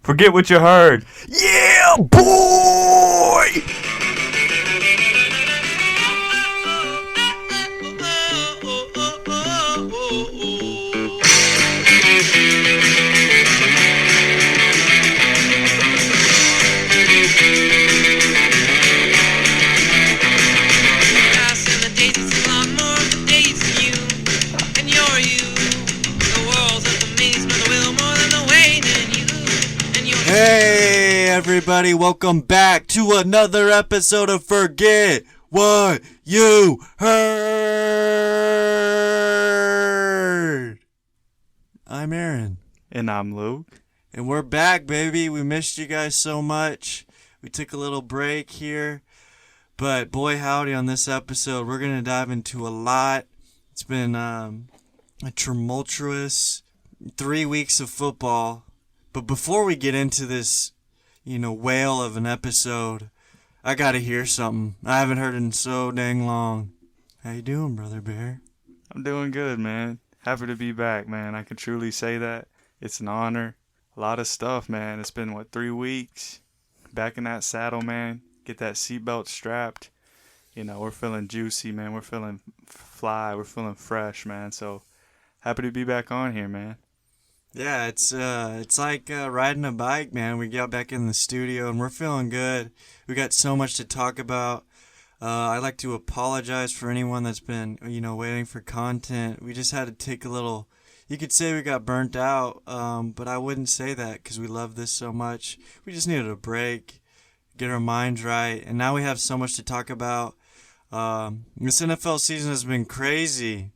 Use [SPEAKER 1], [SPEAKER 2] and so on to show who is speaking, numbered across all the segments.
[SPEAKER 1] Forget what you heard.
[SPEAKER 2] Yeah, boy! Hey everybody, welcome back to another episode of Forget What You Heard. I'm Aaron.
[SPEAKER 1] And I'm Luke.
[SPEAKER 2] And we're back, baby. We missed you guys so much. We took a little break here. But boy howdy, on this episode, we're going to dive into a lot. It's been a tumultuous 3 weeks of football. But before we get into this, whale of an episode, I gotta hear something. I haven't heard in so dang long. How you doing, Brother Bear?
[SPEAKER 1] I'm doing good, man. Happy to be back, man. I can truly say that. It's an honor. A lot of stuff, man. It's been, 3 weeks? Back in that saddle, man. Get that seatbelt strapped. We're feeling juicy, man. We're feeling fly. We're feeling fresh, man. So, happy to be back on here, man.
[SPEAKER 2] Yeah, it's like riding a bike, man. We got back in the studio and we're feeling good. We got so much to talk about. I'd like to apologize for anyone that's been, waiting for content. We just had to take a little, you could say we got burnt out, but I wouldn't say that because we love this so much. We just needed a break, get our minds right, and now we have so much to talk about. This NFL season has been crazy.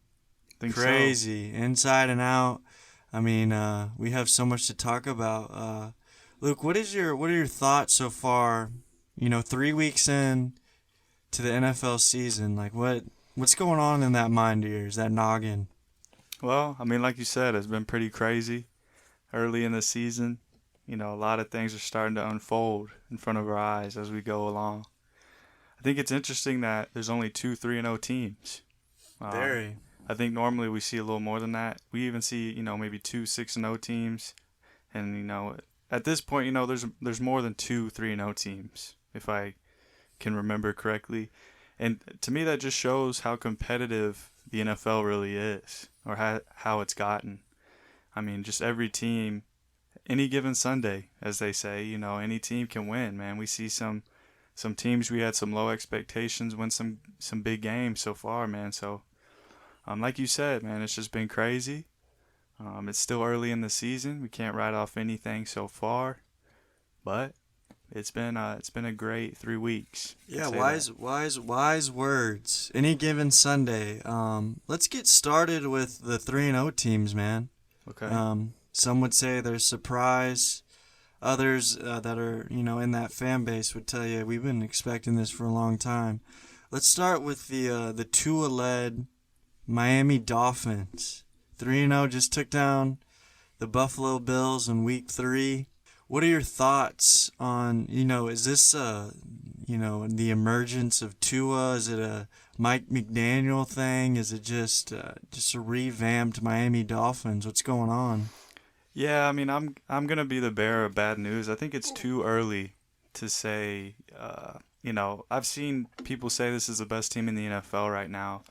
[SPEAKER 2] Crazy, inside and out. I mean, we have so much to talk about. Luke, what are your thoughts so far? 3 weeks in to the NFL season, like what's going on in that mind of yours, that noggin?
[SPEAKER 1] Well, I mean, like you said, it's been pretty crazy early in the season. A lot of things are starting to unfold in front of our eyes as we go along. I think it's interesting that there's only 2 3-0 teams.
[SPEAKER 2] Very.
[SPEAKER 1] I think normally we see a little more than that. We even see, maybe 2 6-0 teams. And, at this point, there's more than 2 3-0 teams, if I can remember correctly. And to me, that just shows how competitive the NFL really is, or how it's gotten. I mean, just every team, any given Sunday, as they say, any team can win, man. We see some teams we had some low expectations win some big games so far, man. So, like you said, man, it's just been crazy. It's still early in the season. We can't write off anything so far, but it's been a great 3 weeks.
[SPEAKER 2] Yeah, wise words. Any given Sunday. Let's get started with the 3-0 teams, man.
[SPEAKER 1] Okay.
[SPEAKER 2] Some would say they're surprise. Others that are in that fan base would tell you we've been expecting this for a long time. Let's start with the Tua-led Miami Dolphins. 3-0, just took down the Buffalo Bills in week 3. What are your thoughts on, is this, the emergence of Tua? Is it a Mike McDaniel thing? Is it just a revamped Miami Dolphins? What's going on?
[SPEAKER 1] Yeah, I mean, I'm going to be the bearer of bad news. I think it's too early to say, I've seen people say this is the best team in the NFL right now.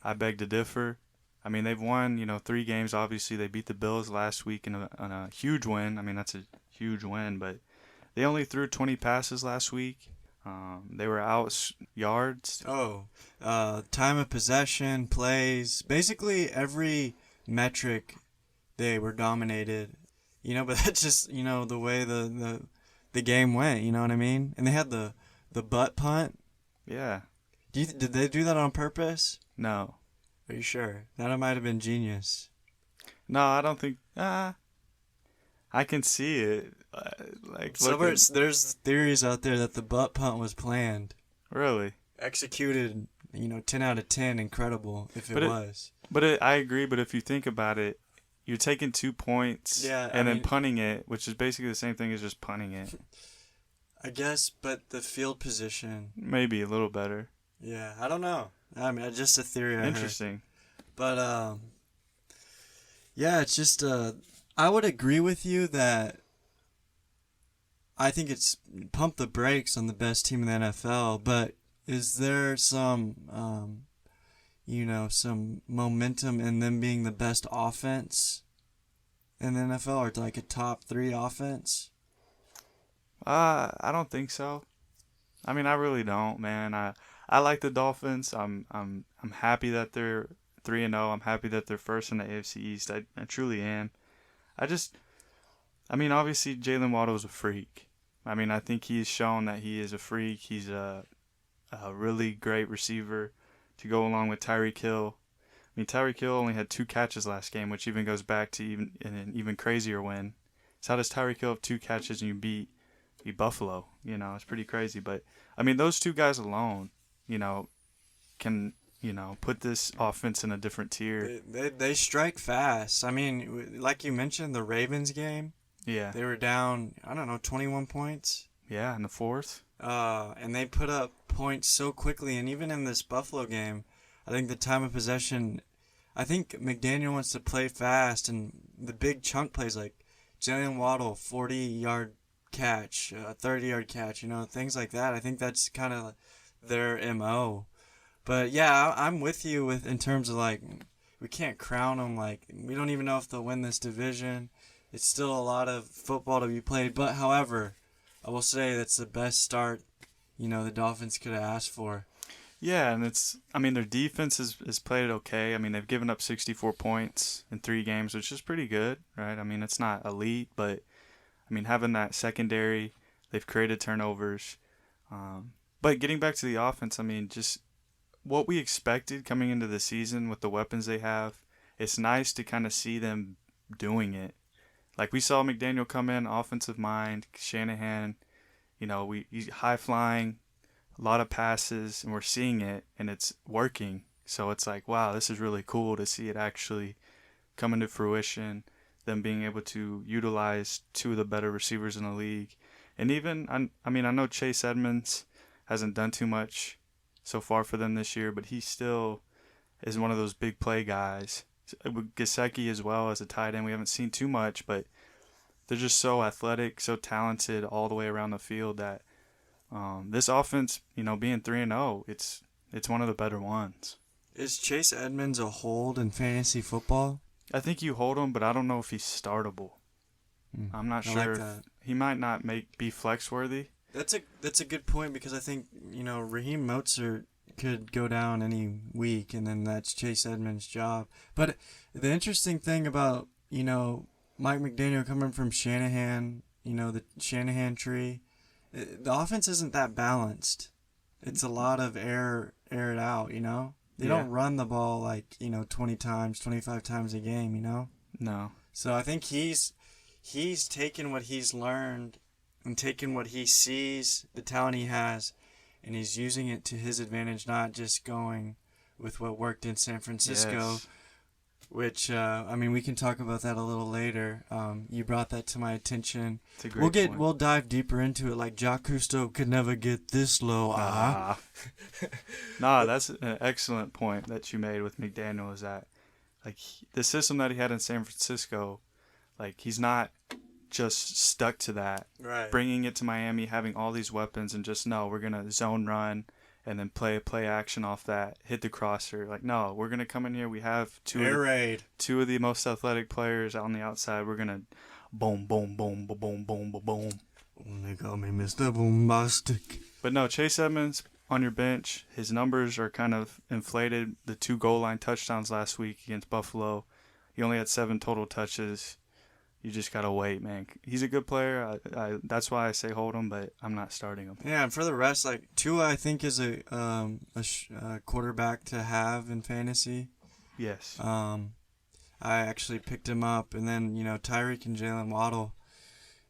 [SPEAKER 1] I beg to differ. I mean, they've won, 3 games. Obviously, they beat the Bills last week on a huge win. I mean, that's a huge win, but they only threw 20 passes last week. They were out yards.
[SPEAKER 2] Time of possession, plays, basically every metric they were dominated. But that's just, the way the game went, you know what I mean? And they had the butt punt.
[SPEAKER 1] Yeah.
[SPEAKER 2] Did they do that on purpose?
[SPEAKER 1] No.
[SPEAKER 2] Are you sure? That might have been genius.
[SPEAKER 1] No, I don't think. I can see it.
[SPEAKER 2] There's theories out there that the butt punt was planned.
[SPEAKER 1] Really?
[SPEAKER 2] Executed, 10 out of 10, incredible if it was.
[SPEAKER 1] I agree, but if you think about it, you're taking 2 points then punting it, which is basically the same thing as just punting it.
[SPEAKER 2] I guess, but the field position.
[SPEAKER 1] Maybe a little better.
[SPEAKER 2] Yeah, I don't know. I mean, just a theory I
[SPEAKER 1] Interesting.
[SPEAKER 2] Heard. But, yeah, it's just, I would agree with you that I think it's pump the brakes on the best team in the NFL, but is there some momentum in them being the best offense in the NFL, or like a top 3 offense?
[SPEAKER 1] I don't think so. I mean, I really don't, man. I like the Dolphins. I'm happy that they're 3-0. I'm happy that they're first in the AFC East. I truly am. I just, I mean, obviously Jalen Waddle is a freak. I mean, I think he's shown that he is a freak. He's a really great receiver to go along with Tyreek Hill. I mean, Tyreek Hill only had 2 catches last game, which even goes back to even an even crazier win. So how does Tyreek Hill have 2 catches and you beat Buffalo? You know, it's pretty crazy. But I mean, those 2 guys alone, you know, can put this offense in a different tier.
[SPEAKER 2] They strike fast. I mean, like you mentioned, the Ravens game,
[SPEAKER 1] Yeah,
[SPEAKER 2] they were down, I don't know, 21 points.
[SPEAKER 1] yeah, in the fourth.
[SPEAKER 2] And they put up points so quickly. And even in this Buffalo game, I think the time of possession, I think McDaniel wants to play fast, and the big chunk plays like Jalen Waddle, 40-yard catch, 30-yard catch, things like that. I think that's kind of their MO. But yeah, I'm with you in terms of like, we can't crown them. Like, we don't even know if they'll win this division. It's still a lot of football to be played. But however, I will say that's the best start, the Dolphins could have asked for.
[SPEAKER 1] Yeah, and I mean, their defense has played it okay. I mean, they've given up 64 points in 3 games, which is pretty good, right? I mean, it's not elite, but I mean, having that secondary, they've created turnovers. But getting back to the offense, I mean, just what we expected coming into the season with the weapons they have, it's nice to kind of see them doing it. Like, we saw McDaniel come in, offensive mind, Shanahan, he's high flying, a lot of passes, and we're seeing it, and it's working. So it's like, wow, this is really cool to see it actually come into fruition, them being able to utilize 2 of the better receivers in the league. And even, I mean, I know Chase Edmonds hasn't done too much so far for them this year, but he still is one of those big play guys. Gesicki as well as a tight end. We haven't seen too much, but they're just so athletic, so talented all the way around the field that this offense, being 3-0, it's one of the better ones.
[SPEAKER 2] Is Chase Edmonds a hold in fantasy football?
[SPEAKER 1] I think you hold him, but I don't know if he's startable. I'm not sure.
[SPEAKER 2] Like that.
[SPEAKER 1] He might not be flex worthy.
[SPEAKER 2] That's a good point, because I think Raheem Mostert could go down any week, and then that's Chase Edmonds' job. But the interesting thing about Mike McDaniel coming from Shanahan, the Shanahan tree, the offense isn't that balanced. It's a lot of air it out. They don't run the ball like 20 times, 25 times a game.
[SPEAKER 1] No.
[SPEAKER 2] So I think he's taken what he's learned and taken what he sees, the talent he has, and he's using it to his advantage, not just going with what worked in San Francisco,
[SPEAKER 1] Yes.
[SPEAKER 2] which, we can talk about that a little later. You brought that to my attention.
[SPEAKER 1] It's a great point.
[SPEAKER 2] We'll dive deeper into it, like Jacques Cousteau could never get this low.
[SPEAKER 1] Nah, that's an excellent point that you made with McDaniel, is that, like, the system that he had in San Francisco, like, he's not just stuck to that.
[SPEAKER 2] Right.
[SPEAKER 1] Bringing it to Miami, having all these weapons, and just, no, we're going to zone run and then play action off that, hit the crosser. Like, no, we're going to come in here. We have 2 of the most athletic players on the outside. We're going to boom, boom, boom, boom, boom, boom, boom, boom.
[SPEAKER 2] They call me Mr. Boombastic.
[SPEAKER 1] But no, Chase Edmonds on your bench, his numbers are kind of inflated. The 2 goal line touchdowns last week against Buffalo, he only had 7 total touches. You just gotta wait, man. He's a good player. That's why I say hold him, but I'm not starting him.
[SPEAKER 2] Yeah, and for the rest, like Tua, I think is a quarterback to have in fantasy.
[SPEAKER 1] Yes.
[SPEAKER 2] I actually picked him up, and then Tyreek and Jalen Waddle,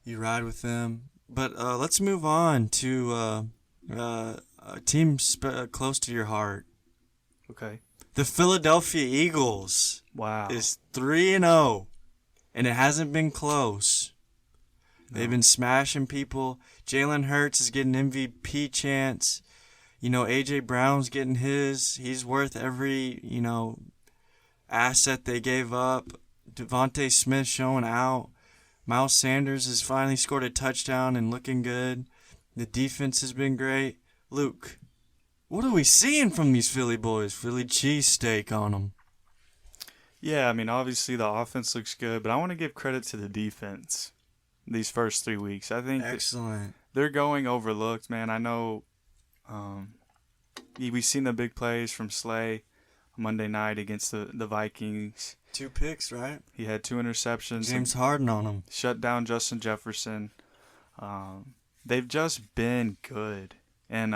[SPEAKER 2] you ride with them. But let's move on to a team close to your heart.
[SPEAKER 1] Okay.
[SPEAKER 2] The Philadelphia Eagles.
[SPEAKER 1] Wow.
[SPEAKER 2] Is 3-0. And it hasn't been close. No. They've been smashing people. Jalen Hurts is getting MVP chance. A.J. Brown's getting his. He's worth every, asset they gave up. Devontae Smith showing out. Miles Sanders has finally scored a touchdown and looking good. The defense has been great. Luke, what are we seeing from these Philly boys? Philly cheesesteak on them.
[SPEAKER 1] Yeah, I mean, obviously the offense looks good, but I want to give credit to the defense these first 3 weeks. I think that
[SPEAKER 2] Excellent.
[SPEAKER 1] they're going overlooked, man. I know we've seen the big plays from Slay Monday night against the Vikings.
[SPEAKER 2] 2 picks, right?
[SPEAKER 1] He had 2 interceptions.
[SPEAKER 2] James Harden on them.
[SPEAKER 1] Shut down Justin Jefferson. They've just been good. And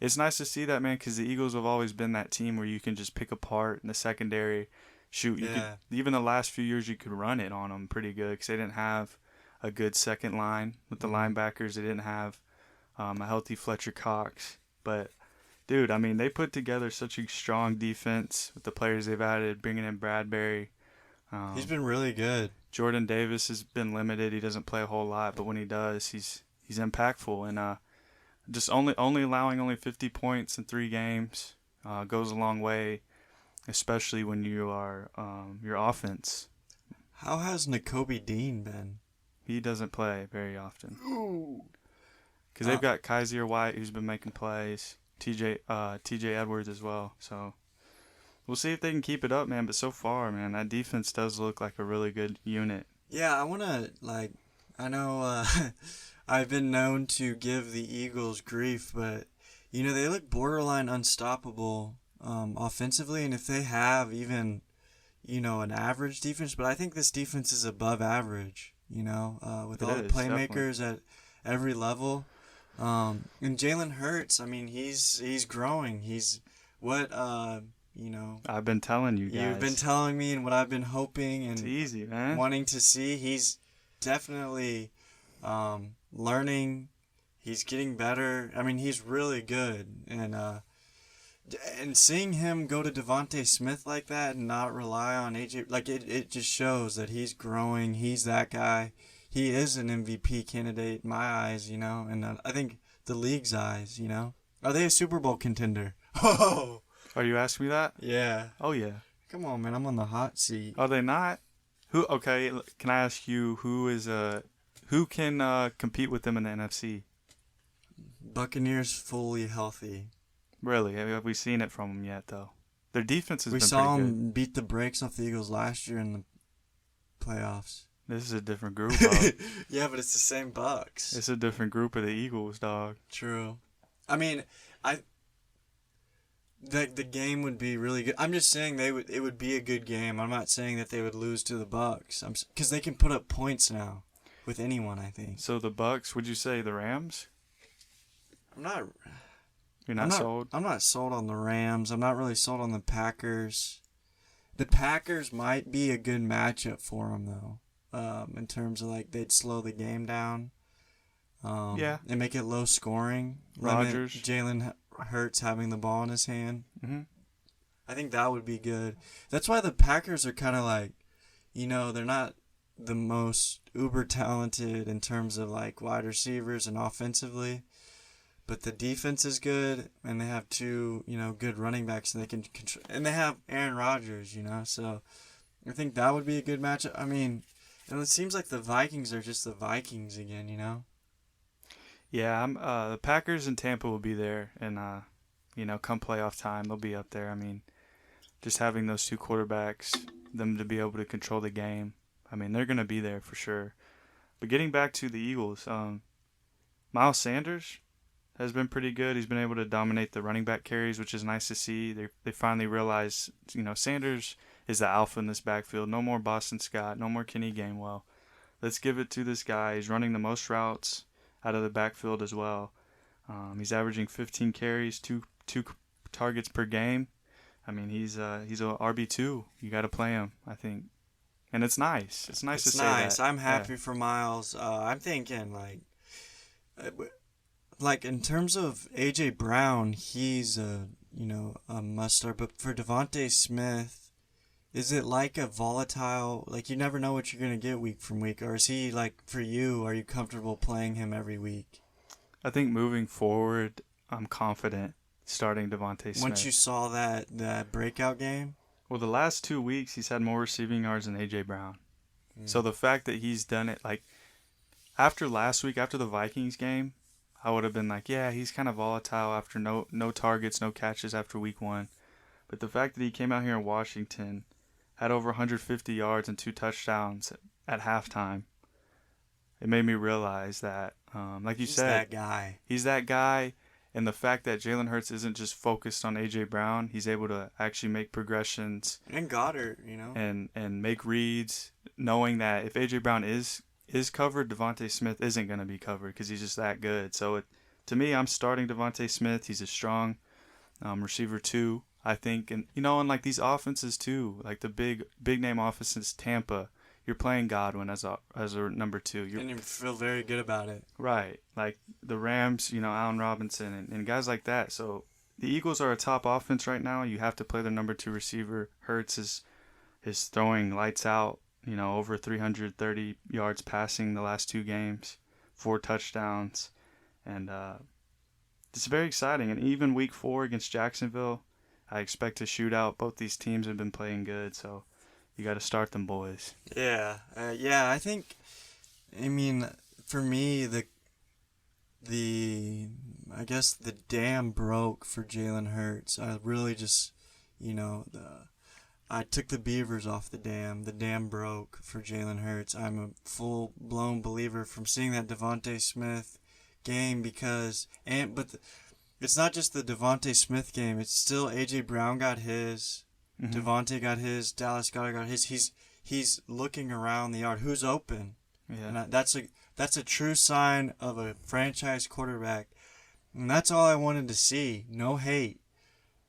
[SPEAKER 1] it's nice to see that, man, because the Eagles have always been that team where you can just pick apart in the secondary. Shoot, even the last few years you could run it on them pretty good because they didn't have a good second line with the linebackers. They didn't have a healthy Fletcher Cox. But, dude, I mean, they put together such a strong defense with the players they've added, bringing in Bradbury.
[SPEAKER 2] He's been really good.
[SPEAKER 1] Jordan Davis has been limited. He doesn't play a whole lot, but when he does, he's impactful. And just only allowing only 50 points in 3 games goes a long way, especially when you are your offense.
[SPEAKER 2] How has Nakobe Dean been?
[SPEAKER 1] He doesn't play very often. Because they've got Kaiser White who's been making plays, TJ Edwards as well. So we'll see if they can keep it up, man. But so far, man, that defense does look like a really good unit.
[SPEAKER 2] Yeah, I want to, I know I've been known to give the Eagles grief, but, they look borderline unstoppable offensively. And if they have even, an average defense, but I think this defense is above average, with all the playmakers
[SPEAKER 1] definitely
[SPEAKER 2] at every level. And Jalen Hurts, I mean, he's growing. He's what,
[SPEAKER 1] I've been telling you guys.
[SPEAKER 2] You've been telling me and what I've been hoping and
[SPEAKER 1] it's easy, man.
[SPEAKER 2] wanting to see. He's definitely learning. He's getting better. I mean, he's really good. And seeing him go to Devontae Smith like that and not rely on AJ, it just shows that he's growing. He's that guy. He is an MVP candidate in my eyes, and I think the league's eyes, Are they a Super Bowl contender? Oh!
[SPEAKER 1] Are you asking me that?
[SPEAKER 2] Yeah.
[SPEAKER 1] Oh, yeah.
[SPEAKER 2] Come on, man. I'm on the hot seat.
[SPEAKER 1] Are they not? Okay, can I ask you who can compete with them in the NFC?
[SPEAKER 2] Buccaneers fully healthy.
[SPEAKER 1] Really? Have we seen it from them yet, though? Their defense has
[SPEAKER 2] We
[SPEAKER 1] been
[SPEAKER 2] saw
[SPEAKER 1] pretty
[SPEAKER 2] them beat the brakes off the Eagles last year in the playoffs.
[SPEAKER 1] good. This is a different group, dog.
[SPEAKER 2] Yeah, but it's the same Bucks.
[SPEAKER 1] It's a different group of the Eagles, dog.
[SPEAKER 2] True. I mean, the game would be really good. I'm just saying it would be a good game. I'm not saying that they would lose to the Bucks. Because they can put up points now with anyone, I think.
[SPEAKER 1] So the Bucks, would you say the Rams? You're not sold?
[SPEAKER 2] I'm not sold on the Rams. I'm not really sold on the Packers. The Packers might be a good matchup for them, though, in terms of, they'd slow the game down.
[SPEAKER 1] Yeah.
[SPEAKER 2] And make it low scoring.
[SPEAKER 1] Rodgers.
[SPEAKER 2] Jalen Hurts having the ball in his hand.
[SPEAKER 1] Mm-hmm.
[SPEAKER 2] I think that would be good. That's why the Packers are kind of they're not the most uber talented in terms of wide receivers and offensively. But the defense is good, and they have 2, good running backs, and they can control. And they have Aaron Rodgers, So I think that would be a good matchup. I mean, and it seems like the Vikings are just the Vikings again,
[SPEAKER 1] Yeah, the Packers and Tampa will be there, and come playoff time, they'll be up there. I mean, just having those 2 quarterbacks, them to be able to control the game, I mean, they're gonna be there for sure. But getting back to the Eagles, Miles Sanders has been pretty good. He's been able to dominate the running back carries, which is nice to see. They finally realize, Sanders is the alpha in this backfield. No more Boston Scott, no more Kenny Gainwell. Let's give it to this guy. He's running the most routes out of the backfield as well. He's averaging 15 carries, two targets per game. I mean, he's a RB2. You got to play him, I think. And it's nice. It's nice to say that.
[SPEAKER 2] I'm happy for Miles. I'm thinking in terms of AJ Brown, he's a must start. But for Devontae Smith, is it a volatile? You never know what you're gonna get week from week, or is he for you? Are you comfortable playing him every week?
[SPEAKER 1] I think moving forward, I'm confident starting Devontae Smith.
[SPEAKER 2] Once you saw that breakout game.
[SPEAKER 1] Well, the last 2 weeks he's had more receiving yards than AJ Brown. So the fact that he's done it, like, after last week, after the Vikings game, I would have been like, yeah, he's kind of volatile after no targets, no catches after week 1. But the fact that he came out here in Washington, had over 150 yards and 2 touchdowns at halftime, it made me realize that, like you said, he's that guy. And the fact that Jalen Hurts isn't just focused on A.J. Brown, he's able to actually make progressions.
[SPEAKER 2] And Goddard.
[SPEAKER 1] And make reads, knowing that if A.J. Brown is covered, Devontae Smith isn't going to be covered because he's just that good. So to me, I'm starting Devontae Smith. He's a strong receiver too, I think. And, and like these offenses too, like the big name offenses, Tampa, you're playing Godwin as a number 2.
[SPEAKER 2] And you feel very good about it.
[SPEAKER 1] Right. Like the Rams, Allen Robinson and guys like that. So the Eagles are a top offense right now. You have to play their number 2 receiver. Hurts is throwing lights out, over 330 yards passing the last 2 games, 4 touchdowns. And it's very exciting. And even week 4 against Jacksonville, I expect a shootout. Both these teams have been playing good, so you got to start them boys.
[SPEAKER 2] Yeah. I think, for me, I guess the dam broke for Jalen Hurts. I really just, I took the beavers off the dam. The dam broke for Jalen Hurts. I'm a full-blown believer from seeing that Devontae Smith game it's not just the Devontae Smith game. It's still A.J. Brown got his. Mm-hmm. Devontae got his. Dallas Goedert got his. He's looking around the yard. Who's open?
[SPEAKER 1] Yeah.
[SPEAKER 2] And that's a true sign of a franchise quarterback. And that's all I wanted to see. No hate.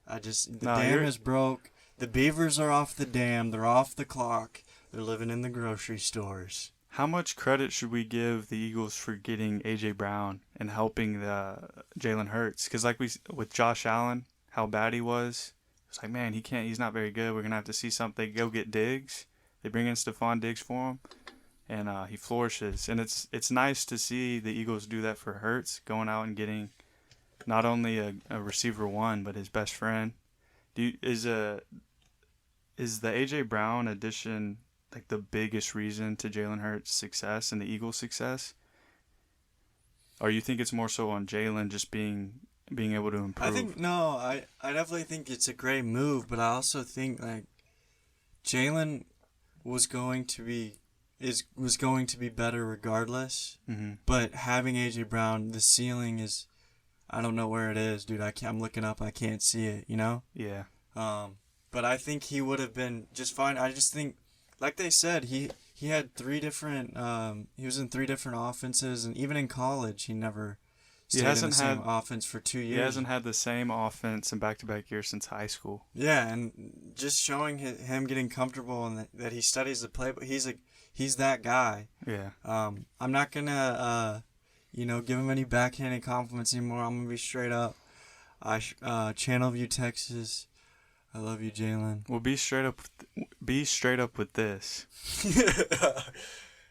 [SPEAKER 2] Dam is broke. The Beavers are off the dam. They're off the clock. They're living in the grocery stores.
[SPEAKER 1] How much credit should we give the Eagles for getting A.J. Brown and helping the Jalen Hurts? Because with Josh Allen, how bad he was, it's like, man, he's not very good. We're going to have to see something. They go get Diggs. They bring in Stephon Diggs for him, and he flourishes. And it's nice to see the Eagles do that for Hurts, going out and getting not only a receiver 1, but his best friend. Is the A.J. Brown addition like the biggest reason to Jalen Hurts' success and the Eagles' success? Or you think it's more so on Jalen just being able to improve?
[SPEAKER 2] I definitely think it's a great move, but I also think like Jalen was going to be better regardless.
[SPEAKER 1] Mm-hmm.
[SPEAKER 2] But having A.J. Brown, the ceiling is, I don't know where it is, dude. I'm looking up, I can't see it.
[SPEAKER 1] Yeah.
[SPEAKER 2] But I think he would have been just fine. I just think, like they said, he had 3 different. He was in 3 different offenses, and even in college, he never stayed in the same offense for 2 years.
[SPEAKER 1] He hasn't had the same offense in back-to-back years since high school.
[SPEAKER 2] Yeah, and just showing him getting comfortable and that he studies the playbook. He's that guy.
[SPEAKER 1] Yeah.
[SPEAKER 2] I'm not gonna give him any backhanded compliments anymore. I'm gonna be straight up. Channelview, Texas. I love you, Jalen.
[SPEAKER 1] Well, be straight up with this.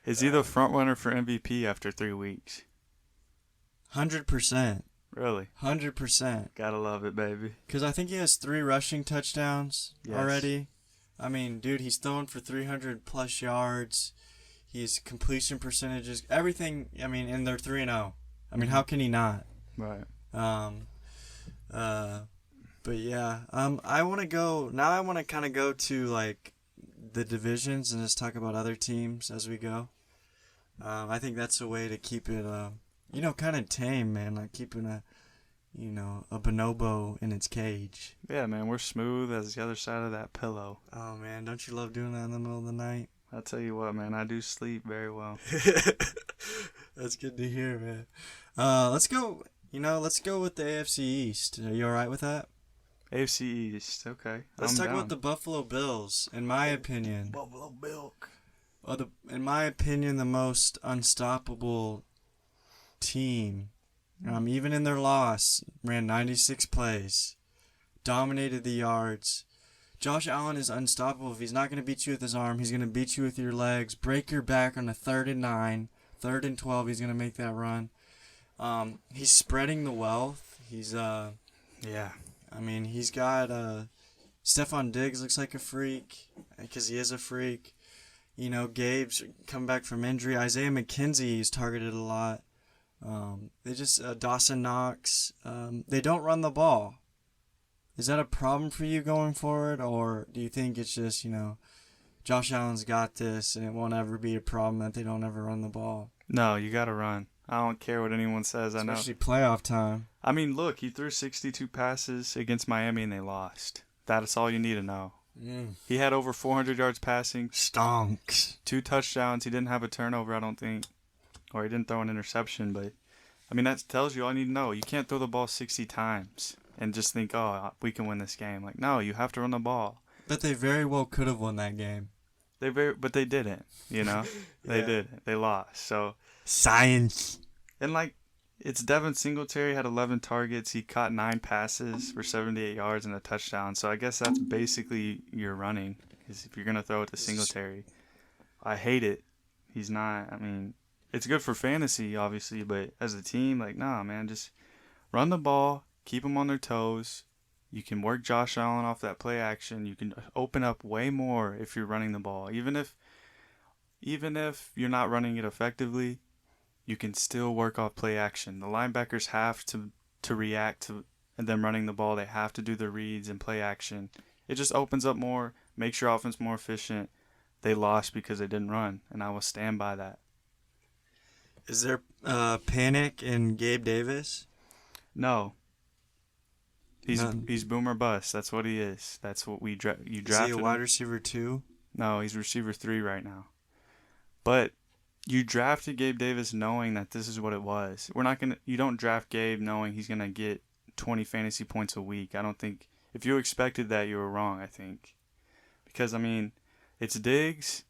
[SPEAKER 1] Is he the front runner for MVP after 3 weeks?
[SPEAKER 2] 100%.
[SPEAKER 1] Really?
[SPEAKER 2] 100%.
[SPEAKER 1] Gotta love it, baby.
[SPEAKER 2] Because I think he has 3 rushing touchdowns already. I mean, dude, he's throwing for 300+ yards. His completion percentages, everything. I mean, and they're 3-0. I mean, how can he not?
[SPEAKER 1] Right.
[SPEAKER 2] But yeah, I want to kind of go to like the divisions and just talk about other teams as we go. I think that's a way to keep it, kind of tame, man. Like keeping a bonobo in its cage.
[SPEAKER 1] Yeah, man, we're smooth as the other side of that pillow.
[SPEAKER 2] Oh man, don't you love doing that in the middle of the night?
[SPEAKER 1] I'll tell you what, man, I do sleep very well.
[SPEAKER 2] That's good to hear, man. Let's go. Let's go with the AFC East. Are you all right with that?
[SPEAKER 1] AFC East, okay.
[SPEAKER 2] Let's talk about the Buffalo Bills. In my opinion,
[SPEAKER 1] Buffalo Bilk.
[SPEAKER 2] In my opinion, the most unstoppable team. Even in their loss, ran 96 plays, dominated the yards. Josh Allen is unstoppable. If he's not going to beat you with his arm, he's going to beat you with your legs, break your back on a 3rd and 9, 3rd and 12. He's going to make that run. He's spreading the wealth. He's
[SPEAKER 1] yeah.
[SPEAKER 2] I mean, he's got Stephon Diggs looks like a freak because he is a freak. Gabe's come back from injury. Isaiah McKenzie's targeted a lot. They just Dawson Knox. They don't run the ball. Is that a problem for you going forward, or do you think it's just Josh Allen's got this and it won't ever be a problem that they don't ever run the ball?
[SPEAKER 1] No, you got to run. I don't care what anyone says. I know.
[SPEAKER 2] Especially playoff time.
[SPEAKER 1] I mean, look, he threw 62 passes against Miami and they lost. That's all you need to know. He had over 400 yards passing.
[SPEAKER 2] Stonks.
[SPEAKER 1] 2 touchdowns. He didn't have a turnover, I don't think. Or he didn't throw an interception. But, I mean, that tells you all you need to know. You can't throw the ball 60 times and just think, oh, we can win this game. Like, no, you have to run the ball.
[SPEAKER 2] But they very well could have won that game.
[SPEAKER 1] But they didn't, They didn't. They lost. So
[SPEAKER 2] science.
[SPEAKER 1] And it's Devin Singletary had 11 targets. He caught 9 passes for 78 yards and a touchdown. So I guess that's basically your running. Is if you're gonna throw it to Singletary, I hate it. He's not. I mean, it's good for fantasy, obviously, but as a team, nah, man, just run the ball, keep them on their toes. You can work Josh Allen off that play action. You can open up way more if you're running the ball. Even if you're not running it effectively, you can still work off play action. The linebackers have to react to them running the ball. They have to do the reads and play action. It just opens up more, makes your offense more efficient. They lost because they didn't run, and I will stand by that.
[SPEAKER 2] Is there panic in Gabe Davis?
[SPEAKER 1] No. He's boomer bust. That's what he is. That's what you drafted.
[SPEAKER 2] Is he a wide receiver 2?
[SPEAKER 1] No, he's receiver 3 right now. But you drafted Gabe Davis knowing that this is what it was. You don't draft Gabe knowing he's gonna get 20 fantasy points a week. I don't think if you expected that, you were wrong. I think because I mean, it's Diggs,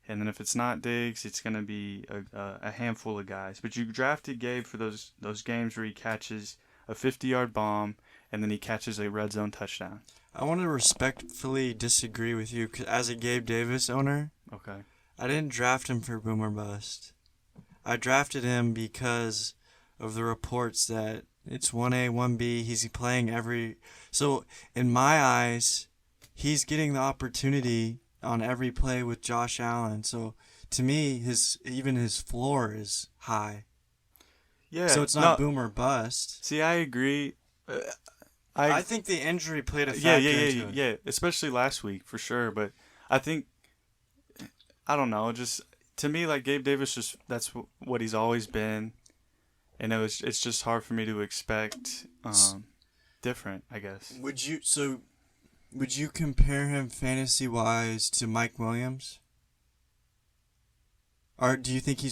[SPEAKER 1] and then if it's not Diggs, it's gonna be a handful of guys. But you drafted Gabe for those games where he catches a 50-yard bomb and then he catches a red zone touchdown.
[SPEAKER 2] I want to respectfully disagree with you 'cause as a Gabe Davis owner.
[SPEAKER 1] Okay.
[SPEAKER 2] I didn't draft him for boomer bust. I drafted him because of the reports that it's 1A, 1B. He's playing So, in my eyes, he's getting the opportunity on every play with Josh Allen. So, to me, his floor is high.
[SPEAKER 1] Yeah.
[SPEAKER 2] So, it's not boomer bust.
[SPEAKER 1] See, I agree.
[SPEAKER 2] I think the injury played a factor into it.
[SPEAKER 1] Yeah. Especially last week, for sure. But I think... I don't know, just to me, Gabe Davis, that's what he's always been, and it's just hard for me to expect different, I guess.
[SPEAKER 2] Would you compare him fantasy wise to Mike Williams, or do you think he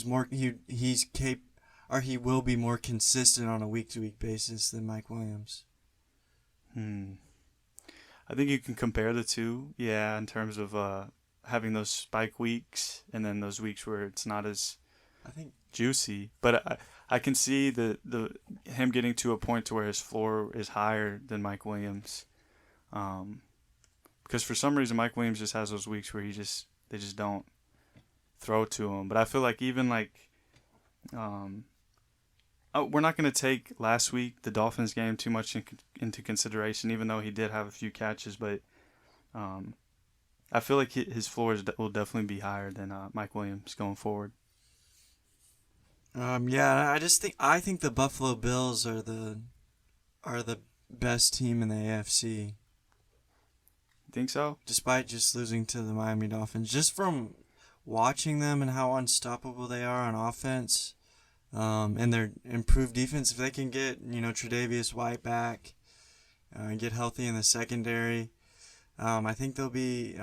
[SPEAKER 2] will be more consistent on a week to week basis than Mike Williams?
[SPEAKER 1] I think you can compare the two, yeah, in terms of having those spike weeks and then those weeks where it's not as juicy. But I can see him getting to a point to where his floor is higher than Mike Williams. Because for some reason Mike Williams just has those weeks where they just don't throw to him. But I feel like even we're not going to take last week, the Dolphins game, too much into consideration, even though he did have a few catches. But I feel like his floor will definitely be higher than Mike Williams going forward.
[SPEAKER 2] Yeah, I think the Buffalo Bills are the best team in the AFC.
[SPEAKER 1] Think so?
[SPEAKER 2] Despite just losing to the Miami Dolphins, just from watching them and how unstoppable they are on offense, and their improved defense, if they can get Tre'Davious White back, and get healthy in the secondary. I think they'll be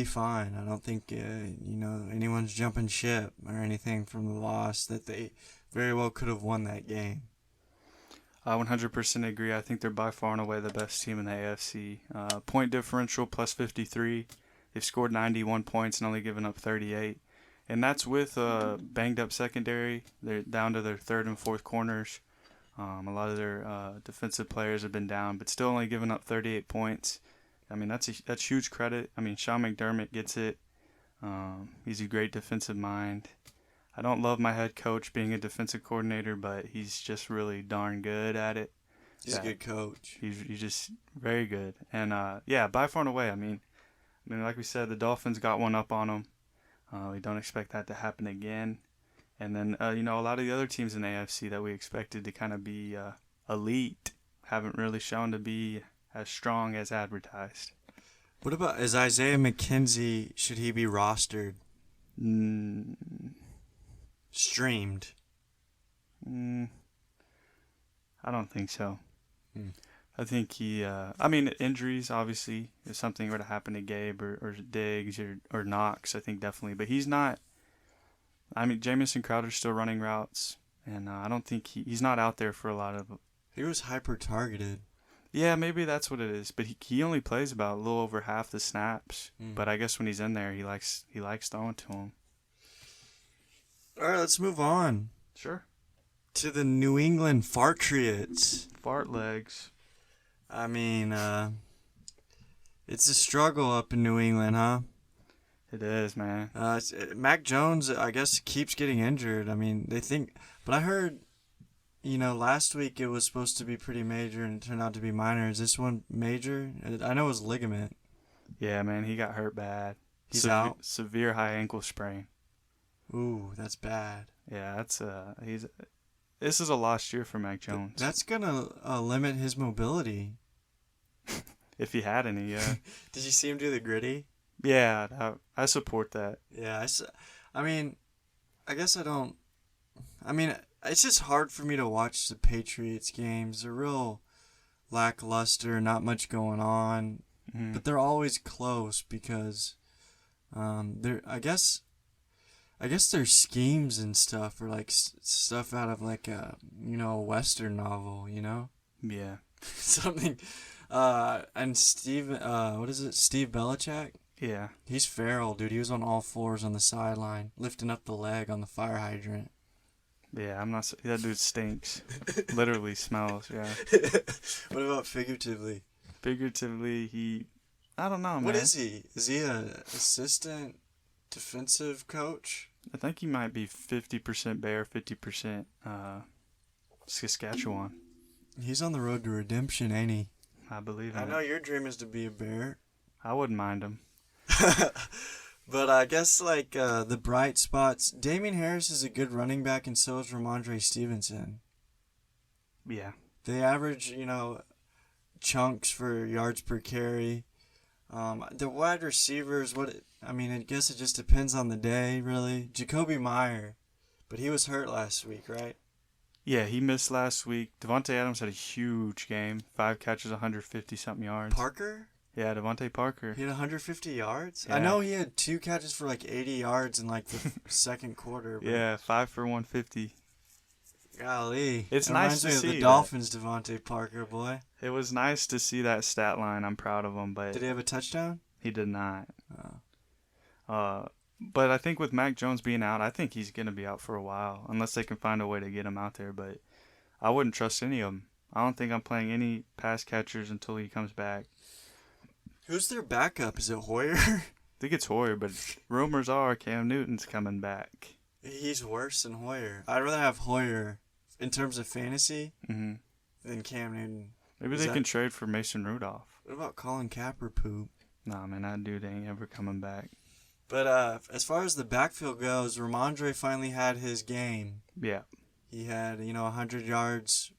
[SPEAKER 2] fine. I don't think anyone's jumping ship or anything from the loss, that they very well could have won that game.
[SPEAKER 1] I 100% agree. I think they're by far and away the best team in the AFC. Point differential plus 53. They've scored 91 points and only given up 38. And that's with a banged up secondary. They're down to their third and fourth corners. A lot of their defensive players have been down, but still only giving up 38 points. I mean, that's huge credit. I mean, Sean McDermott gets it. He's a great defensive mind. I don't love my head coach being a defensive coordinator, but he's just really darn good at it.
[SPEAKER 2] He's a good coach.
[SPEAKER 1] He's just very good. And, by far and away, I mean, like we said, the Dolphins got one up on them. We don't expect that to happen again. And then, you know, a lot of the other teams in the AFC that we expected to kind of be elite haven't really shown to be as strong as advertised.
[SPEAKER 2] What about, is Isaiah McKenzie, should he be rostered?
[SPEAKER 1] Mm,
[SPEAKER 2] Streamed?
[SPEAKER 1] mm, I don't think so.
[SPEAKER 2] Hmm.
[SPEAKER 1] I think I mean, injuries, obviously, if something were to happen to Gabe or Diggs or Knox, I think definitely. But he's not, I mean, Jamison Crowder's still running routes, and I don't think he's not out there for a lot of.
[SPEAKER 2] He was hyper-targeted.
[SPEAKER 1] Yeah, maybe that's what it is. But he only plays about a little over half the snaps. But I guess when he's in there, he likes throwing to him.
[SPEAKER 2] All right, let's move on
[SPEAKER 1] Sure.
[SPEAKER 2] to the New England Fartriots.
[SPEAKER 1] Fart legs.
[SPEAKER 2] I mean, it's a struggle up in New England, huh?
[SPEAKER 1] It is, man.
[SPEAKER 2] Mac Jones, I guess, keeps getting injured. I mean, they think, but I heard, you know, last week it was supposed to be pretty major and it turned out to be minor. Is this one major? I know it was ligament.
[SPEAKER 1] Yeah, man, he got hurt bad.
[SPEAKER 2] He's out?
[SPEAKER 1] Severe high ankle sprain.
[SPEAKER 2] Ooh, that's bad.
[SPEAKER 1] Yeah, that's this is a lost year for Mac Jones.
[SPEAKER 2] That's gonna limit his mobility.
[SPEAKER 1] If he had any, yeah.
[SPEAKER 2] Did you see him do the gritty?
[SPEAKER 1] Yeah, I support that.
[SPEAKER 2] Yeah, I mean, I guess I don't. I mean, it's just hard for me to watch the Patriots games. They're real lackluster, not much going on, but they're always close because they're. I guess their schemes and stuff are like stuff out of like a a Western novel, you know.
[SPEAKER 1] Yeah.
[SPEAKER 2] Something. And Steve, what is it? Steve Belichick.
[SPEAKER 1] Yeah.
[SPEAKER 2] He's feral, dude. He was on all fours on the sideline, lifting up the leg on the fire hydrant.
[SPEAKER 1] Yeah, I'm not. That dude stinks. Literally smells. Yeah.
[SPEAKER 2] What about figuratively?
[SPEAKER 1] Figuratively, I don't know, man.
[SPEAKER 2] What is he? Is he a assistant defensive coach?
[SPEAKER 1] I think he might be 50% Bear, 50% Saskatchewan.
[SPEAKER 2] He's on the road to redemption, ain't he?
[SPEAKER 1] I believe in
[SPEAKER 2] I
[SPEAKER 1] it.
[SPEAKER 2] know your dream is to be a Bear.
[SPEAKER 1] I wouldn't mind him.
[SPEAKER 2] But I guess like the bright spots, Damian Harris is a good running back, and so is Ramondre Stevenson.
[SPEAKER 1] Yeah.
[SPEAKER 2] They average, chunks for yards per carry. The wide receivers, I guess it just depends on the day, really. Jacoby Meyer, but he was hurt last week, right?
[SPEAKER 1] Yeah, he missed last week. Devontae Adams had a huge game. 5 catches, 150-something yards.
[SPEAKER 2] Parker?
[SPEAKER 1] Yeah, Devontae Parker.
[SPEAKER 2] He had 150 yards?
[SPEAKER 1] Yeah.
[SPEAKER 2] I know he had 2 catches for like 80 yards in like the second quarter. But
[SPEAKER 1] Yeah, 5 for 150.
[SPEAKER 2] golly.
[SPEAKER 1] It's
[SPEAKER 2] That
[SPEAKER 1] nice
[SPEAKER 2] reminds
[SPEAKER 1] to
[SPEAKER 2] me
[SPEAKER 1] see
[SPEAKER 2] of the
[SPEAKER 1] that.
[SPEAKER 2] Dolphins, Devontae Parker, boy.
[SPEAKER 1] It was nice to see that stat line. I'm proud of him, but
[SPEAKER 2] Did he have a touchdown?
[SPEAKER 1] he did not.
[SPEAKER 2] Oh.
[SPEAKER 1] But I think with Mac Jones being out, I think he's going to be out for a while, unless they can find a way to get him out there. But I wouldn't trust any of them. I don't think I'm playing any pass catchers until he comes back.
[SPEAKER 2] Who's their backup? Is it Hoyer?
[SPEAKER 1] I think it's Hoyer, but rumors are Cam Newton's coming back.
[SPEAKER 2] He's worse than Hoyer. I'd rather have Hoyer in terms of fantasy than Cam Newton.
[SPEAKER 1] Maybe they can trade for Mason Rudolph.
[SPEAKER 2] What about Colin Kaepernick?
[SPEAKER 1] Nah, man, that dude ain't ever coming back.
[SPEAKER 2] But as far as the backfield goes, Ramondre finally had his game.
[SPEAKER 1] Yeah.
[SPEAKER 2] He had, 100 yards.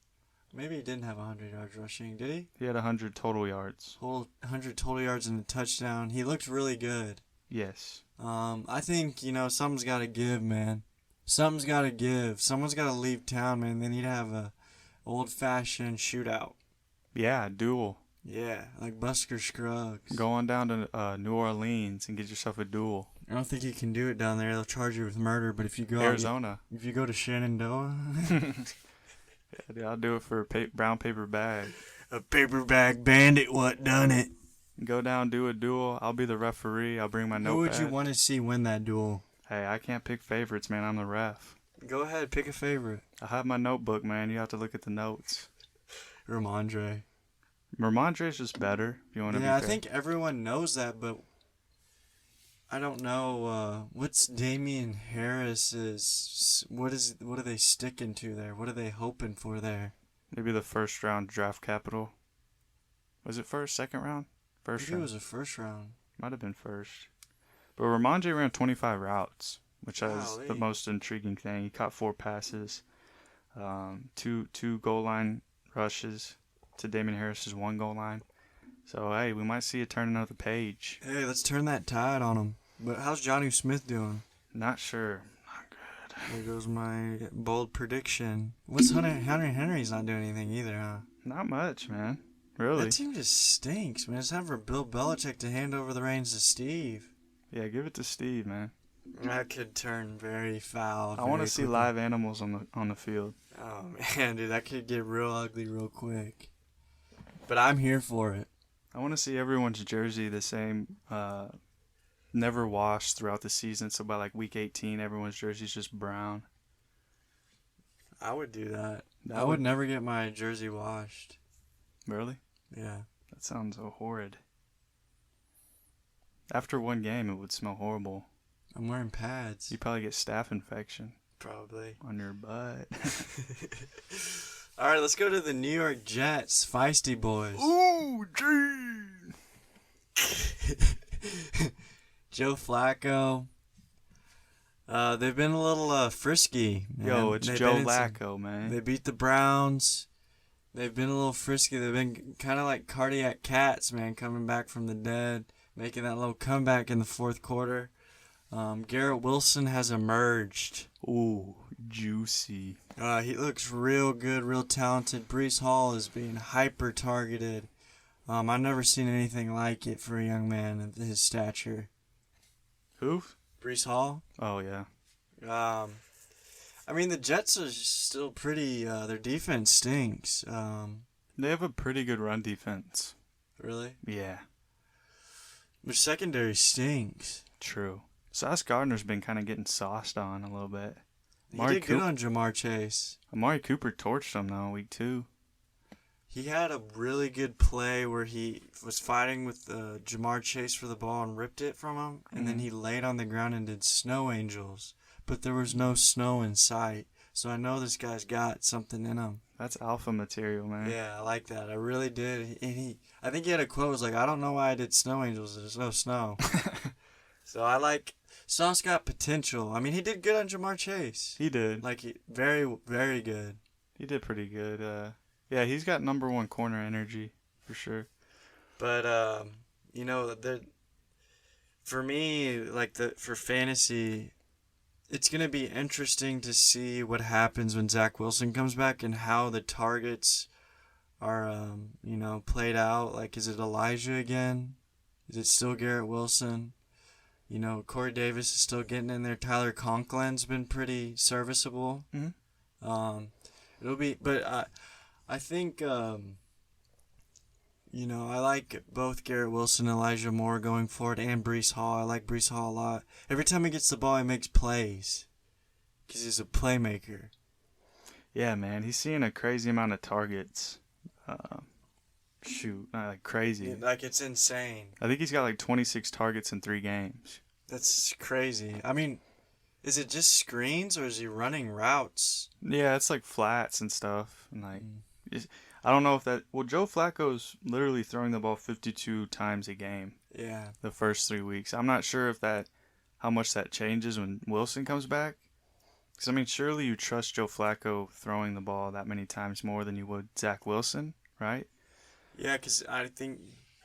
[SPEAKER 2] Maybe he didn't have 100 yards rushing, did he?
[SPEAKER 1] He had 100 total yards.
[SPEAKER 2] 100 total yards and a touchdown. He looked really good.
[SPEAKER 1] Yes.
[SPEAKER 2] I think, something's got to give, man. Something's got to give. Someone's got to leave town, man. They need to have a old-fashioned shootout.
[SPEAKER 1] Yeah, duel.
[SPEAKER 2] Yeah, like Buster Scruggs.
[SPEAKER 1] Go on down to New Orleans and get yourself a duel.
[SPEAKER 2] I don't think you can do it down there. They'll charge you with murder. But if you go
[SPEAKER 1] Arizona.
[SPEAKER 2] if you go to Shenandoah,
[SPEAKER 1] Yeah, dude, I'll do it for a brown paper bag.
[SPEAKER 2] a paper bag bandit, what done it?
[SPEAKER 1] Go down, do a duel. I'll be the referee. I'll bring my notepad.
[SPEAKER 2] Who would you want to see win that duel?
[SPEAKER 1] Hey, I can't pick favorites, man. I'm the ref.
[SPEAKER 2] Go ahead, pick a favorite.
[SPEAKER 1] I have my notebook, man. You have to look at the notes.
[SPEAKER 2] Ramondre.
[SPEAKER 1] Ramondre's just better, if you want to be fair.
[SPEAKER 2] Yeah, I think everyone knows that, but I don't know. What's Damian Harris's? What are they sticking to there? What are they hoping for there?
[SPEAKER 1] Maybe the first round draft capital. Was it first, second round?
[SPEAKER 2] I
[SPEAKER 1] First
[SPEAKER 2] think it
[SPEAKER 1] round.
[SPEAKER 2] was a first round.
[SPEAKER 1] Might have been first. But Ramondre ran 25 routes, which is the
[SPEAKER 2] Golly.
[SPEAKER 1] most intriguing thing. He caught 4 passes, two goal line rushes to Damon Harris's 1 goal line. So hey, we might see it turn another page.
[SPEAKER 2] Hey, let's turn that tide on him. But how's Johnny Smith doing?
[SPEAKER 1] Not sure. Not good.
[SPEAKER 2] There goes my bold prediction. What's Henry's not doing anything either, huh?
[SPEAKER 1] Not much, man. Really?
[SPEAKER 2] That team just stinks, man. It's time for Bill Belichick to hand over the reins to Steve.
[SPEAKER 1] Yeah, give it to Steve, man.
[SPEAKER 2] That could turn very foul.
[SPEAKER 1] I want to see live animals on the field.
[SPEAKER 2] Oh man, dude, that could get real ugly real quick. But I'm here for it.
[SPEAKER 1] I want to see everyone's jersey the same, never washed throughout the season. So by like week 18, everyone's jersey's just brown.
[SPEAKER 2] I would do that. I would never get my jersey washed.
[SPEAKER 1] Really?
[SPEAKER 2] Yeah.
[SPEAKER 1] That sounds so horrid. After one game, it would smell horrible.
[SPEAKER 2] I'm wearing pads.
[SPEAKER 1] You'd probably get staph infection
[SPEAKER 2] Probably.
[SPEAKER 1] on your butt.
[SPEAKER 2] All right, let's go to the New York Jets, feisty boys.
[SPEAKER 1] Ooh, gee.
[SPEAKER 2] Joe Flacco. They've been a little frisky. Man.
[SPEAKER 1] Yo, it's
[SPEAKER 2] They've
[SPEAKER 1] Joe
[SPEAKER 2] been in some-
[SPEAKER 1] Flacco, man.
[SPEAKER 2] They beat the Browns. They've been a little frisky. They've been kind of like cardiac cats, man, coming back from the dead, making that little comeback in the fourth quarter. Garrett Wilson has emerged.
[SPEAKER 1] Ooh, juicy.
[SPEAKER 2] He looks real good, real talented. Brees Hall is being hyper targeted. I've never seen anything like it for a young man of his stature.
[SPEAKER 1] Who?
[SPEAKER 2] Brees Hall.
[SPEAKER 1] Oh, yeah.
[SPEAKER 2] I mean, the Jets are still pretty. Their defense stinks.
[SPEAKER 1] They have a pretty good run defense.
[SPEAKER 2] Really?
[SPEAKER 1] Yeah,
[SPEAKER 2] Their secondary stinks.
[SPEAKER 1] true. Sauce Gardner's been kind of getting sauced on a little bit.
[SPEAKER 2] He did good on Jamar Chase.
[SPEAKER 1] Amari Cooper torched him, though, week 2.
[SPEAKER 2] He had a really good play where he was fighting with Jamar Chase for the ball and ripped it from him, and then he laid on the ground and did snow angels. But there was no snow in sight, so I know this guy's got something in him.
[SPEAKER 1] That's alpha material, man.
[SPEAKER 2] Yeah, I like that. I really did. And I think he had a quote was like, "I don't know why I did snow angels. There's no snow." So I like Sauce got potential. I mean, he did good on Jamar Chase.
[SPEAKER 1] He did.
[SPEAKER 2] Like very, very good.
[SPEAKER 1] He did pretty good. Yeah, he's got number 1 corner energy for sure.
[SPEAKER 2] But you know, for me, like for fantasy, it's gonna be interesting to see what happens when Zach Wilson comes back and how the targets are, played out. Like, is it Elijah again? Is it still Garrett Wilson? You know, Corey Davis is still getting in there. Tyler Conklin's been pretty serviceable.
[SPEAKER 1] Mhm.
[SPEAKER 2] It'll be, but I think, I like both Garrett Wilson and Elijah Moore going forward and Brees Hall. I like Brees Hall a lot. Every time he gets the ball, he makes plays because he's a playmaker.
[SPEAKER 1] Yeah, man. He's seeing a crazy amount of targets. Not like crazy.
[SPEAKER 2] Like, it's insane.
[SPEAKER 1] I think he's got like 26 targets in 3 games.
[SPEAKER 2] That's crazy. I mean, is it just screens or is he running routes?
[SPEAKER 1] Yeah, it's like flats and stuff. And like, I don't know if that. Well, Joe Flacco's literally throwing the ball 52 times a game.
[SPEAKER 2] Yeah.
[SPEAKER 1] The first 3 weeks. I'm not sure if how much that changes when Wilson comes back. Because I mean, surely you trust Joe Flacco throwing the ball that many times more than you would Zach Wilson, right?
[SPEAKER 2] Yeah, because I think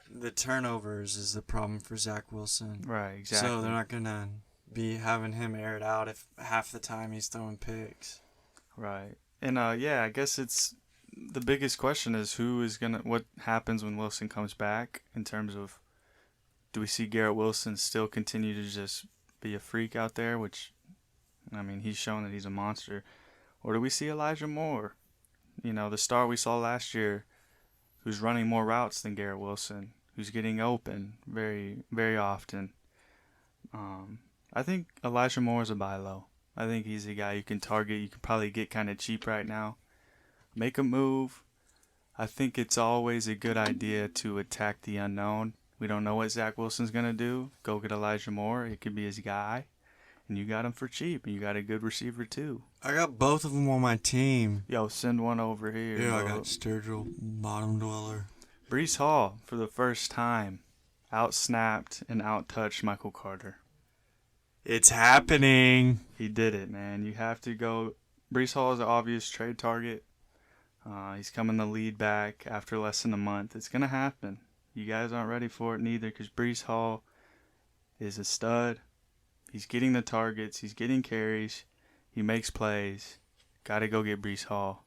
[SPEAKER 2] the turnovers is the problem for Zach Wilson.
[SPEAKER 1] Right, exactly.
[SPEAKER 2] So they're not going to be having him aired out if half the time he's throwing picks.
[SPEAKER 1] Right. And I guess it's the biggest question is what happens when Wilson comes back in terms of, do we see Garrett Wilson still continue to just be a freak out there, which, I mean, he's shown that he's a monster, or do we see Elijah Moore, the star we saw last year, who's running more routes than Garrett Wilson, who's getting open very, very often. I think Elijah Moore is a buy low. I think he's a guy you can target. You can probably get kind of cheap right now. Make a move. I think it's always a good idea to attack the unknown. We don't know what Zach Wilson's going to do. Go get Elijah Moore. It could be his guy. And you got him for cheap. And you got a good receiver, too.
[SPEAKER 2] I got both of them on my team.
[SPEAKER 1] Yo, send one over here.
[SPEAKER 2] Yeah,
[SPEAKER 1] bro.
[SPEAKER 2] I got Sturgill, bottom dweller.
[SPEAKER 1] Brees Hall, for the first time, out-snapped and out-touched Michael Carter.
[SPEAKER 2] It's happening.
[SPEAKER 1] He did it, man. You have to go. Brees Hall is an obvious trade target. He's coming the lead back after less than a month. It's going to happen. You guys aren't ready for it neither because Brees Hall is a stud. He's getting the targets. He's getting carries. He makes plays. Got to go get Brees Hall.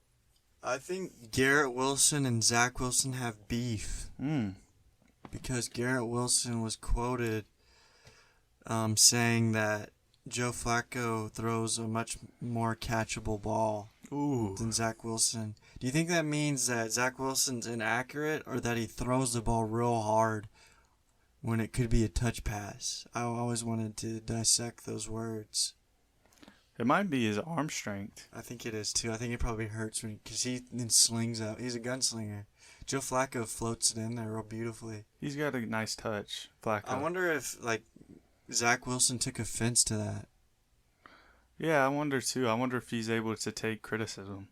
[SPEAKER 2] I think Garrett Wilson and Zach Wilson have beef. Because Garrett Wilson was quoted saying that Joe Flacco throws a much more catchable ball than Zach Wilson. Do you think that means that Zach Wilson's inaccurate or that he throws the ball real hard when it could be a touch pass? I always wanted to dissect those words.
[SPEAKER 1] It might be his arm strength.
[SPEAKER 2] I think it is too. I think it probably hurts because he then slings out. He's a gunslinger. Joe Flacco floats it in there real beautifully.
[SPEAKER 1] He's got a nice touch, Flacco.
[SPEAKER 2] I wonder if Zach Wilson took offense to that.
[SPEAKER 1] Yeah, I wonder too. I wonder if he's able to take criticism.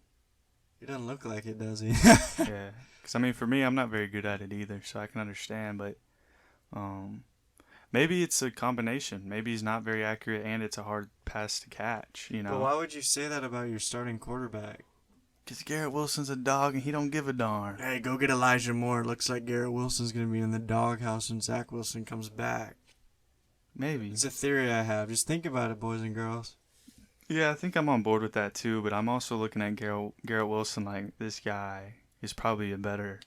[SPEAKER 2] He doesn't look like it, does he?
[SPEAKER 1] Yeah, because I mean, for me, I'm not very good at it either, so I can understand. But maybe it's a combination. Maybe he's not very accurate, and it's a hard pass to catch. You know.
[SPEAKER 2] But why would you say that about your starting quarterback?
[SPEAKER 1] Because Garrett Wilson's a dog, and he don't give a darn.
[SPEAKER 2] Hey, go get Elijah Moore. It looks like Garrett Wilson's gonna be in the doghouse when Zach Wilson comes back.
[SPEAKER 1] Maybe.
[SPEAKER 2] It's a theory I have. Just think about it, boys and girls.
[SPEAKER 1] Yeah, I think I'm on board with that too, but I'm also looking at Garrett Wilson like this guy is probably a better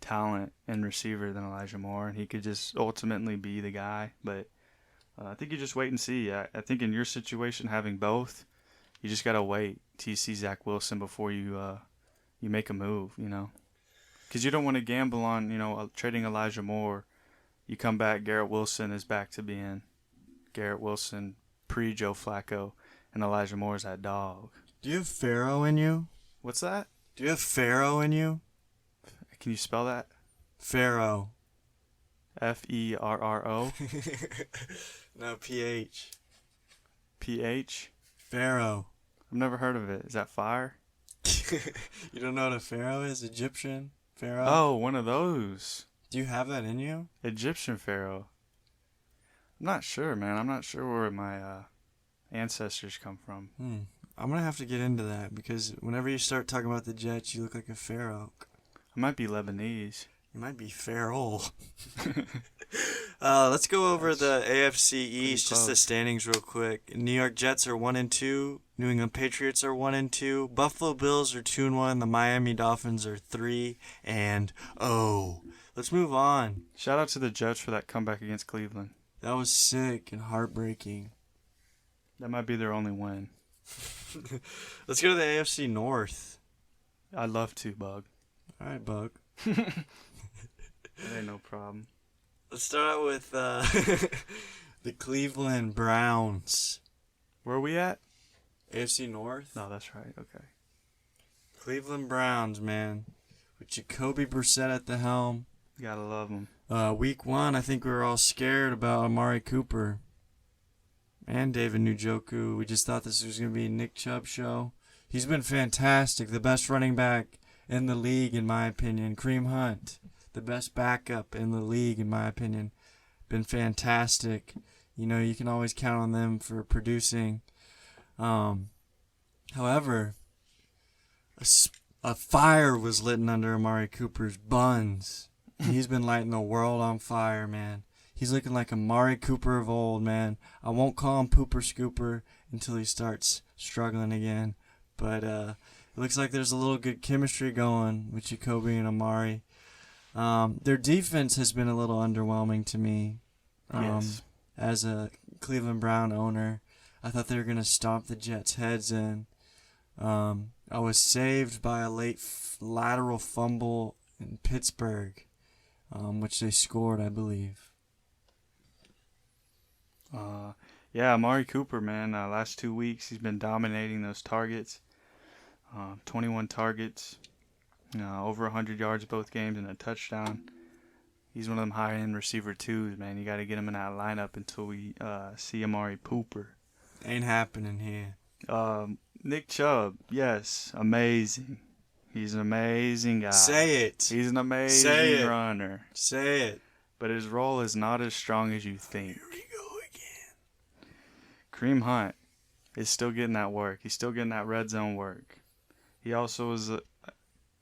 [SPEAKER 1] talent and receiver than Elijah Moore, and he could just ultimately be the guy. But I think you just wait and see. I think in your situation, having both, you just got to wait till you see Zach Wilson before you make a move, you know. Because you don't want to gamble on, trading Elijah Moore. You come back, Garrett Wilson is back to being Garrett Wilson pre-Joe Flacco. And Elijah Moore's that dog.
[SPEAKER 2] Do you have Pharaoh in you?
[SPEAKER 1] What's that?
[SPEAKER 2] Do you have Pharaoh in you?
[SPEAKER 1] Can you spell that?
[SPEAKER 2] Pharaoh.
[SPEAKER 1] F-E-R-R-O?
[SPEAKER 2] No, P-H.
[SPEAKER 1] P-H?
[SPEAKER 2] Pharaoh.
[SPEAKER 1] I've never heard of it. Is that fire?
[SPEAKER 2] You don't know what a pharaoh is? Egyptian pharaoh?
[SPEAKER 1] Oh, one of those.
[SPEAKER 2] Do you have that in you?
[SPEAKER 1] Egyptian pharaoh. I'm not sure, man. I'm not sure where my ancestors come from.
[SPEAKER 2] I'm going to have to get into that because whenever you start talking about the Jets, you look like a pharaoh.
[SPEAKER 1] I might be Lebanese.
[SPEAKER 2] You might be Pharaoh. Let's go over the AFC East, just the standings real quick. New York Jets are 1-2. New England Patriots are 1-2. Buffalo Bills are 2-1. The Miami Dolphins are 3-0. Let's move on.
[SPEAKER 1] Shout out to the Jets for that comeback against Cleveland.
[SPEAKER 2] That was sick and heartbreaking.
[SPEAKER 1] That might be their only win.
[SPEAKER 2] Let's go to the AFC North.
[SPEAKER 1] I'd love to, Bug.
[SPEAKER 2] All right, Bug.
[SPEAKER 1] That ain't no problem.
[SPEAKER 2] Let's start out with the Cleveland Browns.
[SPEAKER 1] Where are we at?
[SPEAKER 2] AFC North?
[SPEAKER 1] No, that's right. Okay.
[SPEAKER 2] Cleveland Browns, man. With Jacoby Brissett at the helm.
[SPEAKER 1] Gotta love them.
[SPEAKER 2] Week 1, I think we were all scared about Amari Cooper and David Njoku. We just thought this was going to be a Nick Chubb show. He's been fantastic. The best running back in the league, in my opinion. Kareem Hunt, the best backup in the league, in my opinion. Been fantastic. You can always count on them for producing. However, a fire was lit under Amari Cooper's buns. He's been lighting the world on fire, man. He's looking like Amari Cooper of old, man. I won't call him Pooper Scooper until he starts struggling again. But it looks like there's a little good chemistry going with Jacoby and Amari. Their defense has been a little underwhelming to me.
[SPEAKER 1] Yes.
[SPEAKER 2] As a Cleveland Brown owner, I thought they were going to stomp the Jets' heads in. I was saved by a late lateral fumble in Pittsburgh, which they scored, I believe.
[SPEAKER 1] Yeah, Amari Cooper, man. Last 2 weeks, he's been dominating those targets. 21 targets, over 100 yards both games, and a touchdown. He's one of them high-end receiver twos, man. You got to get him in that lineup until we see Amari Pooper.
[SPEAKER 2] Ain't happening here.
[SPEAKER 1] Nick Chubb, yes, amazing. He's an amazing guy.
[SPEAKER 2] Say it.
[SPEAKER 1] He's an amazing runner.
[SPEAKER 2] Say it.
[SPEAKER 1] But his role is not as strong as you think.
[SPEAKER 2] Here we go again.
[SPEAKER 1] Kareem Hunt is still getting that work. He's still getting that red zone work. He also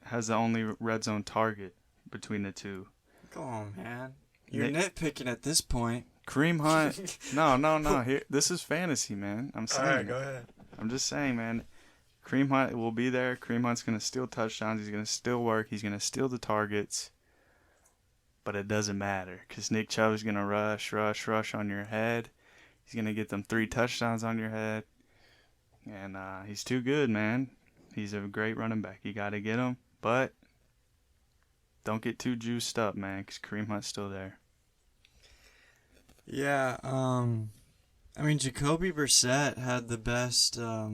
[SPEAKER 1] has the only red zone target between the two.
[SPEAKER 2] Come on, man. You're nitpicking at this point.
[SPEAKER 1] Kareem Hunt. No. Here, this is fantasy, man. I'm saying.
[SPEAKER 2] All right, go ahead.
[SPEAKER 1] I'm just saying, man. Kareem Hunt will be there. Kareem Hunt's going to steal touchdowns. He's going to steal work. He's going to steal the targets. But it doesn't matter because Nick Chubb's going to rush on your head. He's going to get them 3 touchdowns on your head. And he's too good, man. He's a great running back. You got to get him. But don't get too juiced up, man, because Kareem Hunt's still there.
[SPEAKER 2] Yeah, I mean, Jacoby Brissett had the best, I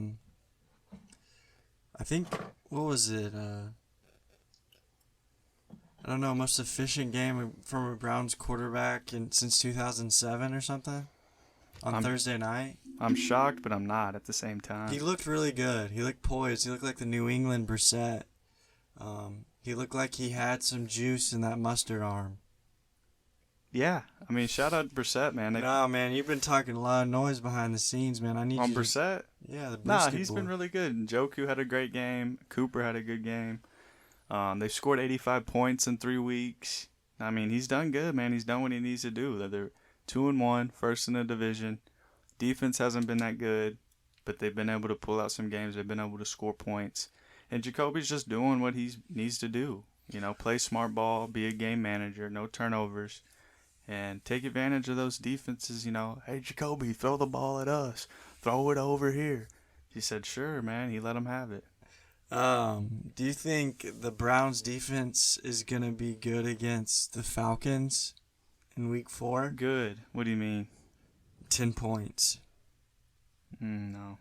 [SPEAKER 2] think, what was it? I don't know, most efficient game from a Browns quarterback since 2007 or something on Thursday night.
[SPEAKER 1] I'm shocked, but I'm not at the same time.
[SPEAKER 2] He looked really good. He looked poised. He looked like the New England Brissett. He looked like he had some juice in that mustard arm.
[SPEAKER 1] Yeah, I mean, shout out to Brissett, man.
[SPEAKER 2] No, man, you've been talking a lot of noise behind the scenes, man. I need
[SPEAKER 1] on
[SPEAKER 2] you
[SPEAKER 1] Brissett?
[SPEAKER 2] Yeah, the
[SPEAKER 1] Nah,
[SPEAKER 2] brisket
[SPEAKER 1] he's
[SPEAKER 2] boy.
[SPEAKER 1] been really good. Njoku had a great game. Cooper had a good game. They've scored 85 points in 3 weeks. I mean, he's done good, man. He's done what he needs to do. They're 2-1, first in the division. Defense hasn't been that good, but they've been able to pull out some games. They've been able to score points. And Jacoby's just doing what he needs to do. You know, play smart ball, be a game manager, no turnovers, and take advantage of those defenses. You know, hey, Jacoby, throw the ball at us. Throw it over here. He said, sure, man. He let him have it.
[SPEAKER 2] Do you think the Browns defense is going to be good against the Falcons in week 4?
[SPEAKER 1] Good. What do you mean?
[SPEAKER 2] 10 points.
[SPEAKER 1] No.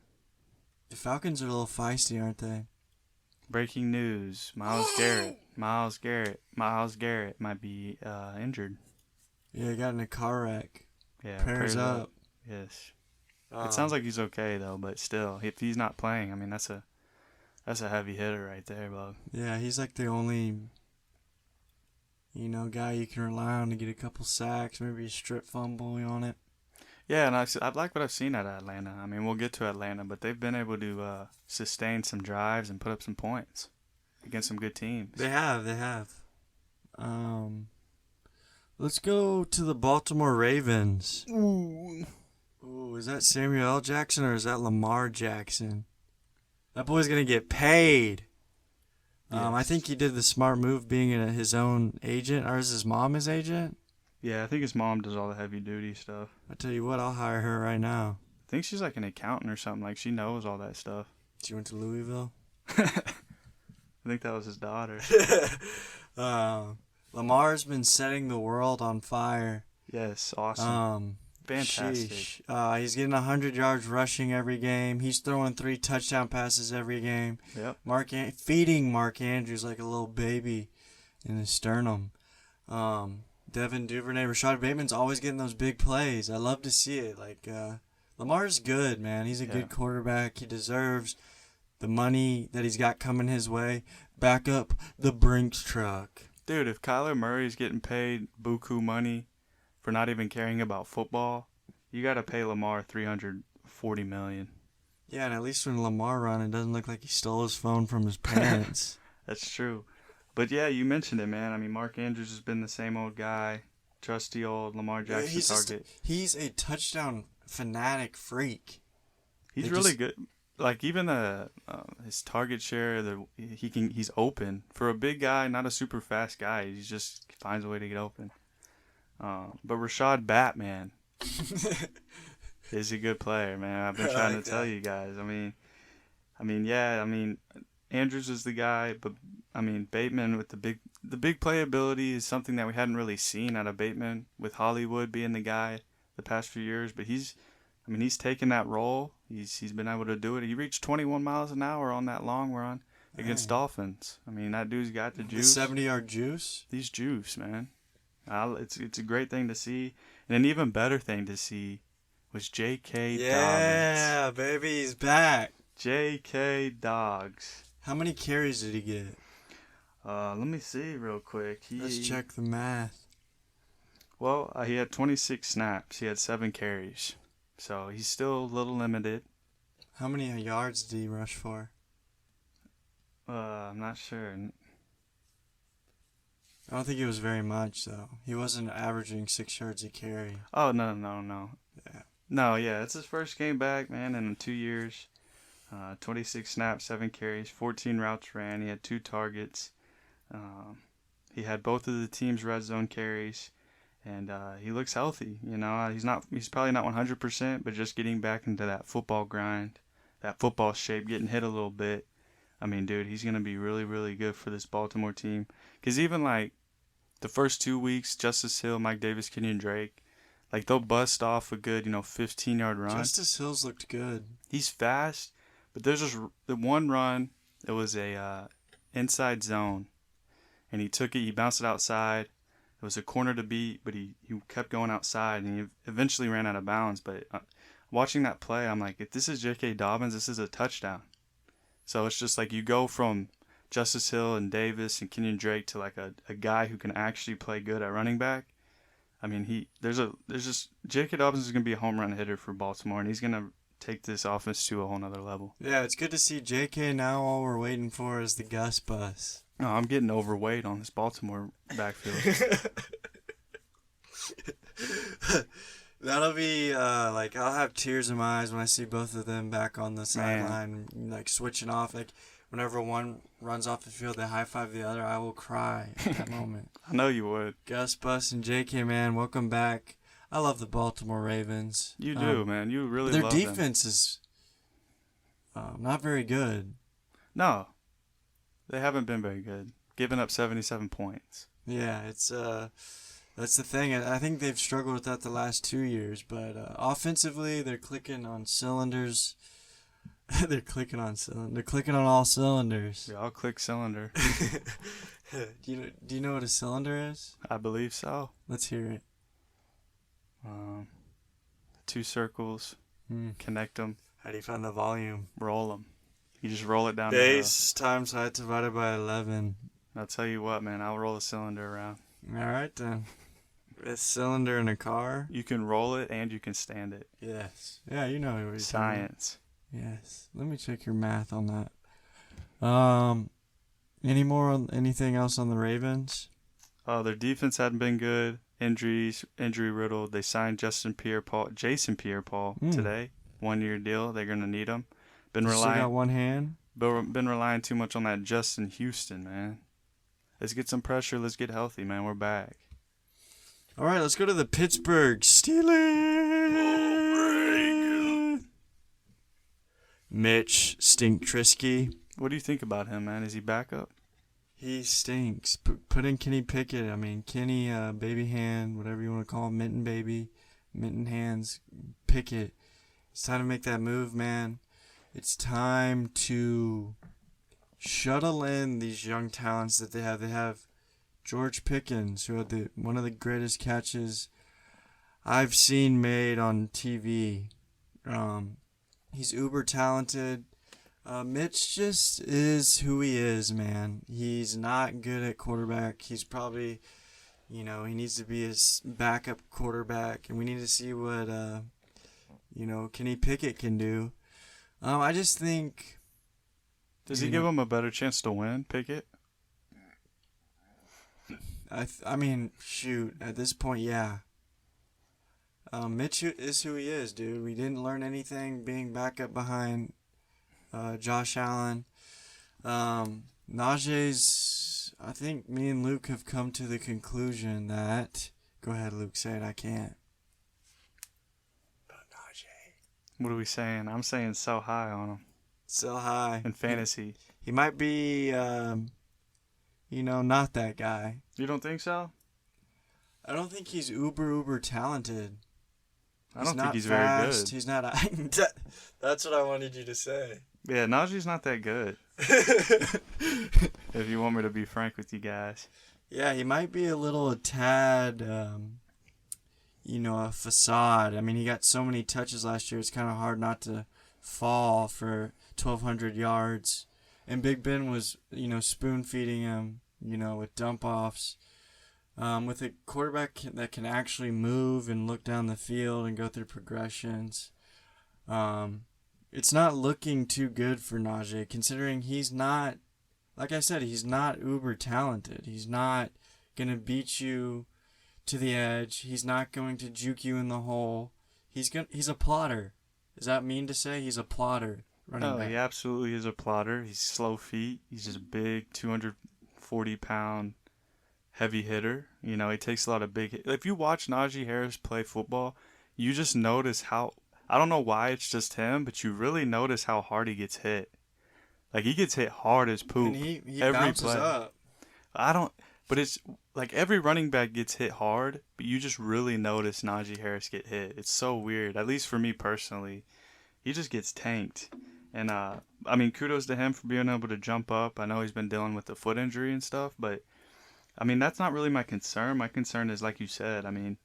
[SPEAKER 2] The Falcons are a little feisty, aren't they?
[SPEAKER 1] Breaking news. Myles Garrett might be injured.
[SPEAKER 2] Yeah, he got in a car wreck.
[SPEAKER 1] Yeah.
[SPEAKER 2] Prayers up.
[SPEAKER 1] Yes. It sounds like he's okay, though, but still, if he's not playing, I mean, that's a heavy hitter right there, bub.
[SPEAKER 2] Yeah, he's like the only, guy you can rely on to get a couple sacks, maybe a strip fumble on it.
[SPEAKER 1] Yeah, and I like what I've seen at Atlanta. I mean, we'll get to Atlanta, but they've been able to sustain some drives and put up some points against some good teams.
[SPEAKER 2] They have. Let's go to the Baltimore Ravens. Ooh, is that Samuel L. Jackson or is that Lamar Jackson? That boy's going to get paid.
[SPEAKER 1] Yes.
[SPEAKER 2] I think he did the smart move being his own agent, or is his mom his agent?
[SPEAKER 1] Yeah, I think his mom does all the heavy duty stuff.
[SPEAKER 2] I tell you what, I'll hire her right now.
[SPEAKER 1] I think she's like an accountant or something. Like, she knows all that stuff.
[SPEAKER 2] She went to Louisville.
[SPEAKER 1] I think that was his daughter.
[SPEAKER 2] Lamar's been setting the world on fire.
[SPEAKER 1] Yes, awesome. Fantastic.
[SPEAKER 2] He's getting 100 yards rushing every game. He's throwing 3 touchdown passes every game.
[SPEAKER 1] Yep.
[SPEAKER 2] Feeding Mark Andrews like a little baby in his sternum. Devin Duvernay, Rashad Bateman's always getting those big plays. I love to see it. Lamar's good, man. He's a good quarterback. He deserves the money that he's got coming his way. Back up the Brinks truck.
[SPEAKER 1] Dude, if Kyler Murray's getting paid buku money for not even caring about football, you got to pay Lamar $340 million.
[SPEAKER 2] Yeah, and at least when Lamar run, it doesn't look like he stole his phone from his parents.
[SPEAKER 1] That's true. But yeah, you mentioned it, man. I mean, Mark Andrews has been the same old guy, trusty old Lamar Jackson target.
[SPEAKER 2] He's a touchdown fanatic freak.
[SPEAKER 1] He's really good. Like, even his target share, he's open for a big guy, not a super fast guy. He just finds a way to get open. But Rashad Batman is a good player, man. I've been trying to tell you guys. I mean, Andrews is the guy, but I mean, Bateman with the big playability is something that we hadn't really seen out of Bateman, with Hollywood being the guy the past few years. But he's taken that role. He's been able to do it. He reached 21 miles an hour on that long run against Dolphins. I mean, that dude's got the juice.
[SPEAKER 2] The 70-yard juice?
[SPEAKER 1] He's juice, man. It's a great thing to see. And an even better thing to see was J.K. Dobbins.
[SPEAKER 2] Yeah, baby, he's back.
[SPEAKER 1] J.K. Dogs.
[SPEAKER 2] How many carries did he get?
[SPEAKER 1] Let me see real quick.
[SPEAKER 2] Let's check the math.
[SPEAKER 1] Well, he had 26 snaps. He had 7 carries. So he's still a little limited.
[SPEAKER 2] How many yards did he rush for?
[SPEAKER 1] I'm not sure.
[SPEAKER 2] I don't think it was very much, though. He wasn't averaging 6 yards a carry.
[SPEAKER 1] Oh, no.
[SPEAKER 2] Yeah.
[SPEAKER 1] No, yeah, it's his first game back, man, in 2 years. 26 snaps, 7 carries, 14 routes ran. He had 2 targets. He had both of the team's red zone carries, and he looks healthy. You know, he's probably not 100%, but just getting back into that football grind, that football shape, getting hit a little bit. I mean, dude, he's gonna be really, really good for this Baltimore team. Cause even like the first 2 weeks, Justice Hill, Mike Davis, Kenyon Drake, like they'll bust off a good, 15-yard run.
[SPEAKER 2] Justice Hill's looked good.
[SPEAKER 1] He's fast, but there's just the one run. It was a inside zone, and he took it. He bounced it outside. It was a corner to beat, but he kept going outside, and he eventually ran out of bounds. But watching that play, I'm like, if this is J.K. Dobbins, this is a touchdown. So it's just like you go from Justice Hill and Davis and Kenyon Drake to like a guy who can actually play good at running back. I mean, there's just J.K. Dobbins is gonna be a home run hitter for Baltimore, and he's gonna take this offense to a whole nother level.
[SPEAKER 2] Yeah, it's good to see J.K. now. All we're waiting for is the Gus bus.
[SPEAKER 1] No, I'm getting overweight on this Baltimore backfield.
[SPEAKER 2] That'll be like I'll have tears in my eyes when I see both of them back on the sideline, like switching off. Like whenever one runs off the field, they high five the other. I will cry at that moment.
[SPEAKER 1] I know you would.
[SPEAKER 2] Gus Bus and J.K. man, welcome back. I love the Baltimore Ravens.
[SPEAKER 1] You do, man. You really
[SPEAKER 2] their
[SPEAKER 1] love
[SPEAKER 2] defense is not very good.
[SPEAKER 1] No, they haven't been very good. Giving up 77 points.
[SPEAKER 2] Yeah, it's that's the thing. I think they've struggled with that the last 2 years, but offensively, they're clicking on cylinders. They're clicking on all cylinders.
[SPEAKER 1] Yeah, I'll click cylinder.
[SPEAKER 2] Do you know what a cylinder is?
[SPEAKER 1] I believe so.
[SPEAKER 2] Let's hear it.
[SPEAKER 1] 2 circles, connect them.
[SPEAKER 2] How do you find the volume?
[SPEAKER 1] Roll them. You just roll it down.
[SPEAKER 2] Base times height divided by 11.
[SPEAKER 1] I'll tell you what, man. I'll roll a cylinder around.
[SPEAKER 2] All right, then. A cylinder in a car?
[SPEAKER 1] You can roll it and you can stand it.
[SPEAKER 2] Yes. Yeah, you know what you're
[SPEAKER 1] Science.
[SPEAKER 2] Yes. Let me check your math on that. Anything else on the Ravens?
[SPEAKER 1] Their defense hadn't been good. Injury riddled. They signed Jason Pierre-Paul today. 1-year deal. They're gonna need him.
[SPEAKER 2] Still got one hand.
[SPEAKER 1] Been relying too much on that Justin Houston, man. Let's get some pressure. Let's get healthy, man. We're back.
[SPEAKER 2] All right, let's go to the Pittsburgh Steelers. Mitch Stinktrisky.
[SPEAKER 1] What do you think about him, man? Is he back up?
[SPEAKER 2] He stinks. Put in Kenny Pickett. I mean, Kenny, baby hand, whatever you want to call him, mitten baby, mitten hands, Pickett. It's time to make that move, man. It's time to shuttle in these young talents that they have. They have George Pickens, who had one of the greatest catches I've seen made on TV. He's uber talented. Mitch just is who he is, man. He's not good at quarterback. He's probably, he needs to be his backup quarterback, and we need to see what, Kenny Pickett can do. I just think...
[SPEAKER 1] Does he give him a better chance to win, Pickett?
[SPEAKER 2] I mean, shoot, at this point, yeah. Mitch is who he is, dude. We didn't learn anything being back up behind Josh Allen. Najee's, I think me and Luke have come to the conclusion that... Go ahead, Luke, say it, I can't. But Najee.
[SPEAKER 1] What are we saying? I'm saying so high on him.
[SPEAKER 2] So high.
[SPEAKER 1] In fantasy.
[SPEAKER 2] He might be, not that guy.
[SPEAKER 1] You don't think so?
[SPEAKER 2] I don't think he's uber talented.
[SPEAKER 1] I don't think he's
[SPEAKER 2] fast.
[SPEAKER 1] very good.
[SPEAKER 2] He's not. That's what I wanted you to say.
[SPEAKER 1] Yeah, Najee's not that good. If you want me to be frank with you guys.
[SPEAKER 2] Yeah, he might be a tad, a facade. I mean, he got so many touches last year, it's kind of hard not to fall for 1,200 yards. And Big Ben was, spoon-feeding him, with dump-offs. With a quarterback that can actually move and look down the field and go through progressions, it's not looking too good for Najee, considering he's not, like I said, he's not uber talented. He's not going to beat you to the edge. He's not going to juke you in the hole. He's a plotter. Does that mean to say he's a plotter running
[SPEAKER 1] No,
[SPEAKER 2] back?
[SPEAKER 1] he absolutely is a plotter. He's slow feet. He's just a big 240-pound heavy hitter. You know, he takes a lot of big hits. If you watch Najee Harris play football, you just notice how, I don't know why it's just him, but you really notice how hard he gets hit. Like, he gets hit hard as poop
[SPEAKER 2] And he
[SPEAKER 1] every
[SPEAKER 2] bounces
[SPEAKER 1] play.
[SPEAKER 2] up.
[SPEAKER 1] I don't, but it's like every running back gets hit hard, but you just really notice Najee Harris get hit. It's so weird, at least for me personally. He just gets tanked. And, I mean, kudos to him for being able to jump up. I know he's been dealing with the foot injury and stuff, but, I mean, that's not really my concern. My concern is, like you said, I mean,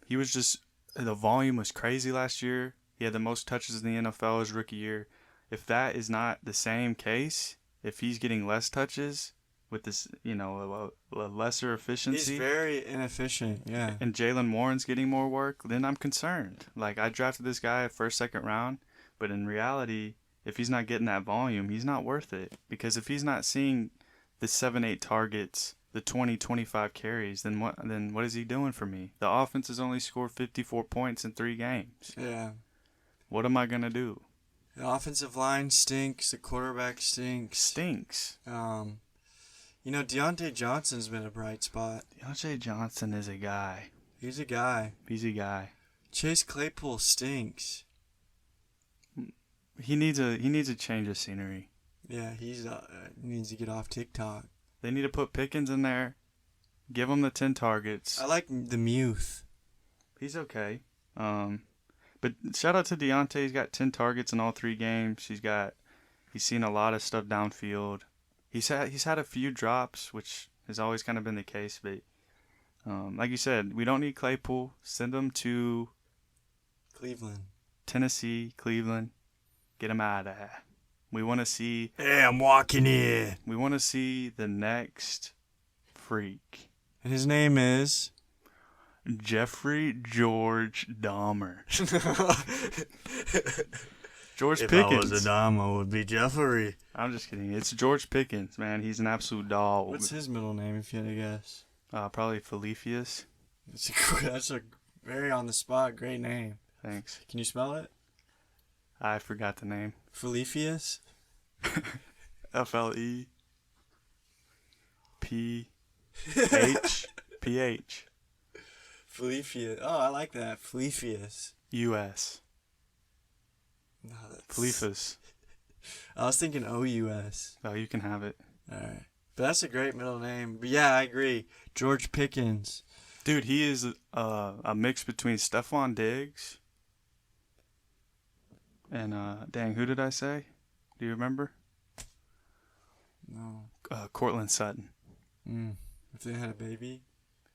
[SPEAKER 1] he was just, the volume was crazy last year. He had the most touches in the NFL his rookie year. If that is not the same case, if he's getting less touches with this, you know, a lesser efficiency.
[SPEAKER 2] He's very inefficient, yeah.
[SPEAKER 1] And Jalen Warren's getting more work, then I'm concerned. Like, I drafted this guy first, second round, but in reality, if he's not getting that volume, he's not worth it. Because if he's not seeing the 7-8 targets, the 20-25 carries, then what is he doing for me? The offense has only scored 54 points in 3 games.
[SPEAKER 2] Yeah.
[SPEAKER 1] What am I going to do?
[SPEAKER 2] The offensive line stinks. The quarterback stinks.
[SPEAKER 1] Stinks.
[SPEAKER 2] You know, Deontay Johnson's been a bright spot.
[SPEAKER 1] Deontay Johnson is a guy.
[SPEAKER 2] He's a guy.
[SPEAKER 1] He's a guy.
[SPEAKER 2] Chase Claypool stinks.
[SPEAKER 1] He needs a change of scenery.
[SPEAKER 2] Yeah, he needs to get off TikTok.
[SPEAKER 1] They need to put Pickens in there. Give him the 10 targets.
[SPEAKER 2] I like the Muth.
[SPEAKER 1] He's okay. But shout out to Deontay. He's got 10 targets in all 3 games. He's seen a lot of stuff downfield. He's had a few drops, which has always kind of been the case. But like you said, we don't need Claypool. Send him to
[SPEAKER 2] Cleveland.
[SPEAKER 1] Tennessee, Cleveland. Get him out of there. We want to see.
[SPEAKER 2] Hey, I'm walking here.
[SPEAKER 1] We want to see the next freak.
[SPEAKER 2] And his name is
[SPEAKER 1] Jeffrey George Dahmer. George
[SPEAKER 2] if
[SPEAKER 1] Pickens.
[SPEAKER 2] I was a Dahmer, it would be Jeffrey.
[SPEAKER 1] I'm just kidding. It's George Pickens, man. He's an absolute dog.
[SPEAKER 2] What's his middle name, if you had to guess?
[SPEAKER 1] Probably Felifius.
[SPEAKER 2] That's a very on the spot, great name.
[SPEAKER 1] Thanks.
[SPEAKER 2] Can you spell it?
[SPEAKER 1] I forgot the name.
[SPEAKER 2] Felifius?
[SPEAKER 1] Fleeph.
[SPEAKER 2] Felifius. Oh, I like that. Felifius.
[SPEAKER 1] US.
[SPEAKER 2] No,
[SPEAKER 1] Feliphus.
[SPEAKER 2] I was thinking OUS.
[SPEAKER 1] Oh, you can have it.
[SPEAKER 2] Alright. But that's a great middle name. But yeah, I agree. George Pickens.
[SPEAKER 1] Dude, he is a mix between Stephon Diggs and, dang, who did I say? Do you remember?
[SPEAKER 2] No.
[SPEAKER 1] Cortland Sutton.
[SPEAKER 2] If they had a baby?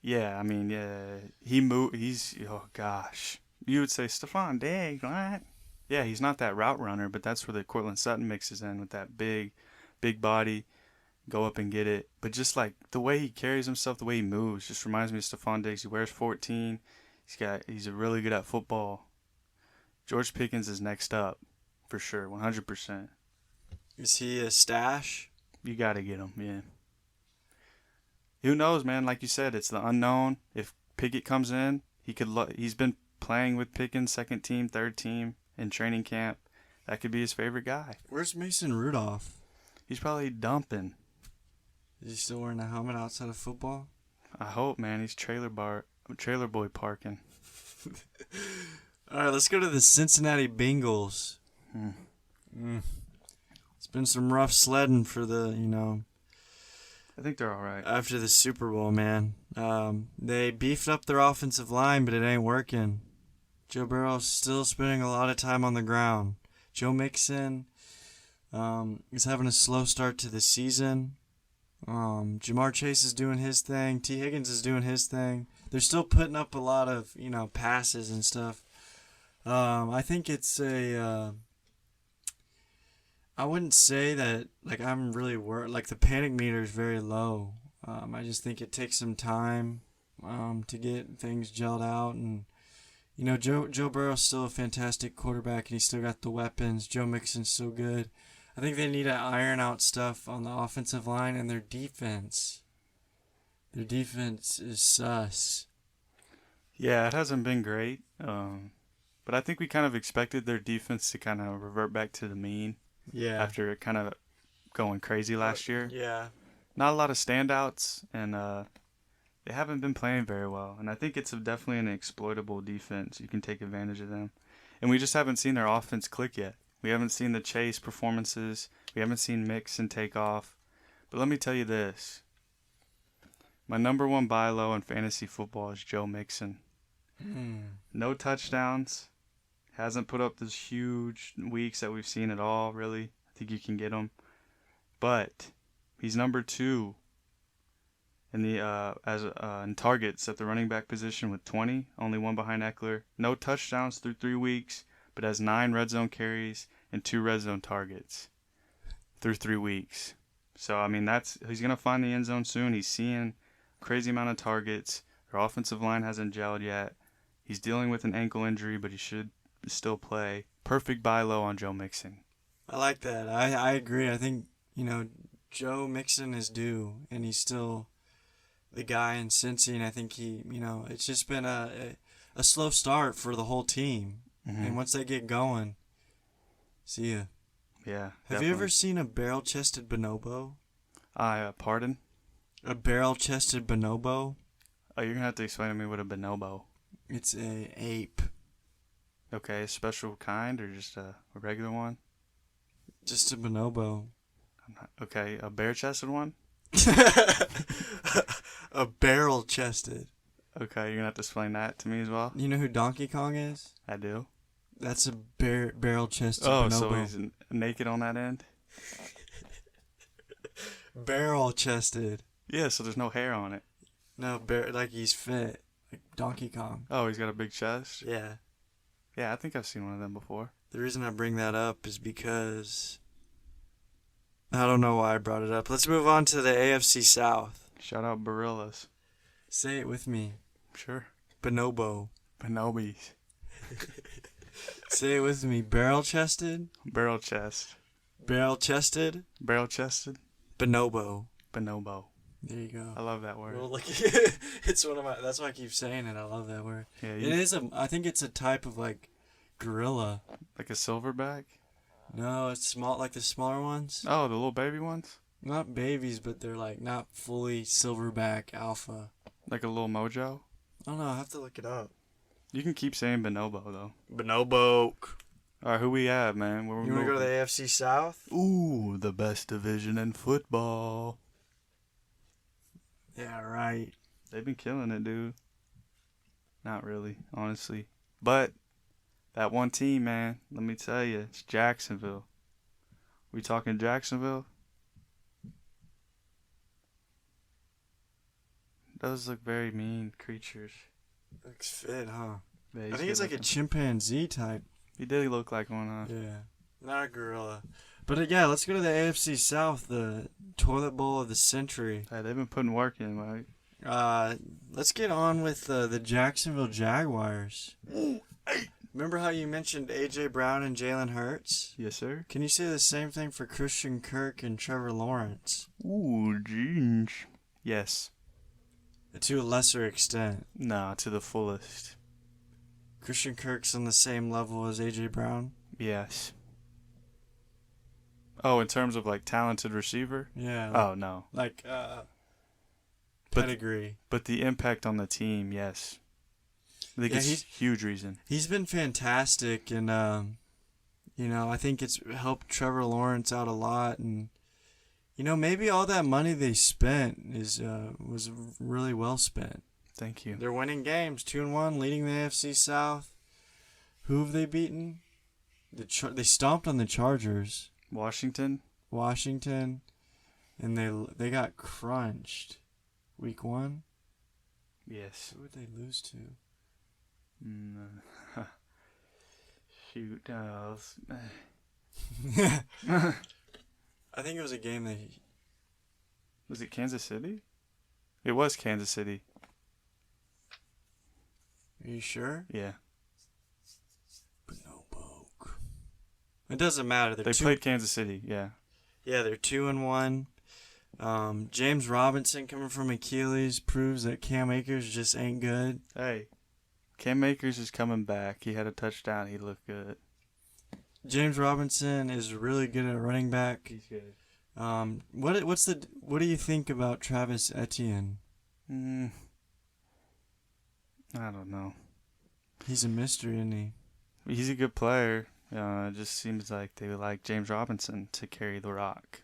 [SPEAKER 1] Yeah, I mean, yeah. He's, oh gosh. You would say Stephon Diggs, what? Yeah, he's not that route runner, but that's where the Cortland Sutton mixes in with that big body, go up and get it. But just like the way he carries himself, the way he moves, just reminds me of Stephon Diggs. He wears 14. He's really good at football. George Pickens is next up, for sure, 100%.
[SPEAKER 2] Is he a stash?
[SPEAKER 1] You got to get him, yeah. Who knows, man? Like you said, it's the unknown. If Pickett comes in, he's been playing with Pickens, second team, third team in training camp. That could be his favorite guy.
[SPEAKER 2] Where's Mason Rudolph?
[SPEAKER 1] He's probably dumping.
[SPEAKER 2] Is he still wearing a helmet outside of football?
[SPEAKER 1] I hope, man. He's trailer boy parking.
[SPEAKER 2] All right, let's go to the Cincinnati Bengals. It's been some rough sledding for
[SPEAKER 1] I think they're all right.
[SPEAKER 2] after the Super Bowl, man. They beefed up their offensive line, but it ain't working. Joe Burrow's still spending a lot of time on the ground. Joe Mixon is having a slow start to the season. Jamar Chase is doing his thing. T. Higgins is doing his thing. They're still putting up a lot of, passes and stuff. I think it's I wouldn't say that, I'm really worried. The panic meter is very low. I just think it takes some time to get things gelled out. And, Joe Burrow's still a fantastic quarterback, and he's still got the weapons. Joe Mixon's still good. I think they need to iron out stuff on the offensive line and their defense. Their defense is sus.
[SPEAKER 1] Yeah, it hasn't been great. But I think we kind of expected their defense to kind of revert back to the mean
[SPEAKER 2] Yeah.
[SPEAKER 1] after it kind of going crazy last year.
[SPEAKER 2] Yeah.
[SPEAKER 1] Not a lot of standouts, and they haven't been playing very well. And I think it's definitely an exploitable defense. You can take advantage of them. And we just haven't seen their offense click yet. We haven't seen the chase performances. We haven't seen mix and take off. But let me tell you this. My number one buy low in fantasy football is Joe Mixon. No touchdowns. Hasn't put up those huge weeks that we've seen at all, really. I think you can get him. But he's number 2 in the in targets at the running back position with 20, only one behind Eckler. No touchdowns through 3 weeks, but has 9 red zone carries and 2 red zone targets through 3 weeks. So I mean, he's gonna find the end zone soon. He's seeing a crazy amount of targets. Their offensive line hasn't gelled yet. He's dealing with an ankle injury, but he should still play. Perfect buy low on Joe Mixon.
[SPEAKER 2] I like that. I agree. I think, Joe Mixon is due, and he's still the guy in Cincy, and I think it's just been a slow start for the whole team.
[SPEAKER 1] Mm-hmm.
[SPEAKER 2] And once they get going, see ya.
[SPEAKER 1] Yeah.
[SPEAKER 2] Have you ever seen a barrel-chested bonobo?
[SPEAKER 1] Pardon?
[SPEAKER 2] A barrel-chested bonobo?
[SPEAKER 1] Oh, you're gonna have to explain to me what a bonobo.
[SPEAKER 2] It's a ape.
[SPEAKER 1] Okay, a special kind or just a regular one?
[SPEAKER 2] Just a bonobo.
[SPEAKER 1] Okay, a bare-chested one?
[SPEAKER 2] A barrel-chested.
[SPEAKER 1] Okay, you're gonna have to explain that to me as well.
[SPEAKER 2] You know who Donkey Kong is?
[SPEAKER 1] I do.
[SPEAKER 2] That's a barrel-chested
[SPEAKER 1] Oh,
[SPEAKER 2] bonobo.
[SPEAKER 1] so he's naked on that end?
[SPEAKER 2] Barrel-chested.
[SPEAKER 1] Yeah, so there's no hair on it.
[SPEAKER 2] No, like he's fit. Like Donkey Kong.
[SPEAKER 1] Oh, he's got a big chest?
[SPEAKER 2] Yeah.
[SPEAKER 1] Yeah, I think I've seen one of them before.
[SPEAKER 2] The reason I bring that up is because I don't know why I brought it up. Let's move on to the AFC South.
[SPEAKER 1] Shout out Barillas.
[SPEAKER 2] Say it with me.
[SPEAKER 1] Sure.
[SPEAKER 2] Bonobo.
[SPEAKER 1] Bonobis.
[SPEAKER 2] Say it with me. Barrel-chested.
[SPEAKER 1] Barrel chest.
[SPEAKER 2] Barrel-chested.
[SPEAKER 1] Barrel chested.
[SPEAKER 2] Bonobo.
[SPEAKER 1] Bonobo.
[SPEAKER 2] There you go.
[SPEAKER 1] I love that word.
[SPEAKER 2] Well, it's one of my. That's why I keep saying it. I love that word.
[SPEAKER 1] Yeah,
[SPEAKER 2] It is I think it's a type of gorilla.
[SPEAKER 1] like a silverback?
[SPEAKER 2] No, it's small, like the smaller ones.
[SPEAKER 1] Oh, the little baby ones?
[SPEAKER 2] Not babies, but they're not fully silverback alpha.
[SPEAKER 1] Like a little mojo?
[SPEAKER 2] I don't know. I have to look it up.
[SPEAKER 1] You can keep saying bonobo, though.
[SPEAKER 2] Bonobo.
[SPEAKER 1] All right, who we have, man?
[SPEAKER 2] You want to go to the AFC South?
[SPEAKER 1] Ooh, the best division in football.
[SPEAKER 2] Yeah, right.
[SPEAKER 1] They've been killing it, dude. Not really, honestly. But that one team, man, let me tell you, it's Jacksonville. We talking Jacksonville? Those look very mean creatures.
[SPEAKER 2] Looks fit, huh?
[SPEAKER 1] Yeah,
[SPEAKER 2] I think it's like a chimpanzee type.
[SPEAKER 1] He did look like one, huh?
[SPEAKER 2] Yeah, not a gorilla. But yeah, let's go to the AFC South, the toilet bowl of the century.
[SPEAKER 1] Hey, they've been putting work in, Mike.
[SPEAKER 2] Let's get on with the Jacksonville Jaguars. Remember how you mentioned A.J. Brown and Jalen Hurts?
[SPEAKER 1] Yes, sir.
[SPEAKER 2] Can you say the same thing for Christian Kirk and Trevor Lawrence?
[SPEAKER 1] Ooh, jeans. Yes.
[SPEAKER 2] To a lesser extent.
[SPEAKER 1] Nah, to the fullest.
[SPEAKER 2] Christian Kirk's on the same level as A.J. Brown?
[SPEAKER 1] Yes. Oh, in terms of talented receiver?
[SPEAKER 2] Yeah.
[SPEAKER 1] Oh, no.
[SPEAKER 2] Pedigree.
[SPEAKER 1] But the impact on the team, yes. I think it's a huge reason.
[SPEAKER 2] He's been fantastic, and I think it's helped Trevor Lawrence out a lot, and maybe all that money they spent was really well spent.
[SPEAKER 1] Thank you.
[SPEAKER 2] They're winning games, 2-1, leading the AFC South. Who have they beaten? They stomped on the Chargers.
[SPEAKER 1] Washington,
[SPEAKER 2] and they got crunched. Week 1.
[SPEAKER 1] yes.
[SPEAKER 2] Who would they lose to?
[SPEAKER 1] Shoot.
[SPEAKER 2] I think it was a game that
[SPEAKER 1] Was it Kansas City? It was Kansas City.
[SPEAKER 2] Are you sure?
[SPEAKER 1] Yeah.
[SPEAKER 2] But no poke. It doesn't matter.
[SPEAKER 1] They played Kansas City, yeah.
[SPEAKER 2] Yeah, they're 2-1. James Robinson coming from Achilles proves that Cam Akers just ain't good.
[SPEAKER 1] Hey, Cam Akers is coming back. He had a touchdown. He looked good.
[SPEAKER 2] James Robinson is really good at running back.
[SPEAKER 1] He's good.
[SPEAKER 2] What do you think about Travis Etienne?
[SPEAKER 1] I don't know.
[SPEAKER 2] He's a mystery, isn't he?
[SPEAKER 1] He's a good player. It just seems like they would like James Robinson to carry the rock.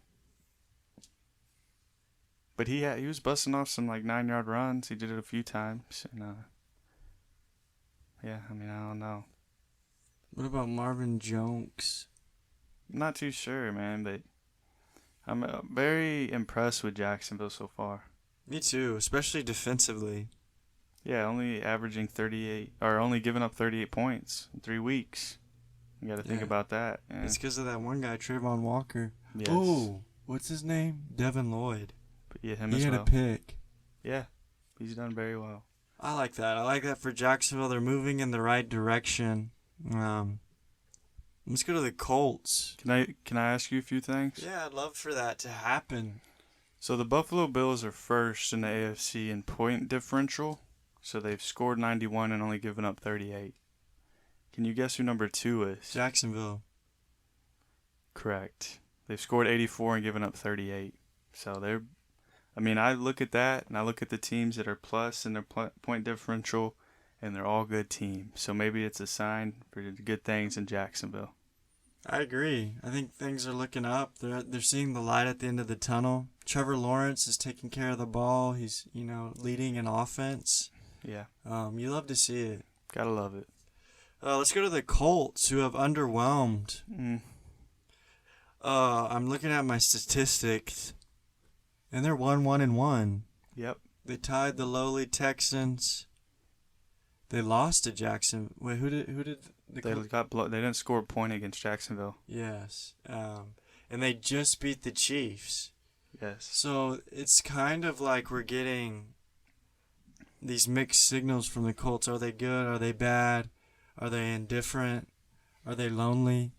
[SPEAKER 1] But he was busting off some like 9-yard runs. He did it a few times, and yeah, I mean I don't know.
[SPEAKER 2] What about Marvin Jones?
[SPEAKER 1] I'm not too sure, man, but I'm very impressed with Jacksonville so far.
[SPEAKER 2] Me too, especially defensively.
[SPEAKER 1] Yeah, only averaging 38 or only giving up 38 points in 3 weeks. You got to think about that. Yeah.
[SPEAKER 2] It's because of that one guy, Trayvon Walker.
[SPEAKER 1] Yes.
[SPEAKER 2] Oh, what's his name? Devin Lloyd.
[SPEAKER 1] But yeah, him
[SPEAKER 2] He
[SPEAKER 1] as
[SPEAKER 2] had
[SPEAKER 1] well.
[SPEAKER 2] a pick.
[SPEAKER 1] Yeah, he's done very well.
[SPEAKER 2] I like that. I like that for Jacksonville. They're moving in the right direction. Let's go to the Colts.
[SPEAKER 1] Can I ask you a few things?
[SPEAKER 2] Yeah, I'd love for that to happen.
[SPEAKER 1] So the Buffalo Bills are first in the AFC in point differential. So they've scored 91 and only given up 38. Can you guess who number 2 is?
[SPEAKER 2] Jacksonville.
[SPEAKER 1] Correct. They've scored 84 and given up 38. So I look at that and I look at the teams that are plus in their point differential, and they're all good teams. So maybe it's a sign for good things in Jacksonville.
[SPEAKER 2] I agree. I think things are looking up. They're seeing the light at the end of the tunnel. Trevor Lawrence is taking care of the ball. He's, leading an offense.
[SPEAKER 1] Yeah.
[SPEAKER 2] You love to see it.
[SPEAKER 1] Gotta love it.
[SPEAKER 2] Let's go to the Colts, who have underwhelmed. I'm looking at my statistics, and they're 1-1-1.
[SPEAKER 1] Yep.
[SPEAKER 2] They tied the lowly Texans. They lost to Jackson. Wait, who did
[SPEAKER 1] They didn't score a point against Jacksonville.
[SPEAKER 2] Yes. And they just beat the Chiefs.
[SPEAKER 1] Yes.
[SPEAKER 2] So it's kind of like we're getting these mixed signals from the Colts. Are they good? Are they bad? Are they indifferent? Are they lonely?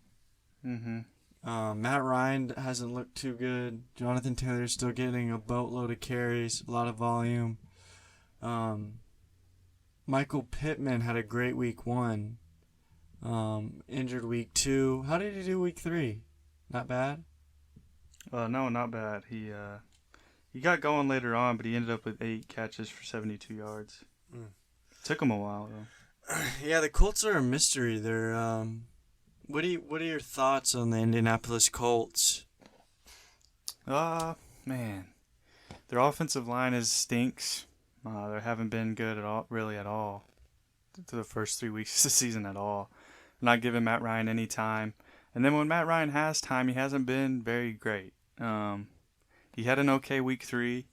[SPEAKER 2] Matt Ryan hasn't looked too good. Jonathan Taylor's still getting a boatload of carries, a lot of volume. Michael Pittman had a great week 1. Injured week 2. How did he do week 3? Not bad?
[SPEAKER 1] No, not bad. He got going later on, but he ended up with 8 catches for 72 yards. Took him a while though.
[SPEAKER 2] Yeah, the Colts are a mystery. They're what are your thoughts on the Indianapolis Colts?
[SPEAKER 1] Man. Their offensive line stinks. They haven't been good at all, really at all, to the first 3 weeks of the season at all. Not giving Matt Ryan any time. And then when Matt Ryan has time, he hasn't been very great. He had an okay week 3.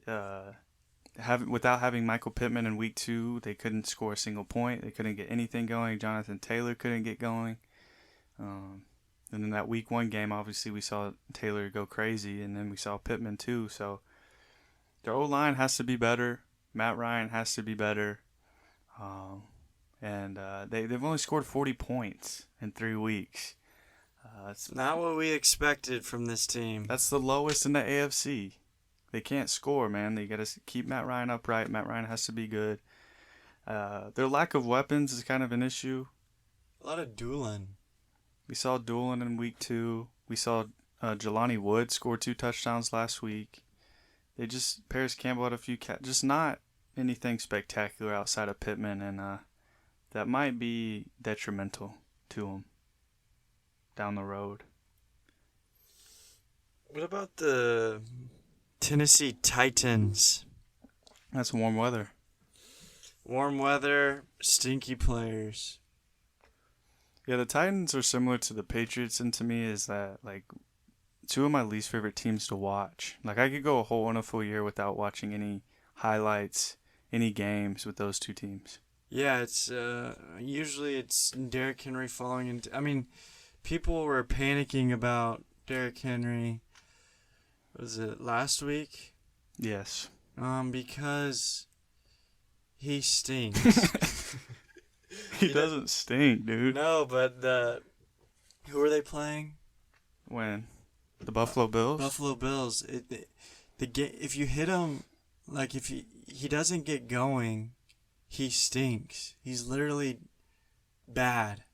[SPEAKER 1] Without having Michael Pittman in week 2, they couldn't score a single point. They couldn't get anything going. Jonathan Taylor couldn't get going. And then that week 1 game, obviously, we saw Taylor go crazy, and then we saw Pittman too. So their O-line has to be better. Matt Ryan has to be better. And they've only scored 40 points in 3 weeks. It's
[SPEAKER 2] not what we expected from this team.
[SPEAKER 1] That's the lowest in the AFC. They can't score, man. They got to keep Matt Ryan upright. Matt Ryan has to be good. Their lack of weapons is kind of an issue.
[SPEAKER 2] A lot of Doolin.
[SPEAKER 1] We saw Doolin in week 2. We saw Jelani Wood score 2 touchdowns last week. Paris Campbell had a few just not anything spectacular outside of Pittman, and that might be detrimental to them down the road.
[SPEAKER 2] What about the Tennessee Titans?
[SPEAKER 1] That's warm weather.
[SPEAKER 2] Warm weather, stinky players.
[SPEAKER 1] Yeah, the Titans are similar to the Patriots, and to me is that, like, 2 of my least favorite teams to watch. Like, I could go a whole full year without watching any highlights, any games with those 2 teams.
[SPEAKER 2] Yeah, it's usually it's Derrick Henry falling into. I mean, people were panicking about Derrick Henry. Was it last week?
[SPEAKER 1] Yes.
[SPEAKER 2] Because he stinks.
[SPEAKER 1] He doesn't stink, dude.
[SPEAKER 2] No, but who are they playing?
[SPEAKER 1] When? The Buffalo Bills?
[SPEAKER 2] Buffalo Bills. If you hit him, like if he doesn't get going, he stinks. He's literally bad.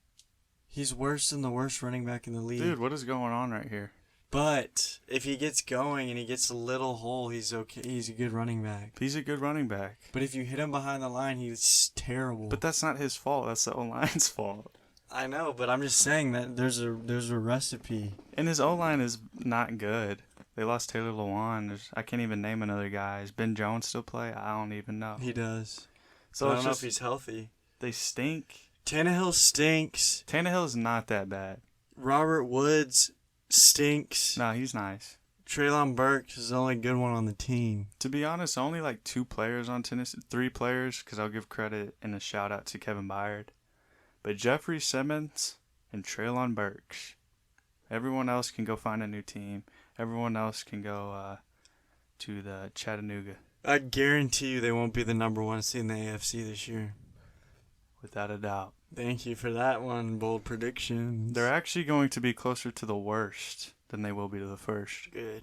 [SPEAKER 2] He's worse than the worst running back in the league.
[SPEAKER 1] Dude, what is going on right here?
[SPEAKER 2] But if he gets going and he gets a little hole, he's okay. He's a good running back.
[SPEAKER 1] He's a good running back.
[SPEAKER 2] But if you hit him behind the line, he's terrible.
[SPEAKER 1] But that's not his fault. That's the O-line's fault.
[SPEAKER 2] I know, but I'm just saying that there's a recipe.
[SPEAKER 1] And his O-line is not good. They lost Taylor Lewan. I can't even name another guy. Does Ben Jones still play? I don't even know.
[SPEAKER 2] He does.
[SPEAKER 1] So
[SPEAKER 2] I don't know if he's healthy.
[SPEAKER 1] They stink.
[SPEAKER 2] Tannehill stinks.
[SPEAKER 1] Tannehill is not that bad.
[SPEAKER 2] Robert Woods stinks.
[SPEAKER 1] No, he's nice.
[SPEAKER 2] Treylon Burks is the only good one on the team.
[SPEAKER 1] To be honest, only like 2 players on Tennessee, 3 players, because I'll give credit and a shout out to Kevin Byard. But Jeffrey Simmons and Treylon Burks. Everyone else can go find a new team. Everyone else can go to the Chattanooga.
[SPEAKER 2] I guarantee you they won't be the number 1 seed in the AFC this year.
[SPEAKER 1] Without a doubt.
[SPEAKER 2] Thank you for that one, bold prediction.
[SPEAKER 1] They're actually going to be closer to the worst than they will be to the first.
[SPEAKER 2] Good.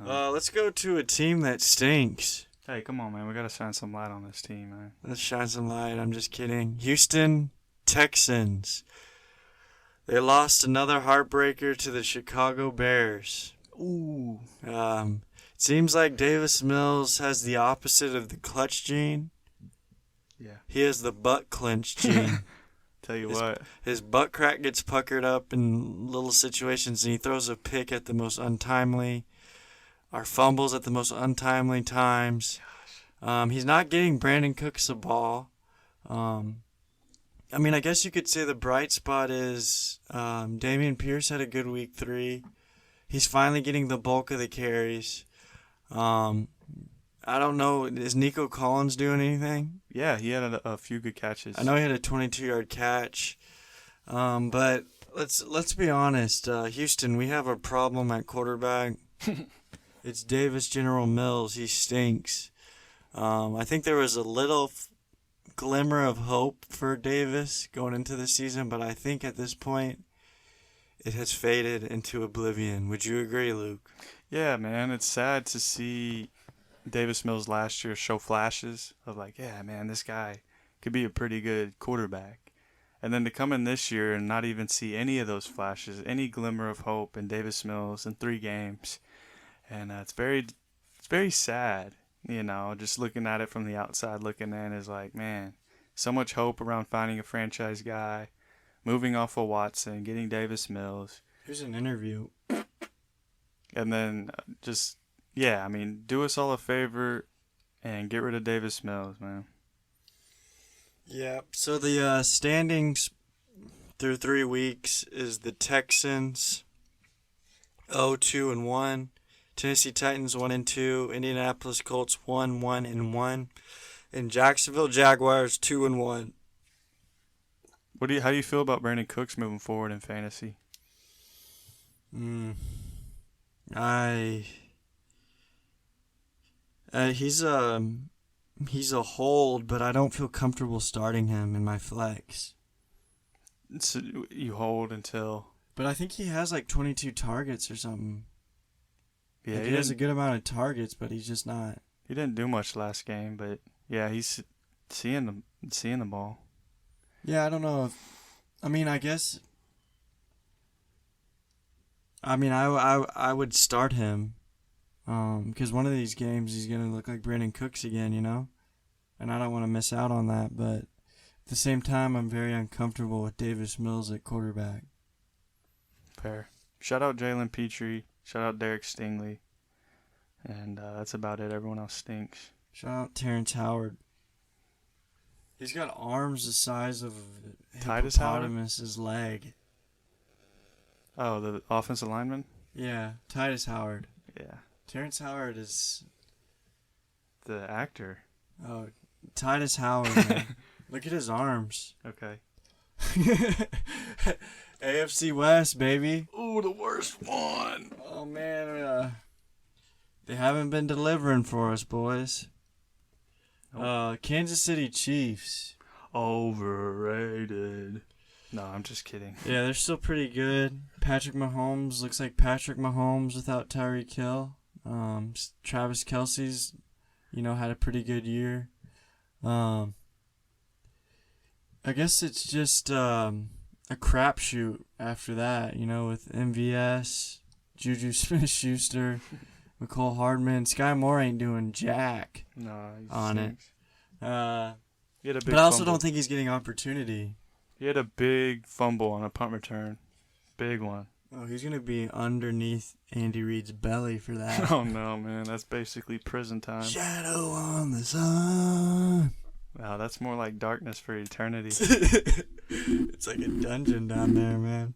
[SPEAKER 2] Let's go to a team that stinks.
[SPEAKER 1] Hey, come on, man. We got to shine some light on this team, man.
[SPEAKER 2] Let's shine some light. I'm just kidding. Houston Texans. They lost another heartbreaker to the Chicago Bears.
[SPEAKER 1] Ooh.
[SPEAKER 2] It seems like Davis Mills has the opposite of the clutch gene.
[SPEAKER 1] Yeah.
[SPEAKER 2] He has the butt clench gene.
[SPEAKER 1] Tell you what.
[SPEAKER 2] His butt crack gets puckered up in little situations, and he throws a pick at the most untimely, or fumbles at the most untimely times. He's not getting Brandon Cooks the ball. I mean, I guess you could say the bright spot is Damian Pierce had a good week 3. He's finally getting the bulk of the carries. I don't know. Is Nico Collins doing anything?
[SPEAKER 1] Yeah, he had a few good catches.
[SPEAKER 2] I know he had a 22-yard catch. But let's be honest. Houston, we have a problem at quarterback. It's Davis General Mills. He stinks. I think there was a little glimmer of hope for Davis going into the season, but I think at this point it has faded into oblivion. Would you agree, Luke?
[SPEAKER 1] Yeah, man. It's sad to see Davis Mills last year show flashes of like, yeah, man, this guy could be a pretty good quarterback. And then to come in this year and not even see any of those flashes, any glimmer of hope in Davis Mills in 3 games. And it's very sad, you know, just looking at it from the outside looking in is like, man, so much hope around finding a franchise guy, moving off of Watson, getting Davis Mills.
[SPEAKER 2] Here's an interview.
[SPEAKER 1] And then yeah, I mean, do us all a favor and get rid of Davis Mills, man.
[SPEAKER 2] Yeah, so the standings through 3 weeks is the Texans 0-2-1, Tennessee Titans 1-2, Indianapolis Colts 1-1-1, and Jacksonville Jaguars 2-1.
[SPEAKER 1] How do you feel about Brandon Cooks moving forward in fantasy?
[SPEAKER 2] He's a hold, but I don't feel comfortable starting him in my flex.
[SPEAKER 1] So you hold until.
[SPEAKER 2] But I think he has like 22 targets or something.
[SPEAKER 1] Yeah,
[SPEAKER 2] he has a good amount of targets, but he's just not.
[SPEAKER 1] He didn't do much last game, but yeah, he's seeing the ball.
[SPEAKER 2] Yeah, I don't know. I guess. I would start him. Because one of these games he's going to look like Brandon Cooks again, you know? And I don't want to miss out on that, but at the same time, I'm very uncomfortable with Davis Mills at quarterback.
[SPEAKER 1] Fair. Shout out Jalen Petrie. Shout out Derek Stingley. And that's about it. Everyone else stinks.
[SPEAKER 2] Shout out Terrence Howard. He's got arms the size of a hippopotamus's leg.
[SPEAKER 1] Oh, the offensive lineman?
[SPEAKER 2] Yeah, Titus Howard.
[SPEAKER 1] Yeah.
[SPEAKER 2] Terrence Howard is
[SPEAKER 1] the actor.
[SPEAKER 2] Oh, Titus Howard, man. Look at his arms.
[SPEAKER 1] Okay.
[SPEAKER 2] AFC West, baby.
[SPEAKER 1] Ooh, the worst one.
[SPEAKER 2] Oh, man. They haven't been delivering for us, boys.
[SPEAKER 1] Nope.
[SPEAKER 2] Kansas City Chiefs.
[SPEAKER 1] Overrated. No, I'm just kidding.
[SPEAKER 2] Yeah, they're still pretty good. Patrick Mahomes looks like Patrick Mahomes without Tyreek Hill. Travis Kelce's, had a pretty good year. I guess it's just a crapshoot after that, with MVS, Juju Smith-Schuster, McCole Hardman. Sky Moore ain't doing jack
[SPEAKER 1] No, he
[SPEAKER 2] on
[SPEAKER 1] stinks.
[SPEAKER 2] it.
[SPEAKER 1] He had a big
[SPEAKER 2] But I also
[SPEAKER 1] fumble.
[SPEAKER 2] don't think he's getting opportunity.
[SPEAKER 1] He had a big fumble on a punt return. Big one.
[SPEAKER 2] Oh, he's going to be underneath Andy Reid's belly for that.
[SPEAKER 1] Oh no, man. That's basically prison time.
[SPEAKER 2] Shadow on the sun.
[SPEAKER 1] Wow, that's more like darkness for eternity.
[SPEAKER 2] It's like a dungeon down there, man.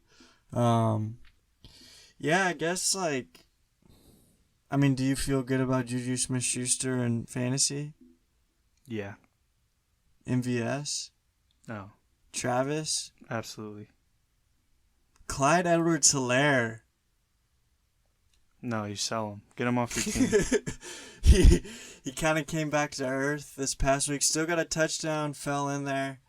[SPEAKER 2] Yeah, I guess, do you feel good about Juju Smith-Schuster in fantasy?
[SPEAKER 1] Yeah.
[SPEAKER 2] MVS?
[SPEAKER 1] No.
[SPEAKER 2] Travis?
[SPEAKER 1] Absolutely.
[SPEAKER 2] Clyde Edwards-Helaire.
[SPEAKER 1] No, you sell him. Get him off your team.
[SPEAKER 2] He kind of came back to earth this past week. Still got a touchdown, fell in there.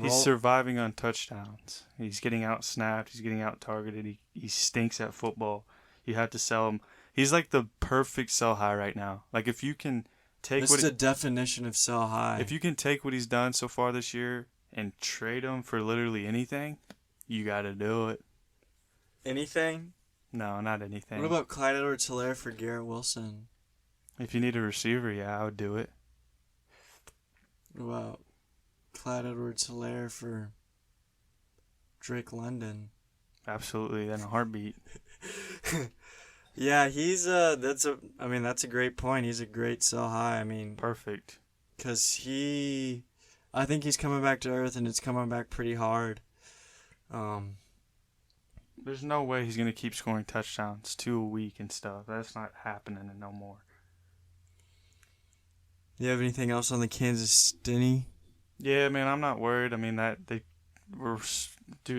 [SPEAKER 1] He's surviving on touchdowns. He's getting out snapped. He's getting out targeted. He stinks at football. You have to sell him. He's like the perfect sell high right now. Like if you can take
[SPEAKER 2] This is the definition of sell high.
[SPEAKER 1] if you can take what he's done so far this year and trade him for literally anything, you got to do it.
[SPEAKER 2] Anything?
[SPEAKER 1] No, not anything.
[SPEAKER 2] What about Clyde Edwards-Helaire for Garrett Wilson?
[SPEAKER 1] If you need a receiver, yeah, I would do it.
[SPEAKER 2] What about Clyde Edwards-Helaire for Drake London?
[SPEAKER 1] Absolutely, in a heartbeat.
[SPEAKER 2] Yeah, he's that's a great point. He's a great sell high.
[SPEAKER 1] Perfect.
[SPEAKER 2] Cause I think he's coming back to earth, and it's coming back pretty hard.
[SPEAKER 1] There's no way he's gonna keep scoring touchdowns 2 a week and stuff. That's not happening no more.
[SPEAKER 2] You have anything else on the Kansas City?
[SPEAKER 1] Yeah, man, I'm not worried.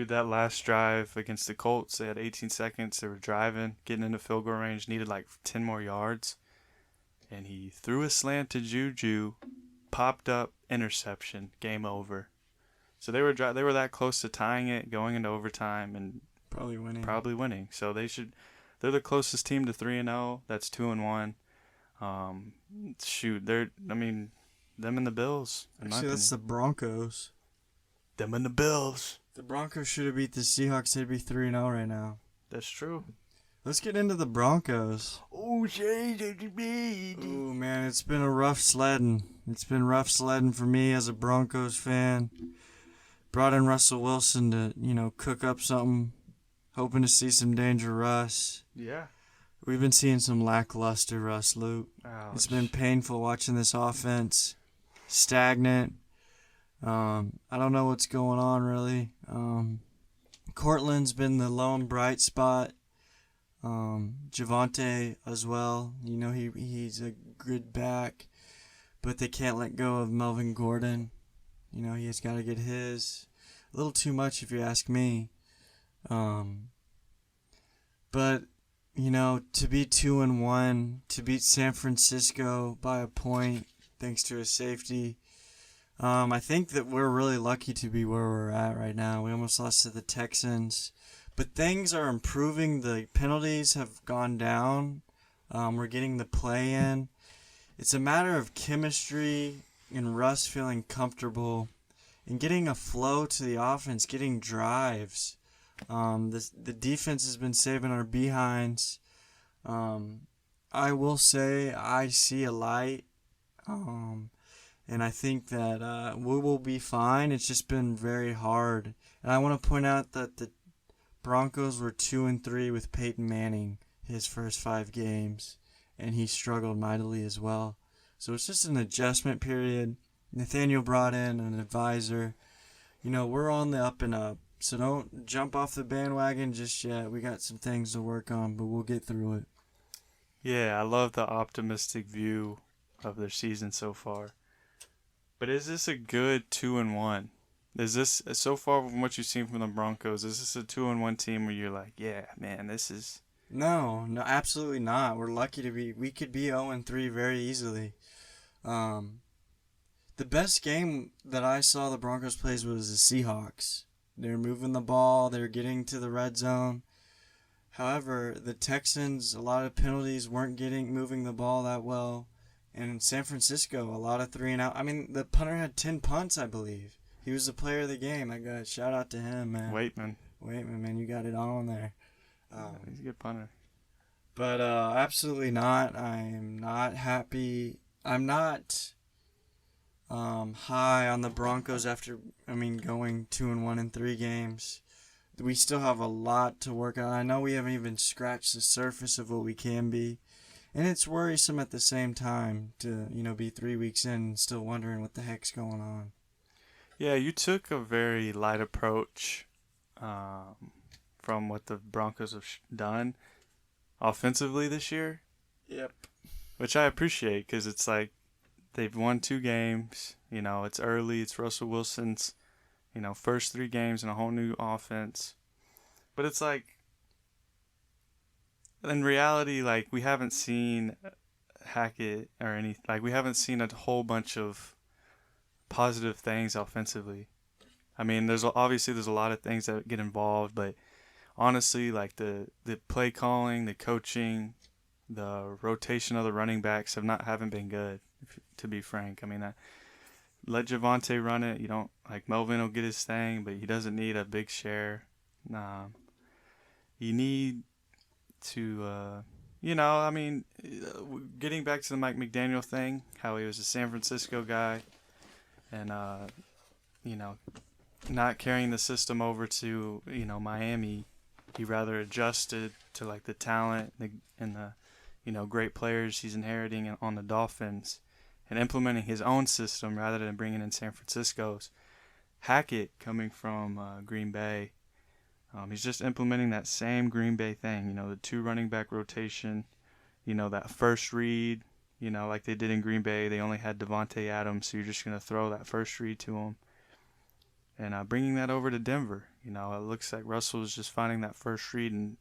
[SPEAKER 1] That last drive against the Colts, they had 18 seconds. They were driving, getting into field goal range, needed like 10 more yards. And he threw a slant to Juju, popped up, interception, game over. So they were that close to tying it, going into overtime, and
[SPEAKER 2] Probably winning.
[SPEAKER 1] So they're the closest team to 3-0. That's 2-1. Them and the Bills.
[SPEAKER 2] Actually, that's the Broncos.
[SPEAKER 1] Them and the Bills.
[SPEAKER 2] The Broncos should have beat the Seahawks. They'd be 3-0 right now.
[SPEAKER 1] That's true.
[SPEAKER 2] Let's get into the Broncos.
[SPEAKER 1] Oh, Shady.
[SPEAKER 2] Ooh, man, it's been a rough sledding. It's been rough sledding for me as a Broncos fan. Brought in Russell Wilson to, cook up something. Hoping to see some danger Russ.
[SPEAKER 1] Yeah.
[SPEAKER 2] We've been seeing some lackluster Russ, Luke.
[SPEAKER 1] Ouch.
[SPEAKER 2] It's been painful watching this offense. Stagnant. I don't know what's going on, really. Cortland's been the lone bright spot. Javonte as well. He's a good back. But they can't let go of Melvin Gordon. He has got to get his. A little too much if you ask me. But, to be 2-1, to beat San Francisco by a point, thanks to a safety, I think that we're really lucky to be where we're at right now. We almost lost to the Texans, but things are improving. The penalties have gone down. We're getting the play in. It's a matter of chemistry and Russ feeling comfortable and getting a flow to the offense, getting drives. The defense has been saving our behinds. I will say I see a light, and I think that we will be fine. It's just been very hard. And I want to point out that the Broncos were 2-3 with Peyton Manning his first 5 games, and he struggled mightily as well. So it's just an adjustment period. Nathaniel brought in an advisor. We're on the up and up. So don't jump off the bandwagon just yet. We got some things to work on, but we'll get through it.
[SPEAKER 1] Yeah, I love the optimistic view of their season so far. But is this a good 2-1? Is this, so far from what you've seen from the Broncos, is this a 2-1 team where you're like, yeah, man, this is
[SPEAKER 2] No, no, absolutely not. We're lucky to be. We could be 0-3 very easily. Um, the best game that I saw the Broncos plays was the Seahawks. They're moving the ball. They're getting to the red zone. However, the Texans, a lot of penalties, weren't moving the ball that well. And in San Francisco, a lot of 3-and-out. I mean, the punter had 10 punts, I believe. He was the player of the game. I got shout out to him, man.
[SPEAKER 1] Waitman.
[SPEAKER 2] Waitman, man, you got it on there.
[SPEAKER 1] He's a good punter.
[SPEAKER 2] But absolutely not. I'm not happy. I'm not high on the Broncos after, going 2-1 in 3 games. We still have a lot to work on. I know we haven't even scratched the surface of what we can be. And it's worrisome at the same time to, be 3 weeks in and still wondering what the heck's going on.
[SPEAKER 1] Yeah, you took a very light approach from what the Broncos have done offensively this year.
[SPEAKER 2] Yep.
[SPEAKER 1] Which I appreciate because it's like they've won 2 games. It's early. It's Russell Wilson's, first 3 games and a whole new offense. But it's like, in reality, like, we haven't seen Hackett or any, like, we haven't seen a whole bunch of positive things offensively. I mean, there's a lot of things that get involved, but honestly, like, the play calling, the coaching, the rotation of the running backs haven't been good, to be frank. I mean, let Javonte run it. You don't, like, Melvin will get his thing, but he doesn't need a big share. You need to, getting back to the Mike McDaniel thing, how he was a San Francisco guy, and not carrying the system over to Miami. He rather adjusted to, like, the talent and the great players he's inheriting on the Dolphins, and implementing his own system rather than bringing in San Francisco's. Hackett, coming from Green Bay, he's just implementing that same Green Bay thing, the 2 running back rotation, that first read, like they did in Green Bay. They only had Devontae Adams, so you're just going to throw that first read to him. And bringing that over to Denver, it looks like Russell is just finding that first read and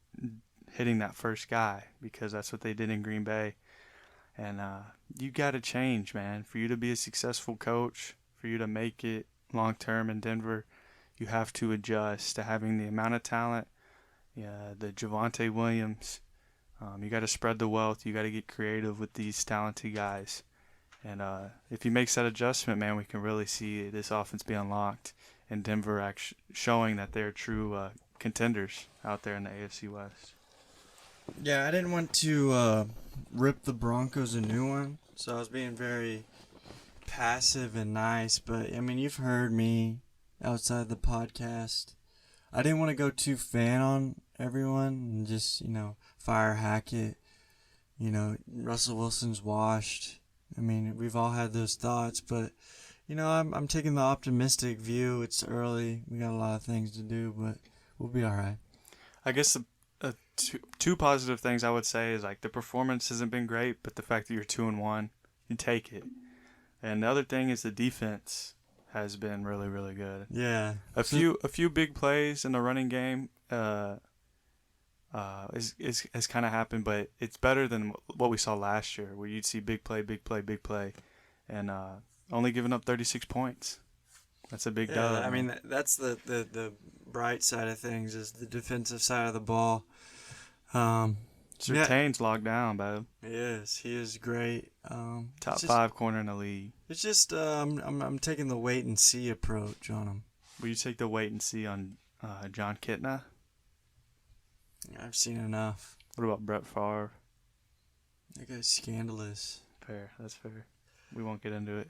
[SPEAKER 1] hitting that first guy because that's what they did in Green Bay. And you got to change, man. For you to be a successful coach, for you to make it long-term in Denver, you have to adjust to having the amount of talent, the Javonte Williams. You got to spread the wealth. You got to get creative with these talented guys. And if he makes that adjustment, man, we can really see this offense be unlocked. And Denver actually showing that they're true contenders out there in the AFC West.
[SPEAKER 2] Yeah, I didn't want to rip the Broncos a new one, so I was being very passive and nice. But, you've heard me outside the podcast. I didn't want to go too fan on everyone and just, fire Hackett. Russell Wilson's washed. We've all had those thoughts, but I'm taking the optimistic view. It's early. We got a lot of things to do, but we'll be all right.
[SPEAKER 1] I guess the two positive things I would say is, like, the performance hasn't been great, but the fact that you're 2-1, you take it. And the other thing is the defense has been really, really good.
[SPEAKER 2] Yeah.
[SPEAKER 1] A few big plays in the running game has kind of happened, but it's better than what we saw last year, where you'd see big play, and only giving up 36 points. That's a big dub.
[SPEAKER 2] That's the bright side of things, is the defensive side of the ball.
[SPEAKER 1] Surtain's locked down, babe.
[SPEAKER 2] He is great.
[SPEAKER 1] Top 5 corner in the league.
[SPEAKER 2] It's just I'm taking the wait and see approach on him.
[SPEAKER 1] Will you take the wait and see on John Kitna?
[SPEAKER 2] I've seen enough.
[SPEAKER 1] What about Brett Favre?
[SPEAKER 2] That guy's scandalous.
[SPEAKER 1] Fair, that's fair. We won't get into it.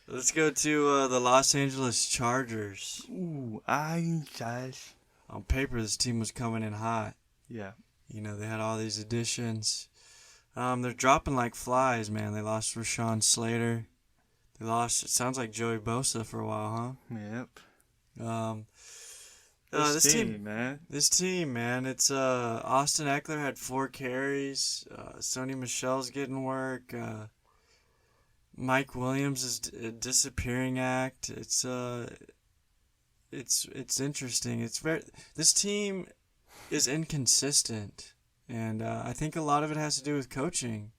[SPEAKER 2] Let's go to the Los Angeles Chargers.
[SPEAKER 1] Ooh, guys.
[SPEAKER 2] On paper, this team was coming in hot.
[SPEAKER 1] Yeah.
[SPEAKER 2] They had all these additions. They're dropping like flies, man. They lost Rashawn Slater. They lost, it sounds like, Joey Bosa for a while, huh?
[SPEAKER 1] Yep.
[SPEAKER 2] This team, man. It's Austin Eckler had 4 carries. Sony Michel's getting work. Mike Williams is a disappearing act. It's interesting. This team is inconsistent. And I think a lot of it has to do with coaching.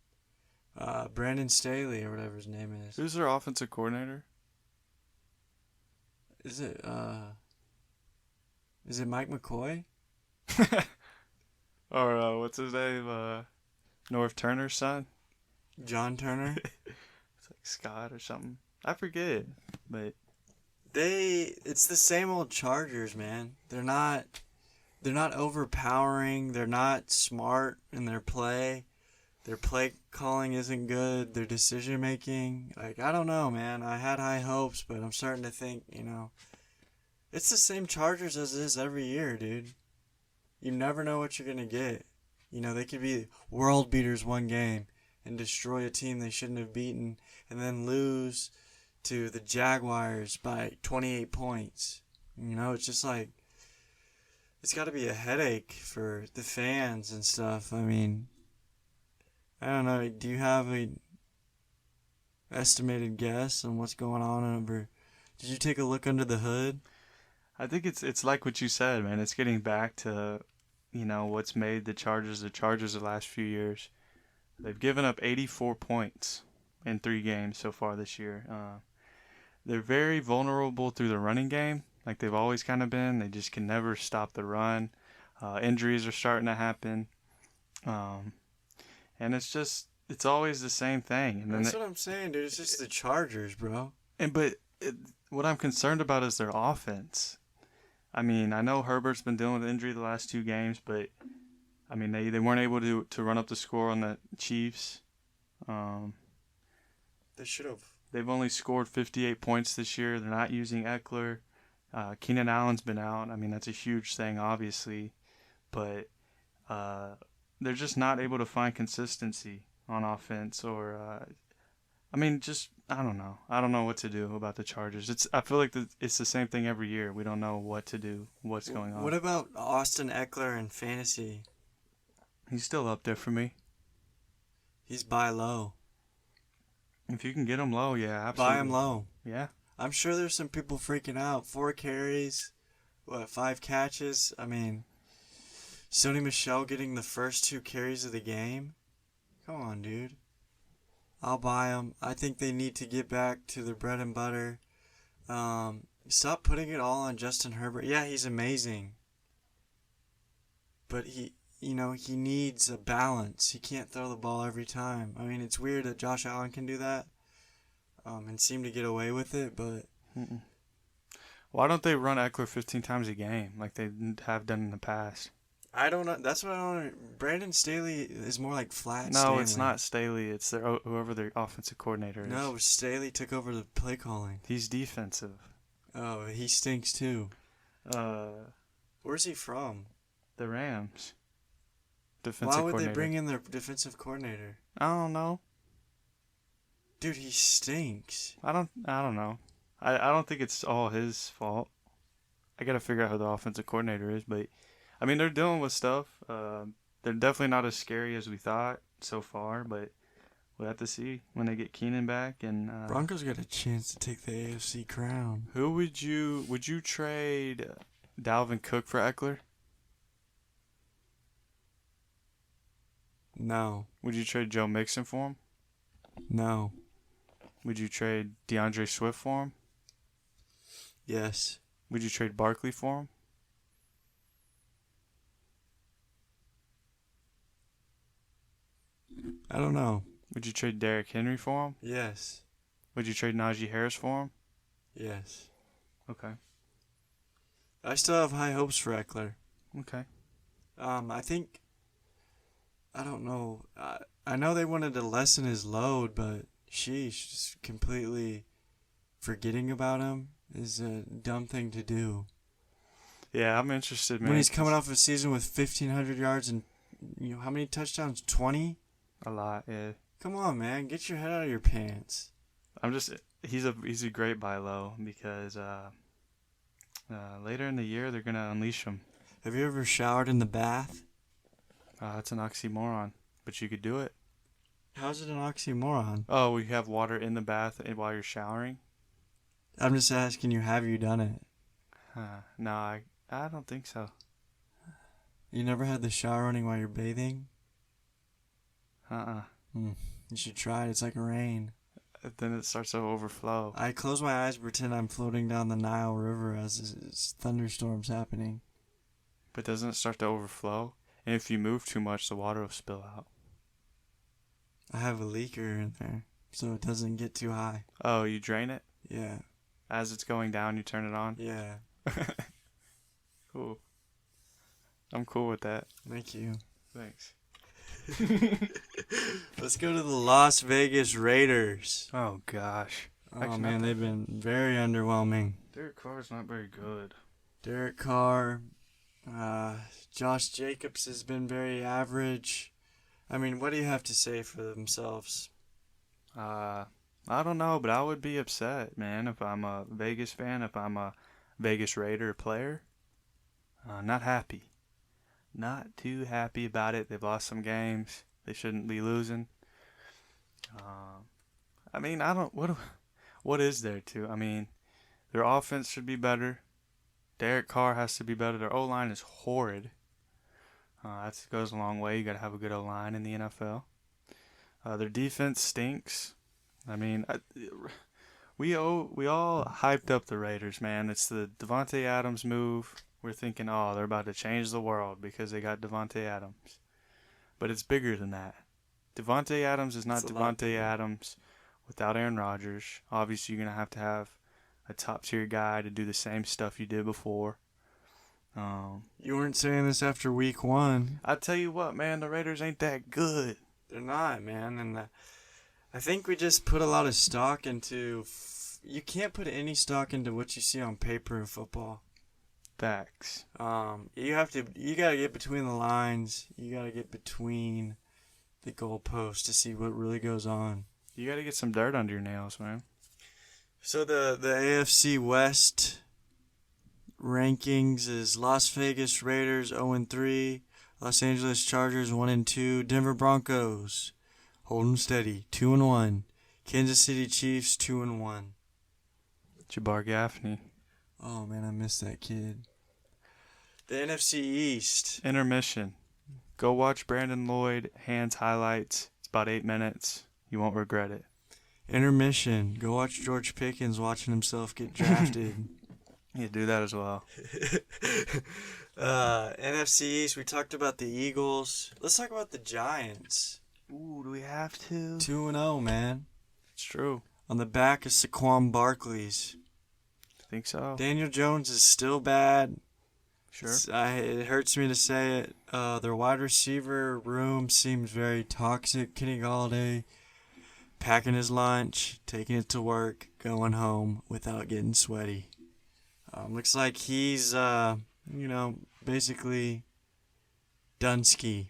[SPEAKER 2] Brandon Staley or whatever his name is.
[SPEAKER 1] Who's their offensive coordinator?
[SPEAKER 2] Is it Mike McCoy?
[SPEAKER 1] Or what's his name? North Turner's son?
[SPEAKER 2] John Turner?
[SPEAKER 1] It's like Scott or something. I forget. But
[SPEAKER 2] It's the same old Chargers, man. They're not overpowering. They're not smart in their play. Their play calling isn't good. Their decision making, like, I don't know, man. I had high hopes, but I'm starting to think, it's the same Chargers as it is every year, dude. You never know what you're gonna get. They could be world beaters one game and destroy a team they shouldn't have beaten, and then lose to the Jaguars by 28 points. It's just like, it's got to be a headache for the fans and stuff. I mean, I don't know. Do you have a estimated guess on what's going on over? Did you take a look under the hood?
[SPEAKER 1] I think it's like what you said, man. It's getting back to, what's made the Chargers the last few years. They've given up 84 points in 3 games so far this year. They're very vulnerable through the running game, like they've always kind of been. They just can never stop the run. Injuries are starting to happen. And it's always the same thing. And
[SPEAKER 2] That's what I'm saying, dude. It's just the Chargers, bro.
[SPEAKER 1] What I'm concerned about is their offense. I mean, I know Herbert's been dealing with injury the last 2 games, but I mean, they weren't able to run up the score on the Chiefs.
[SPEAKER 2] They should have.
[SPEAKER 1] They've only scored 58 points this year. They're not using Eckler. Keenan Allen's been out. I mean, that's a huge thing, obviously. But they're just not able to find consistency on offense. I don't know. I don't know what to do about the Chargers. I feel like it's the same thing every year. We don't know what to do, what's going on.
[SPEAKER 2] What about Austin Eckler in fantasy?
[SPEAKER 1] He's still up there for me.
[SPEAKER 2] He's buy low.
[SPEAKER 1] If you can get him low, yeah, absolutely.
[SPEAKER 2] Buy him low.
[SPEAKER 1] Yeah.
[SPEAKER 2] I'm sure there's some people freaking out. 4 carries, 5 catches. I mean, Sony Michel getting the first 2 carries of the game. Come on, dude. I'll buy him. I think they need to get back to their bread and butter. Stop putting it all on Justin Herbert. Yeah, he's amazing. But he needs a balance. He can't throw the ball every time. I mean, it's weird that Josh Allen can do that and seem to get away with it, but...
[SPEAKER 1] Why don't they run Eckler 15 times a game like they have done in the past?
[SPEAKER 2] I don't know. That's what I don't... Brandon Staley is more like flat
[SPEAKER 1] No,
[SPEAKER 2] Stanley.
[SPEAKER 1] it's not Staley. It's whoever their offensive coordinator is.
[SPEAKER 2] No, Staley took over the play calling.
[SPEAKER 1] He's defensive.
[SPEAKER 2] Oh, he stinks too. Where's he from?
[SPEAKER 1] The Rams. Defensive
[SPEAKER 2] Why would
[SPEAKER 1] coordinator.
[SPEAKER 2] they bring in their defensive coordinator?
[SPEAKER 1] I don't know.
[SPEAKER 2] Dude, he stinks.
[SPEAKER 1] I don't know. I don't think it's all his fault. I gotta figure out who the offensive coordinator is, but I mean they're dealing with stuff. They're definitely not as scary as we thought so far, but we'll have to see when they get Keenan back. And
[SPEAKER 2] Broncos got a chance to take the AFC crown.
[SPEAKER 1] Who would you trade Dalvin Cook for Eckler?
[SPEAKER 2] No.
[SPEAKER 1] Would you trade Joe Mixon for him?
[SPEAKER 2] No.
[SPEAKER 1] Would you trade DeAndre Swift for him?
[SPEAKER 2] Yes.
[SPEAKER 1] Would you trade Barkley for him?
[SPEAKER 2] I don't know.
[SPEAKER 1] Would you trade Derrick Henry for him?
[SPEAKER 2] Yes.
[SPEAKER 1] Would you trade Najee Harris for him?
[SPEAKER 2] Yes.
[SPEAKER 1] Okay.
[SPEAKER 2] I still have high hopes for Eckler.
[SPEAKER 1] Okay.
[SPEAKER 2] I think... I don't know. I know they wanted to lessen his load, but sheesh, just completely forgetting about him is a dumb thing to do.
[SPEAKER 1] Yeah, I'm interested, man.
[SPEAKER 2] When he's coming off a season with 1,500 yards and, how many touchdowns? 20?
[SPEAKER 1] A lot, yeah.
[SPEAKER 2] Come on, man. Get your head out of your pants.
[SPEAKER 1] He's a great buy low because later in the year they're gonna unleash him.
[SPEAKER 2] Have you ever showered in the bath?
[SPEAKER 1] That's an oxymoron, but you could do it.
[SPEAKER 2] How's it an oxymoron?
[SPEAKER 1] Oh, we have water in the bath while you're showering?
[SPEAKER 2] I'm just asking you, have you done it?
[SPEAKER 1] No, I don't think so.
[SPEAKER 2] You never had the shower running while you're bathing?
[SPEAKER 1] Uh-uh.
[SPEAKER 2] You should try it. It's like rain.
[SPEAKER 1] Then it starts to overflow.
[SPEAKER 2] I close my eyes and pretend I'm floating down the Nile River as thunderstorms happening.
[SPEAKER 1] But doesn't it start to overflow? And if you move too much, the water will spill out.
[SPEAKER 2] I have a leaker in there, so it doesn't get too high.
[SPEAKER 1] Oh, you drain it?
[SPEAKER 2] Yeah.
[SPEAKER 1] As it's going down, you turn it on?
[SPEAKER 2] Yeah.
[SPEAKER 1] Cool. I'm cool with that.
[SPEAKER 2] Thank you.
[SPEAKER 1] Thanks.
[SPEAKER 2] Let's go to the Las Vegas Raiders.
[SPEAKER 1] Oh, gosh.
[SPEAKER 2] Oh,
[SPEAKER 1] Actually,
[SPEAKER 2] man, they've been very underwhelming.
[SPEAKER 1] Derek Carr's not very good.
[SPEAKER 2] Derek Carr, Josh Jacobs has been very average. I mean, what do you have to say for themselves?
[SPEAKER 1] I don't know, but I would be upset, man, if I'm a Vegas fan, if I'm a Vegas Raider player. Not happy. Not too happy about it. They've lost some games they shouldn't be losing. I mean, I don't. What is there to? I mean, their offense should be better. Derek Carr has to be better. Their O-line is horrid. That goes a long way. You got to have a good O-line in the NFL. Their defense stinks. I mean, we all hyped up the Raiders, man. It's the Devontae Adams move. We're thinking, oh, they're about to change the world because they got Devontae Adams. But it's bigger than that. Devontae Adams is not Devontae Adams without Aaron Rodgers. Obviously, you're going to have a top-tier guy to do the same stuff you did before.
[SPEAKER 2] You weren't saying this after week 1.
[SPEAKER 1] I tell you what, man, the Raiders ain't that good.
[SPEAKER 2] They're not, man. And I think we just put a lot of stock into... You can't put any stock into what you see on paper in football.
[SPEAKER 1] Facts.
[SPEAKER 2] You gotta get between the lines. You gotta get between the goalposts to see what really goes on.
[SPEAKER 1] You got to get some dirt under your nails, man.
[SPEAKER 2] So the AFC West rankings is Las Vegas Raiders 0-3, Los Angeles Chargers 1-2, Denver Broncos holding steady 2-1, Kansas City Chiefs 2-1.
[SPEAKER 1] Jabbar Gaffney.
[SPEAKER 2] Oh man, I miss that kid. The NFC East.
[SPEAKER 1] Intermission. Go watch Brandon Lloyd hands highlights. It's about 8 minutes. You won't regret it.
[SPEAKER 2] Intermission. Go watch George Pickens watching himself get drafted.
[SPEAKER 1] Yeah, do that as well.
[SPEAKER 2] NFC East, we talked about the Eagles. Let's talk about the Giants.
[SPEAKER 1] Ooh, do we have to?
[SPEAKER 2] 2-0, man.
[SPEAKER 1] It's true.
[SPEAKER 2] On the back of Saquon Barkley's.
[SPEAKER 1] I think so.
[SPEAKER 2] Daniel Jones is still bad.
[SPEAKER 1] Sure.
[SPEAKER 2] It hurts me to say it. Their wide receiver room seems very toxic. Kenny Galladay packing his lunch, taking it to work, going home without getting sweaty. Looks like he's, basically Dunsky.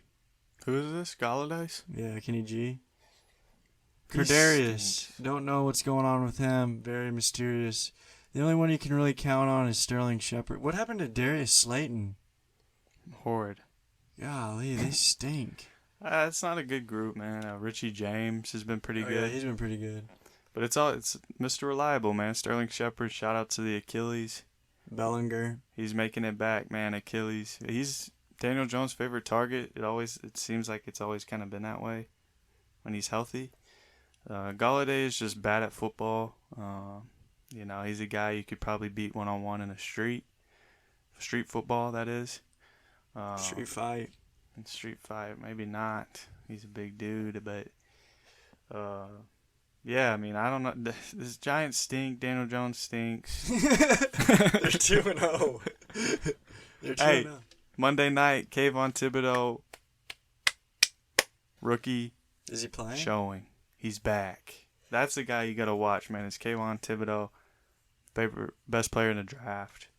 [SPEAKER 1] Who is this? Galladay?
[SPEAKER 2] Yeah, Kenny G.
[SPEAKER 1] He
[SPEAKER 2] Kadarius.
[SPEAKER 1] stinks.
[SPEAKER 2] Don't know what's going on with him. Very mysterious. The only one you can really count on is Sterling Shepard. What happened to Darius Slayton?
[SPEAKER 1] Horrid.
[SPEAKER 2] Golly, they stink.
[SPEAKER 1] It's not a good group, man. Richie James has been pretty good.
[SPEAKER 2] Yeah, he's been pretty good.
[SPEAKER 1] But it's Mr. Reliable, man. Sterling Shepard, shout out to the Achilles.
[SPEAKER 2] Bellinger.
[SPEAKER 1] He's making it back, man. Achilles. He's Daniel Jones' favorite target. It seems like it's always kind of been that way when he's healthy. Galladay is just bad at football. He's a guy you could probably beat one-on-one in a street football, that is.
[SPEAKER 2] Street fight.
[SPEAKER 1] In street fight, maybe not. He's a big dude, but yeah, I mean, I don't know. This Giants stink. Daniel Jones stinks.
[SPEAKER 2] They're 2-0. They're 2-0.
[SPEAKER 1] Hey, Monday night, Kayvon Thibodeau, rookie.
[SPEAKER 2] Is he playing?
[SPEAKER 1] Showing. He's back. That's the guy you got to watch, man. It's Kayvon Thibodeau, best player in the draft.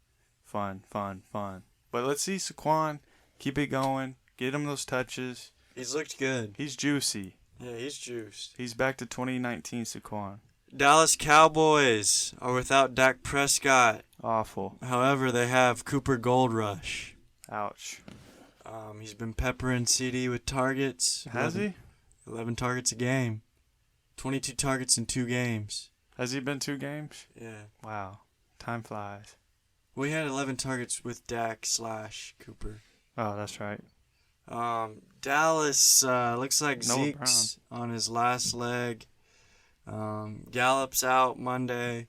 [SPEAKER 1] Fun. But let's see Saquon. Keep it going. Get him those touches.
[SPEAKER 2] He's looked good.
[SPEAKER 1] He's juicy.
[SPEAKER 2] Yeah, he's juiced.
[SPEAKER 1] He's back to 2019 Saquon.
[SPEAKER 2] Dallas Cowboys are without Dak Prescott.
[SPEAKER 1] Awful.
[SPEAKER 2] However, they have Cooper Goldrush.
[SPEAKER 1] Ouch.
[SPEAKER 2] He's been peppering CD with targets.
[SPEAKER 1] Has he?
[SPEAKER 2] 11 targets a game. 22 targets in 2 games.
[SPEAKER 1] Has he been 2 games?
[SPEAKER 2] Yeah.
[SPEAKER 1] Wow. Time flies.
[SPEAKER 2] Well, he had 11 targets with Dak / Cooper.
[SPEAKER 1] Oh, that's right.
[SPEAKER 2] Dallas looks like
[SPEAKER 1] Noah
[SPEAKER 2] Zeke's on his last leg. Gallup's out Monday.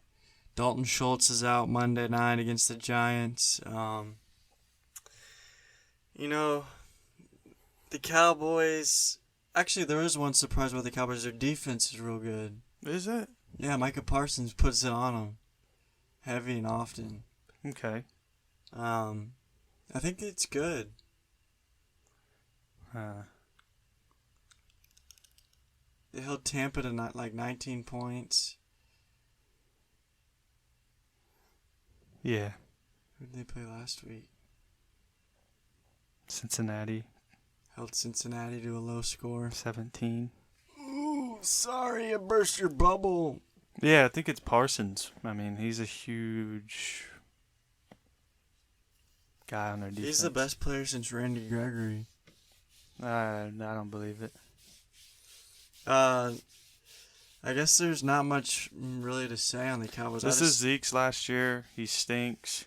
[SPEAKER 2] Dalton Schultz is out Monday night against the Giants. You know, the Cowboys. Actually, there is one surprise about the Cowboys. Their defense is real good.
[SPEAKER 1] Is it?
[SPEAKER 2] Yeah, Micah Parsons puts it on them heavy and often.
[SPEAKER 1] Okay.
[SPEAKER 2] I think it's good. They held Tampa to like 19 points.
[SPEAKER 1] Yeah.
[SPEAKER 2] Who did they play last week?
[SPEAKER 1] Cincinnati,
[SPEAKER 2] Held Cincinnati to a low score.
[SPEAKER 1] 17.
[SPEAKER 2] Ooh, sorry, I burst your bubble.
[SPEAKER 1] Yeah, I think it's Parsons. I mean, he's a huge guy on their defense.
[SPEAKER 2] He's the best player since Randy Gregory.
[SPEAKER 1] I don't believe it.
[SPEAKER 2] I guess there's not much really to say on the Cowboys.
[SPEAKER 1] This is Zeke's last year. He stinks.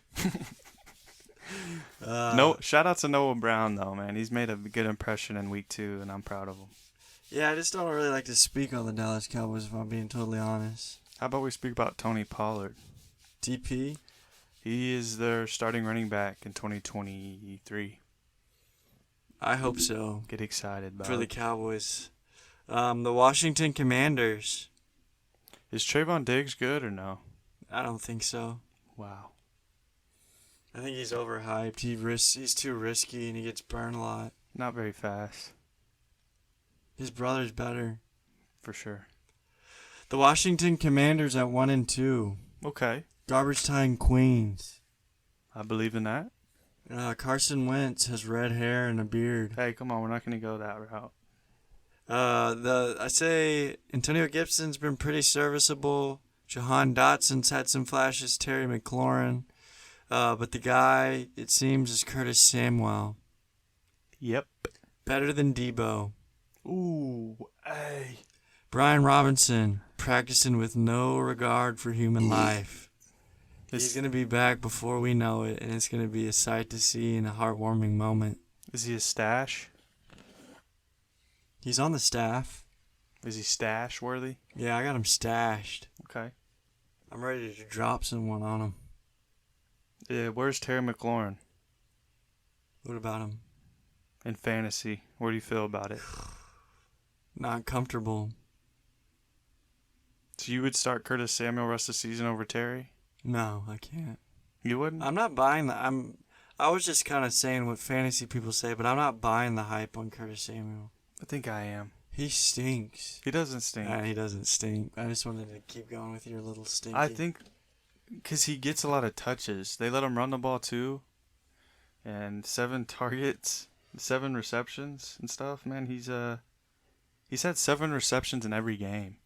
[SPEAKER 2] Uh,
[SPEAKER 1] No, shout out to Noah Brown though, man. He's made a good impression in week 2, and I'm proud of him.
[SPEAKER 2] Yeah, I just don't really like to speak on the Dallas Cowboys if I'm being totally honest.
[SPEAKER 1] How about we speak about Tony Pollard?
[SPEAKER 2] TP?
[SPEAKER 1] He is their starting running back in 2023.
[SPEAKER 2] I hope so.
[SPEAKER 1] Get excited about
[SPEAKER 2] For the
[SPEAKER 1] it.
[SPEAKER 2] Cowboys. The Washington Commanders.
[SPEAKER 1] Is Trayvon Diggs good or no?
[SPEAKER 2] I don't think so.
[SPEAKER 1] Wow.
[SPEAKER 2] I think he's overhyped. He's too risky and he gets burned a lot.
[SPEAKER 1] Not very fast,
[SPEAKER 2] His brother's better.
[SPEAKER 1] for sure.
[SPEAKER 2] The Washington Commanders at 1-2.
[SPEAKER 1] Okay.
[SPEAKER 2] Garbage time Queens.
[SPEAKER 1] I believe in that.
[SPEAKER 2] Carson Wentz has red hair and a beard.
[SPEAKER 1] Hey, come on. We're not going to go that route.
[SPEAKER 2] I say Antonio Gibson's been pretty serviceable. Jahan Dotson's had some flashes. Terry McLaurin. But the guy, it seems, is Curtis Samuel.
[SPEAKER 1] Yep.
[SPEAKER 2] Better than Debo.
[SPEAKER 1] Ooh, hey.
[SPEAKER 2] Brian Robinson, practicing with no regard for human life. He's going to be back before we know it, and it's going to be a sight to see and a heartwarming moment.
[SPEAKER 1] Is he a stash?
[SPEAKER 2] He's on the staff.
[SPEAKER 1] Is he stash worthy?
[SPEAKER 2] Yeah, I got him stashed.
[SPEAKER 1] Okay.
[SPEAKER 2] I'm ready to drop someone on him.
[SPEAKER 1] Yeah, where's Terry McLaurin
[SPEAKER 2] What about him?
[SPEAKER 1] in fantasy? What do you feel about it?
[SPEAKER 2] Not comfortable.
[SPEAKER 1] So you would start Curtis Samuel rest of the season over Terry?
[SPEAKER 2] No, I can't.
[SPEAKER 1] You wouldn't?
[SPEAKER 2] I'm not buying that. I was just kind of saying what fantasy people say, but I'm not buying the hype on Curtis Samuel.
[SPEAKER 1] I think I am.
[SPEAKER 2] He stinks.
[SPEAKER 1] He doesn't stink.
[SPEAKER 2] He doesn't stink. I just wanted to keep going with your little stinky.
[SPEAKER 1] I think because he gets a lot of touches. They let him run the ball too. And 7 targets, 7 receptions and stuff. Man, he's had 7 receptions in every game.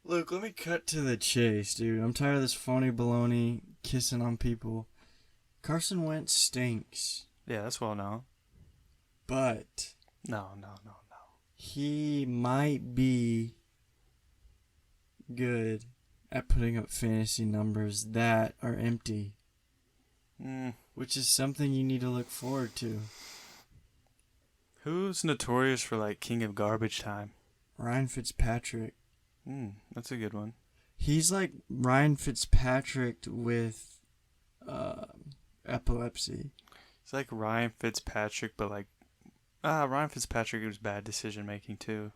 [SPEAKER 2] Luke, let me cut to the chase, dude. I'm tired of this phony baloney kissing on people. Carson Wentz stinks,
[SPEAKER 1] Yeah, that's well known.
[SPEAKER 2] but
[SPEAKER 1] No.
[SPEAKER 2] he might be good at putting up fantasy numbers that are empty, which is something you need to look forward to.
[SPEAKER 1] Who's notorious for like king of garbage time?
[SPEAKER 2] Ryan Fitzpatrick.
[SPEAKER 1] That's a good one.
[SPEAKER 2] He's like Ryan Fitzpatrick with epilepsy.
[SPEAKER 1] It's like Ryan Fitzpatrick, but like Ryan Fitzpatrick was bad decision making too.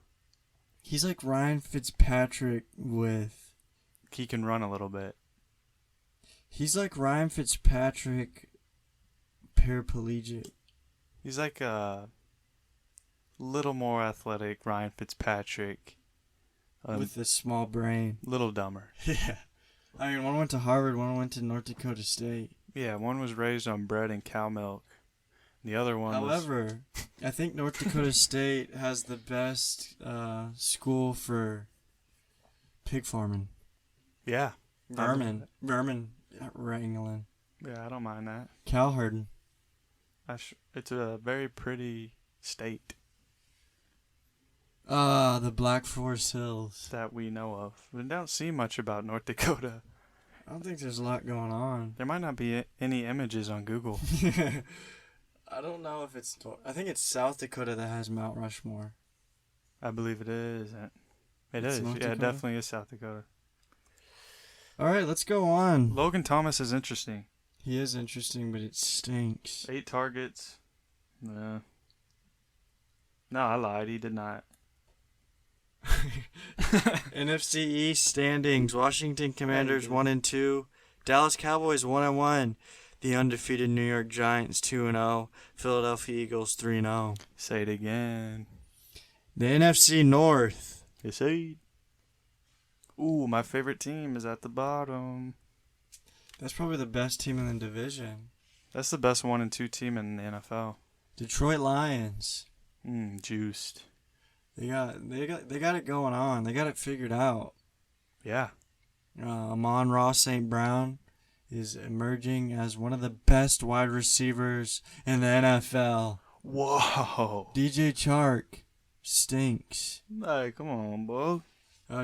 [SPEAKER 2] He's like Ryan Fitzpatrick with...
[SPEAKER 1] He can run a little bit.
[SPEAKER 2] He's like Ryan Fitzpatrick paraplegic.
[SPEAKER 1] He's like a little more athletic Ryan Fitzpatrick.
[SPEAKER 2] With a small brain.
[SPEAKER 1] Little dumber.
[SPEAKER 2] Yeah. I mean, one went to Harvard, one went to North Dakota State.
[SPEAKER 1] Yeah, one was raised on bread and cow milk. The other one
[SPEAKER 2] However, I think North Dakota State has the best school for pig farming.
[SPEAKER 1] Yeah.
[SPEAKER 2] Vermin wrangling.
[SPEAKER 1] Yeah, I don't mind that.
[SPEAKER 2] Cow herding.
[SPEAKER 1] It's a very pretty state
[SPEAKER 2] The Black Forest Hills.
[SPEAKER 1] that we know of. We don't see much about North Dakota.
[SPEAKER 2] I don't think there's a lot going on.
[SPEAKER 1] There might not be any images on Google.
[SPEAKER 2] I don't know if it's. I think it's South Dakota that has Mount Rushmore.
[SPEAKER 1] I believe it is. It
[SPEAKER 2] It's
[SPEAKER 1] is.
[SPEAKER 2] North
[SPEAKER 1] Yeah, it
[SPEAKER 2] Dakota?
[SPEAKER 1] definitely is South Dakota.
[SPEAKER 2] All right, let's go on.
[SPEAKER 1] Logan Thomas is interesting.
[SPEAKER 2] He is interesting, but it stinks.
[SPEAKER 1] 8 targets. Yeah. No, I lied. He did not.
[SPEAKER 2] NFC East standings: Washington Commanders
[SPEAKER 1] dude.
[SPEAKER 2] 1-2, Dallas Cowboys 1-1, the undefeated New York Giants 2-0, Philadelphia Eagles 3-0.
[SPEAKER 1] Say it again.
[SPEAKER 2] The NFC North.
[SPEAKER 1] You see? Ooh, my favorite team is at the bottom.
[SPEAKER 2] That's probably the best team in the division.
[SPEAKER 1] That's the best 1 and 2 team in the NFL.
[SPEAKER 2] Detroit Lions.
[SPEAKER 1] Juiced.
[SPEAKER 2] They got it going on. They got it figured out.
[SPEAKER 1] Yeah.
[SPEAKER 2] Amon-Ra St. Brown is emerging as one of the best wide receivers in the NFL.
[SPEAKER 1] Whoa.
[SPEAKER 2] DJ Chark stinks.
[SPEAKER 1] Hey, come on, bro.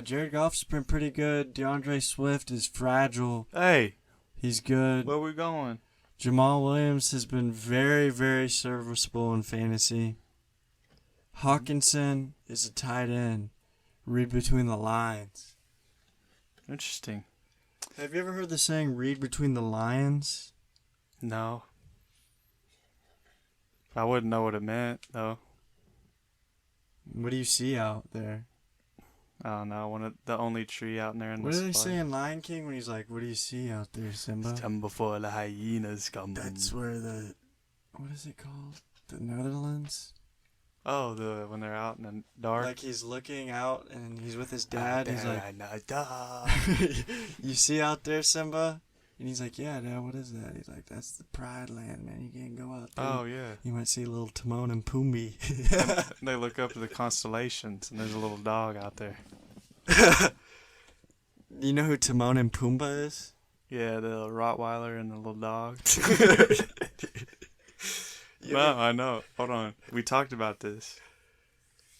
[SPEAKER 2] Jared Goff's been pretty good. DeAndre Swift is fragile.
[SPEAKER 1] Hey,
[SPEAKER 2] He's good.
[SPEAKER 1] where we going?
[SPEAKER 2] Jamal Williams has been very, very serviceable in fantasy. Hawkinson is a tight end. Read between the lines.
[SPEAKER 1] Interesting.
[SPEAKER 2] Have you ever heard the saying, read between the lines?
[SPEAKER 1] No. I wouldn't know what it meant, though.
[SPEAKER 2] What do you see out there?
[SPEAKER 1] I don't know. The only tree out there in
[SPEAKER 2] What
[SPEAKER 1] the
[SPEAKER 2] do they say in Lion King when he's like, what do you see out there, Simba?
[SPEAKER 1] Come before the hyenas come.
[SPEAKER 2] That's where what is it called? The Netherlands?
[SPEAKER 1] Oh, when they're out in the dark.
[SPEAKER 2] Like he's looking out and he's with his dad. He's like, you see out there, Simba? And he's like, yeah, Dad, what is that? He's like, that's the Pride Land, man. You can't go out there.
[SPEAKER 1] Oh, yeah.
[SPEAKER 2] You might see little Timon and Pumbaa.
[SPEAKER 1] They look up to the constellations, and there's a little dog out there.
[SPEAKER 2] You know who Timon and Pumbaa is?
[SPEAKER 1] Yeah, the Rottweiler and the little dog. No, I know. Hold on. We talked about this.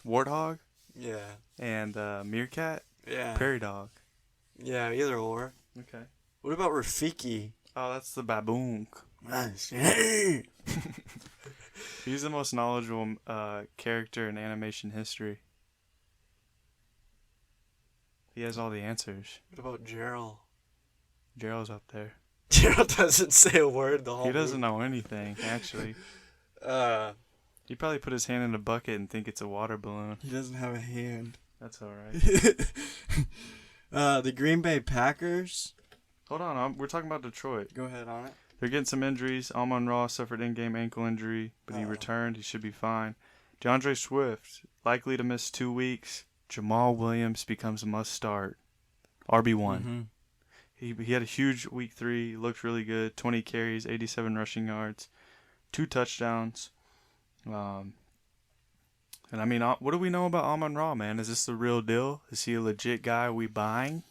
[SPEAKER 1] Warthog
[SPEAKER 2] Yeah.
[SPEAKER 1] and Meerkat,
[SPEAKER 2] Yeah.
[SPEAKER 1] Prairie dog.
[SPEAKER 2] Yeah, either or.
[SPEAKER 1] Okay.
[SPEAKER 2] What about Rafiki?
[SPEAKER 1] Oh, that's the baboon. He's the most knowledgeable character in animation history. He has all the answers.
[SPEAKER 2] What about Gerald?
[SPEAKER 1] Gerald's up there.
[SPEAKER 2] Gerald doesn't say a word the whole
[SPEAKER 1] He doesn't know anything, actually. He probably put his hand in a bucket and think it's a water balloon.
[SPEAKER 2] He doesn't have a hand.
[SPEAKER 1] That's all right.
[SPEAKER 2] The Green Bay Packers.
[SPEAKER 1] Hold on, we're talking about Detroit.
[SPEAKER 2] Go ahead on it.
[SPEAKER 1] They're getting some injuries. Amon-Ra suffered in-game ankle injury, but he returned. He should be fine. DeAndre Swift, likely to miss 2 weeks. Jamal Williams becomes a must-start. RB1.
[SPEAKER 2] Mm-hmm.
[SPEAKER 1] He had a huge week 3. Looked really good. 20 carries, 87 rushing yards, 2 touchdowns. And I mean, what do we know about Amon-Ra, man? Is this the real deal? Is he a legit guy we buying?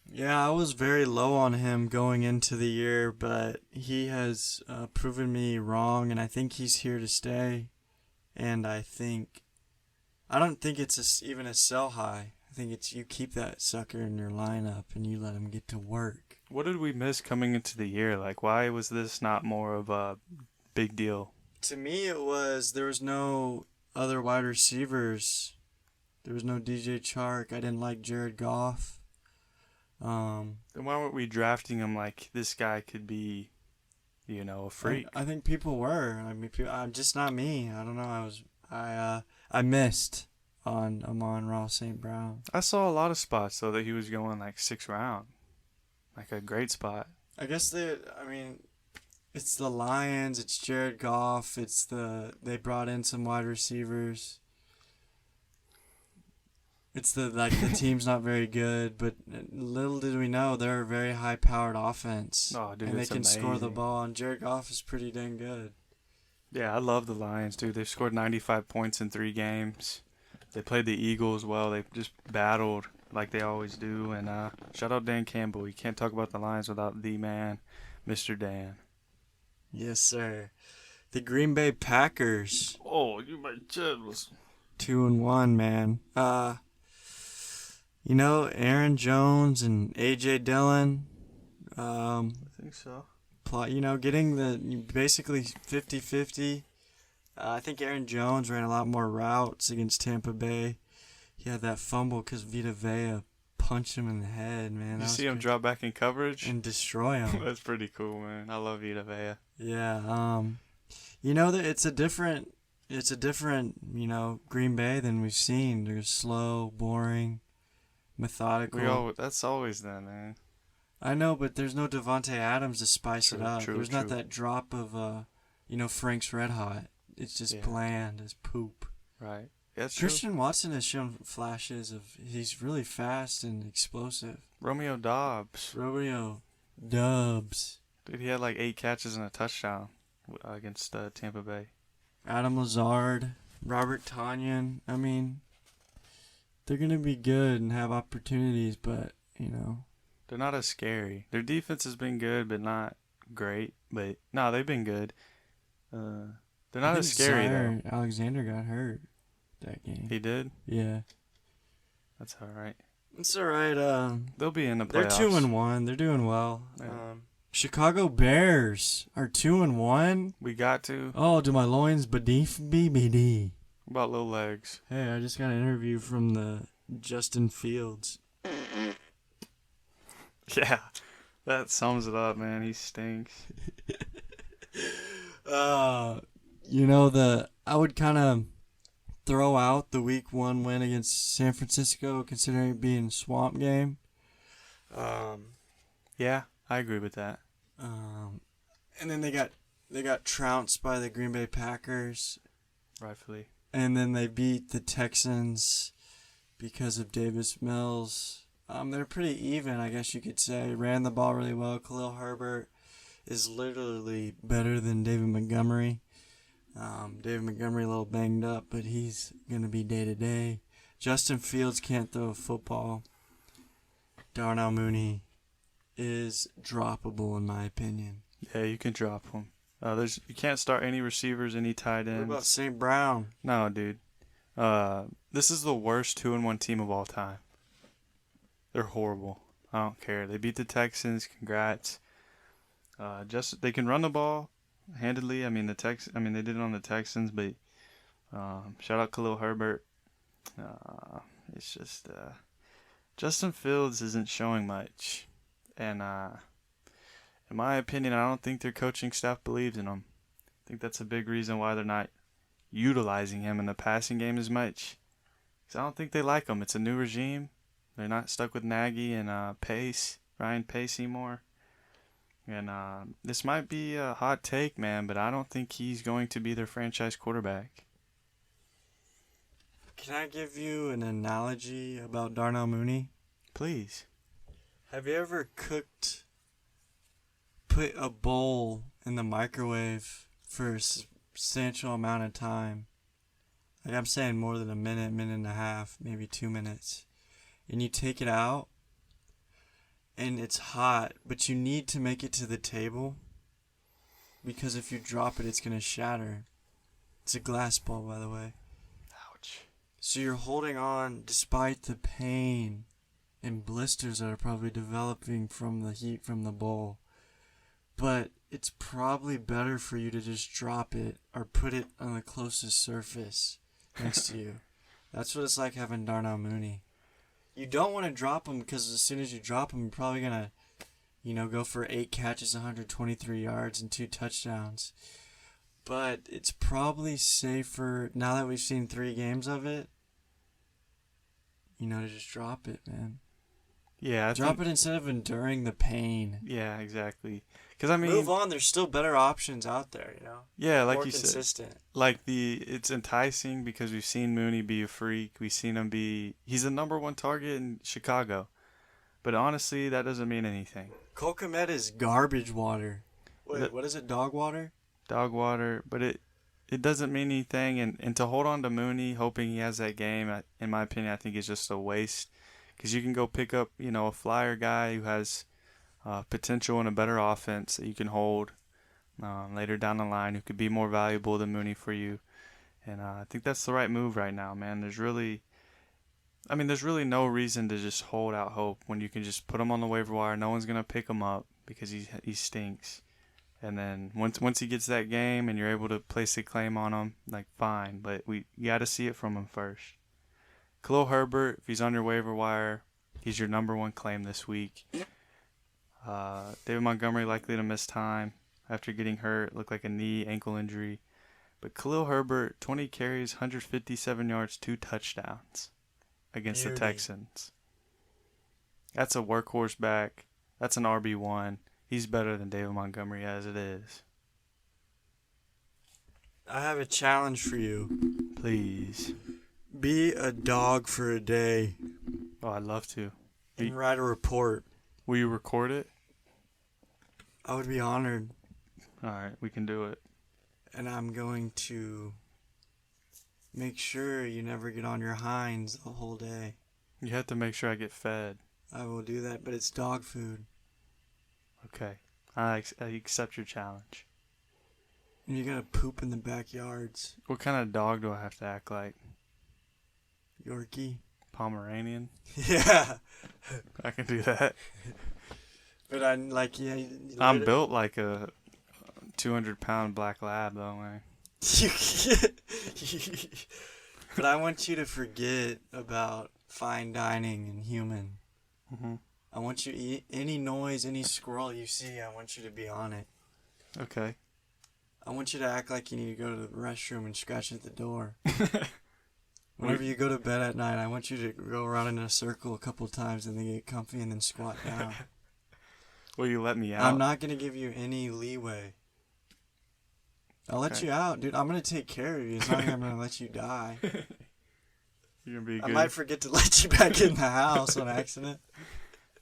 [SPEAKER 2] Yeah, I was very low on him going into the year, but he has proven me wrong, and I think he's here to stay. And I don't think it's even a sell high. I think it's you keep that sucker in your lineup and you let him get to work.
[SPEAKER 1] What did we miss coming into the year? Like, why was this not more of a big deal?
[SPEAKER 2] To me, it was there was no other wide receivers. There was no DJ Chark. I didn't like Jared Goff.
[SPEAKER 1] Then why weren't we drafting him like this guy could be, a freak?
[SPEAKER 2] I think people were. I mean, just not me. I don't know. I missed on Amon-Ra St. Brown.
[SPEAKER 1] I saw a lot of spots though that he was going like 6th round, like a great spot.
[SPEAKER 2] I guess it's the Lions. It's Jared Goff. They brought in some wide receivers. It's the team's not very good, but little did we know they're a very high-powered offense.
[SPEAKER 1] Oh, dude,
[SPEAKER 2] and they
[SPEAKER 1] it's
[SPEAKER 2] can score the
[SPEAKER 1] amazing.
[SPEAKER 2] ball. And Jared Goff is pretty dang good.
[SPEAKER 1] Yeah, I love the Lions, dude. They've scored 95 points in 3 games. They played the Eagles well. They just battled like they always do. And shout out Dan Campbell. You can't talk about the Lions without the man, Mr. Dan.
[SPEAKER 2] Yes, sir. The Green Bay Packers.
[SPEAKER 1] Oh, you my jealous.
[SPEAKER 2] 2-1, man. Aaron Jones and A.J. Dillon.
[SPEAKER 1] I think so.
[SPEAKER 2] Getting the basically 50-50 I think Aaron Jones ran a lot more routes against Tampa Bay. He had that fumble because Vita Vea punched him in the head, man.
[SPEAKER 1] Did you
[SPEAKER 2] That was
[SPEAKER 1] see him
[SPEAKER 2] crazy.
[SPEAKER 1] drop back in coverage?
[SPEAKER 2] And destroy him.
[SPEAKER 1] That's pretty cool, man. I love Vita Vea.
[SPEAKER 2] Yeah. You know that it's a different, Green Bay than we've seen. They're slow, boring, methodical.
[SPEAKER 1] That's always them, man.
[SPEAKER 2] I know, but there's no Devontae Adams to spice it up.
[SPEAKER 1] True,
[SPEAKER 2] There's not that drop of, Frank's Red Hot. It's just bland as poop.
[SPEAKER 1] Right. That's true.
[SPEAKER 2] Christian Watson has shown flashes of he's really fast and explosive.
[SPEAKER 1] Romeo Dobbs.
[SPEAKER 2] Romeo Dubs.
[SPEAKER 1] Dude, he had like 8 catches and a touchdown against Tampa Bay.
[SPEAKER 2] Adam Lazard. Robert Tonyan. I mean, they're going to be good and have opportunities, but,
[SPEAKER 1] They're not as scary. Their defense has been good, but not great. But, no, they've been good. They're not as scary, though.
[SPEAKER 2] Alexander got hurt that game.
[SPEAKER 1] He did?
[SPEAKER 2] Yeah.
[SPEAKER 1] That's all right.
[SPEAKER 2] It's all right.
[SPEAKER 1] They'll be in the playoffs.
[SPEAKER 2] They're 2-1. They're doing well.
[SPEAKER 1] Yeah.
[SPEAKER 2] Chicago Bears are 2-1.
[SPEAKER 1] We got to.
[SPEAKER 2] Oh, do my loins beneath BBD?
[SPEAKER 1] What about little legs?
[SPEAKER 2] Hey, I just got an interview from the Justin Fields.
[SPEAKER 1] Yeah, that sums it up, man. He stinks.
[SPEAKER 2] I would kind of throw out the Week 1 win against San Francisco, considering it being swamp game.
[SPEAKER 1] Yeah, I agree with that.
[SPEAKER 2] And then they got trounced by the Green Bay Packers,
[SPEAKER 1] Rightfully.
[SPEAKER 2] and then they beat the Texans because of Davis Mills. They're pretty even, I guess you could say. Ran the ball really well. Khalil Herbert is literally better than David Montgomery. David Montgomery a little banged up, but he's going to be day-to-day. Justin Fields can't throw a football. Darnell Mooney is droppable, in my opinion.
[SPEAKER 1] Yeah, you can drop him. You can't start any receivers, any tight ends.
[SPEAKER 2] What about St. Brown?
[SPEAKER 1] No, dude. This is the worst 2-1 team of all time. They're horrible. I don't care. They beat the Texans. Congrats. They can run the ball handedly. I mean, they did it on the Texans, but shout out Khalil Herbert. It's just Justin Fields isn't showing much, and in my opinion, I don't think their coaching staff believes in him. I think that's a big reason why they're not utilizing him in the passing game as much. Because I don't think they like him. It's a new regime. They're not stuck with Nagy and Ryan Pace anymore. And this might be a hot take, man, but I don't think he's going to be their franchise quarterback.
[SPEAKER 2] Can I give you an analogy about Darnell Mooney?
[SPEAKER 1] Please.
[SPEAKER 2] Have you ever put a bowl in the microwave for a substantial amount of time? Like I'm saying more than a minute and a half, maybe 2 minutes. And you take it out, and it's hot, but you need to make it to the table, because if you drop it, it's going to shatter. It's a glass bowl, by the way.
[SPEAKER 1] Ouch.
[SPEAKER 2] So you're holding on despite the pain and blisters that are probably developing from the heat from the bowl. But it's probably better for you to just drop it or put it on the closest surface next to you. That's what it's like having Darnell Mooney. You don't want to drop him, because as soon as you drop him, you're probably going to, go for 8 catches, 123 yards, and 2 touchdowns. But it's probably safer, now that we've seen 3 games of it, to just drop it, man.
[SPEAKER 1] Yeah,
[SPEAKER 2] Drop it instead of enduring the pain.
[SPEAKER 1] Yeah, exactly. Because
[SPEAKER 2] move on. There's still better options out there,
[SPEAKER 1] Yeah, like
[SPEAKER 2] more
[SPEAKER 1] you
[SPEAKER 2] consistent.
[SPEAKER 1] said, it's enticing because we've seen Mooney be a freak. We've seen him he's the number 1 target in Chicago. But honestly, that doesn't mean anything.
[SPEAKER 2] Cole Kmet is garbage water. Wait, what is it? Dog water?
[SPEAKER 1] Dog water, but it doesn't mean anything. And to hold on to Mooney, hoping he has that game, in my opinion, I think is just a waste. Because you can go pick up, a flyer guy who has potential in a better offense that you can hold later down the line, who could be more valuable than Mooney for you. And I think that's the right move right now, man. There's really no reason to just hold out hope when you can just put him on the waiver wire. No one's going to pick him up because he stinks. And then once he gets that game and you're able to place a claim on him, like fine, but you got to see it from him first. Khalil Herbert, if he's on your waiver wire, he's your number one claim this week. David Montgomery likely to miss time after getting hurt, looked like a knee, ankle injury. But Khalil Herbert, 20 carries, 157 yards, 2 touchdowns against the Texans. That's a workhorse back. That's an RB1. He's better than David Montgomery as it is.
[SPEAKER 2] I have a challenge for you.
[SPEAKER 1] Please.
[SPEAKER 2] Be a dog for a day.
[SPEAKER 1] Oh, I'd love to.
[SPEAKER 2] And write a report.
[SPEAKER 1] Will you record it?
[SPEAKER 2] I would be honored.
[SPEAKER 1] All right, we can do it.
[SPEAKER 2] And I'm going to make sure you never get on your hinds the whole day.
[SPEAKER 1] You have to make sure I get fed.
[SPEAKER 2] I will do that, but it's dog food.
[SPEAKER 1] Okay. I accept your challenge.
[SPEAKER 2] And you gotta poop in the backyards.
[SPEAKER 1] What kind of dog do I have to act like?
[SPEAKER 2] Yorkie.
[SPEAKER 1] Pomeranian?
[SPEAKER 2] Yeah.
[SPEAKER 1] I can do that.
[SPEAKER 2] But I'm like, yeah.
[SPEAKER 1] I'm built like a 200-pound black lab, though, man.
[SPEAKER 2] But I want you to forget about fine dining and human.
[SPEAKER 1] Mm-hmm.
[SPEAKER 2] I want you to eat any noise, any squirrel you see, I want you to be on it.
[SPEAKER 1] Okay.
[SPEAKER 2] I want you to act like you need to go to the restroom and scratch at the door. Whenever you go to bed at night, I want you to go around in a circle a couple times and then get comfy and then squat down.
[SPEAKER 1] Will you let me out?
[SPEAKER 2] I'm not going to give you any leeway. I'll let you out, dude. I'm going to take care of you. It's not like I'm going to let you die.
[SPEAKER 1] You're going to be good.
[SPEAKER 2] I might forget to let you back in the house on accident.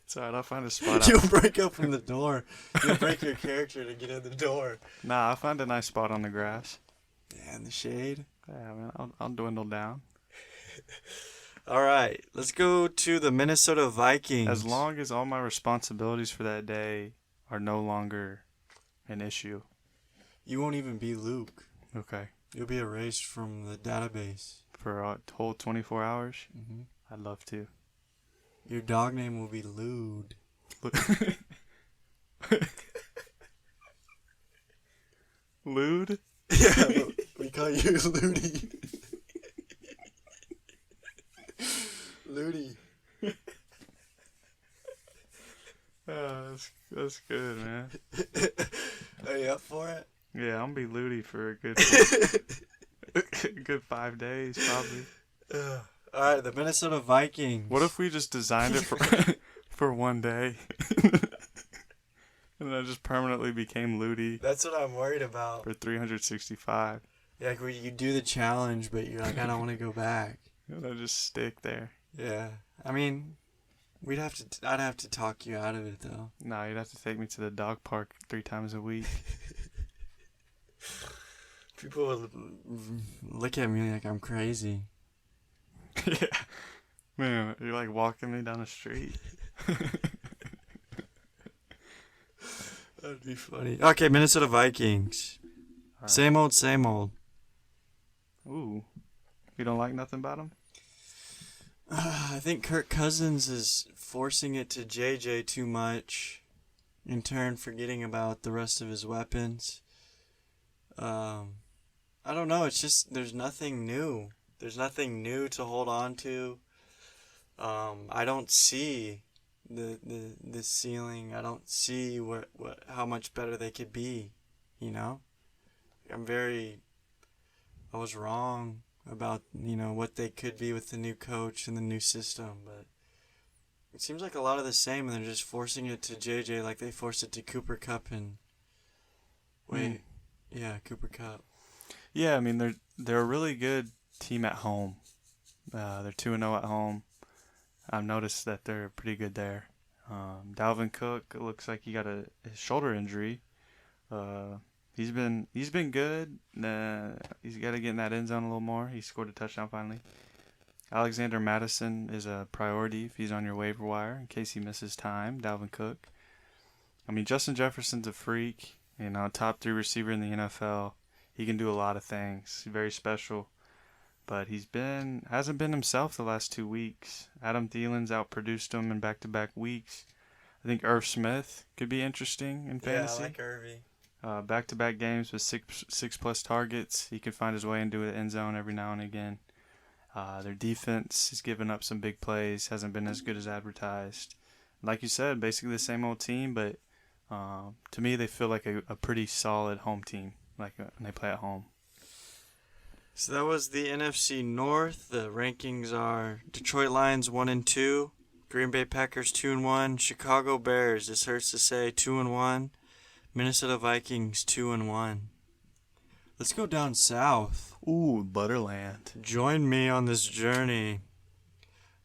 [SPEAKER 1] It's alright, I'll find a spot.
[SPEAKER 2] You'll break open the door. You'll break your character to get in the door.
[SPEAKER 1] Nah, I'll find a nice spot on the grass.
[SPEAKER 2] Yeah, in the shade.
[SPEAKER 1] Yeah, man, I'll dwindle down.
[SPEAKER 2] All right, let's go to the Minnesota Vikings.
[SPEAKER 1] As long as all my responsibilities for that day are no longer an issue.
[SPEAKER 2] You won't even be Luke.
[SPEAKER 1] Okay.
[SPEAKER 2] You'll be erased from the database.
[SPEAKER 1] For a whole 24 hours?
[SPEAKER 2] Mm-hmm.
[SPEAKER 1] I'd love to.
[SPEAKER 2] Your dog name will be Lude.
[SPEAKER 1] Lude?
[SPEAKER 2] Yeah, we call you Ludi. Ludi.
[SPEAKER 1] Oh, that's good, man.
[SPEAKER 2] Are you up for it?
[SPEAKER 1] Yeah, I'm gonna be Ludi for a good good 5 days, probably.
[SPEAKER 2] All right, the Minnesota Vikings.
[SPEAKER 1] What if we just designed it for one day, and then I just permanently became Ludi
[SPEAKER 2] That's what I'm worried about.
[SPEAKER 1] for 365,
[SPEAKER 2] Yeah, like you do the challenge, but you're like, I don't want to go back.
[SPEAKER 1] and I just stick there.
[SPEAKER 2] Yeah, I mean, I'd have to talk you out of it though.
[SPEAKER 1] No, you'd have to take me to the dog park 3 times a week.
[SPEAKER 2] People would look at me like I'm crazy.
[SPEAKER 1] Yeah, man, you're like walking me down the street.
[SPEAKER 2] That'd be funny. Okay, Minnesota Vikings.
[SPEAKER 1] Right.
[SPEAKER 2] Same old, same old.
[SPEAKER 1] Ooh, you don't like nothing about them?
[SPEAKER 2] I think Kirk Cousins is forcing it to JJ too much, in turn forgetting about the rest of his weapons. I don't know. It's just there's nothing new. There's nothing new to hold on to. I don't see the ceiling. I don't see what how much better they could be. You know, I was wrong about what they could be with the new coach and the new system, but it seems like a lot of the same, and they're just forcing it to JJ like they forced it to Cooper Kupp and Cooper Kupp.
[SPEAKER 1] Yeah, I mean they're a really good team at home. They're 2-0 at home. I've noticed that they're pretty good there. Dalvin Cook, it looks like he got a shoulder injury. He's been good. He's got to get in that end zone a little more. He scored a touchdown finally. Alexander Madison is a priority if he's on your waiver wire in case he misses time. Dalvin Cook. I mean, Justin Jefferson's a freak. Top 3 receiver in the NFL. He can do a lot of things. He's very special. But hasn't been himself the last 2 weeks. Adam Thielen's outproduced him in back-to-back weeks. I think Irv Smith could be interesting in fantasy.
[SPEAKER 2] Yeah, I like Irvy.
[SPEAKER 1] back-to-back games with six plus targets. He can find his way into the end zone every now and again. Their defense has given up some big plays, hasn't been as good as advertised. Like you said, basically the same old team, but to me they feel like a pretty solid home team, like when they play at home.
[SPEAKER 2] So that was the NFC North. The rankings are Detroit Lions 1-2, Green Bay Packers 2-1, Chicago Bears, this hurts to say, 2-1, Minnesota Vikings 2-1. Let's go down south.
[SPEAKER 1] Ooh, Butterland.
[SPEAKER 2] Join me on this journey.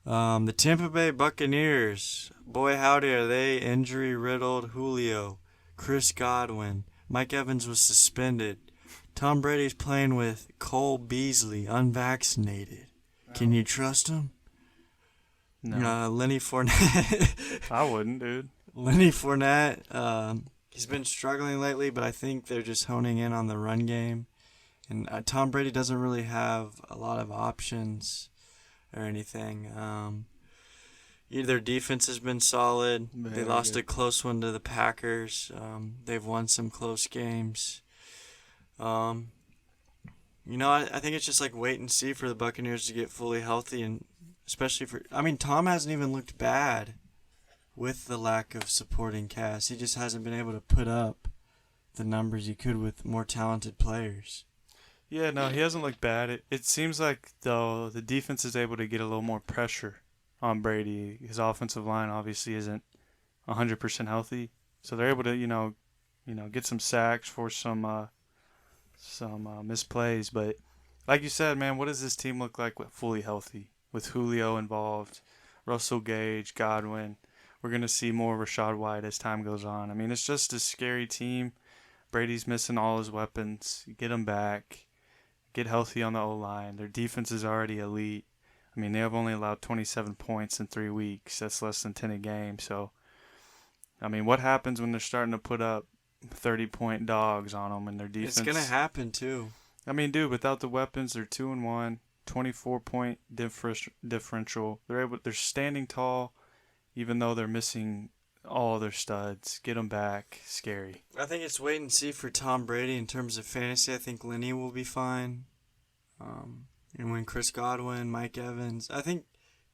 [SPEAKER 2] The Tampa Bay Buccaneers. Boy, howdy, are they injury-riddled. Julio, Chris Godwin, Mike Evans was suspended. Tom Brady's playing with Cole Beasley, unvaccinated. Can you trust him?
[SPEAKER 1] No,
[SPEAKER 2] Lenny Fournette.
[SPEAKER 1] I wouldn't, dude.
[SPEAKER 2] Lenny Fournette, he's been struggling lately, but I think they're just honing in on the run game. And Tom Brady doesn't really have a lot of options or anything. Their defense has been solid. They lost a close one to the Packers. They've won some close games. I think it's just like wait and see for the Buccaneers to get fully healthy, and especially Tom hasn't even looked bad with the lack of supporting cast. He just hasn't been able to put up the numbers he could with more talented players.
[SPEAKER 1] Yeah, no, he hasn't looked bad. It seems like, though, the defense is able to get a little more pressure on Brady. His offensive line obviously isn't 100% healthy, so they're able to, get some sacks, force some misplays. But like you said, man, what does this team look like with fully healthy? With Julio involved, Russell Gage, Godwin. We're going to see more Rashad White as time goes on. I mean, it's just a scary team. Brady's missing all his weapons. Get him back. Get healthy on the O-line. Their defense is already elite. I mean, they have only allowed 27 points in 3 weeks. That's less than 10 a game. So, I mean, what happens when they're starting to put up 30-point dogs on them and their defense?
[SPEAKER 2] It's going to happen, too.
[SPEAKER 1] I mean, dude, without the weapons, they're 2-1, 24-point differential. They're standing tall, even though they're missing all their studs. Get them back. Scary.
[SPEAKER 2] I think it's wait and see for Tom Brady in terms of fantasy. I think Lenny will be fine. And when Chris Godwin, Mike Evans, I think,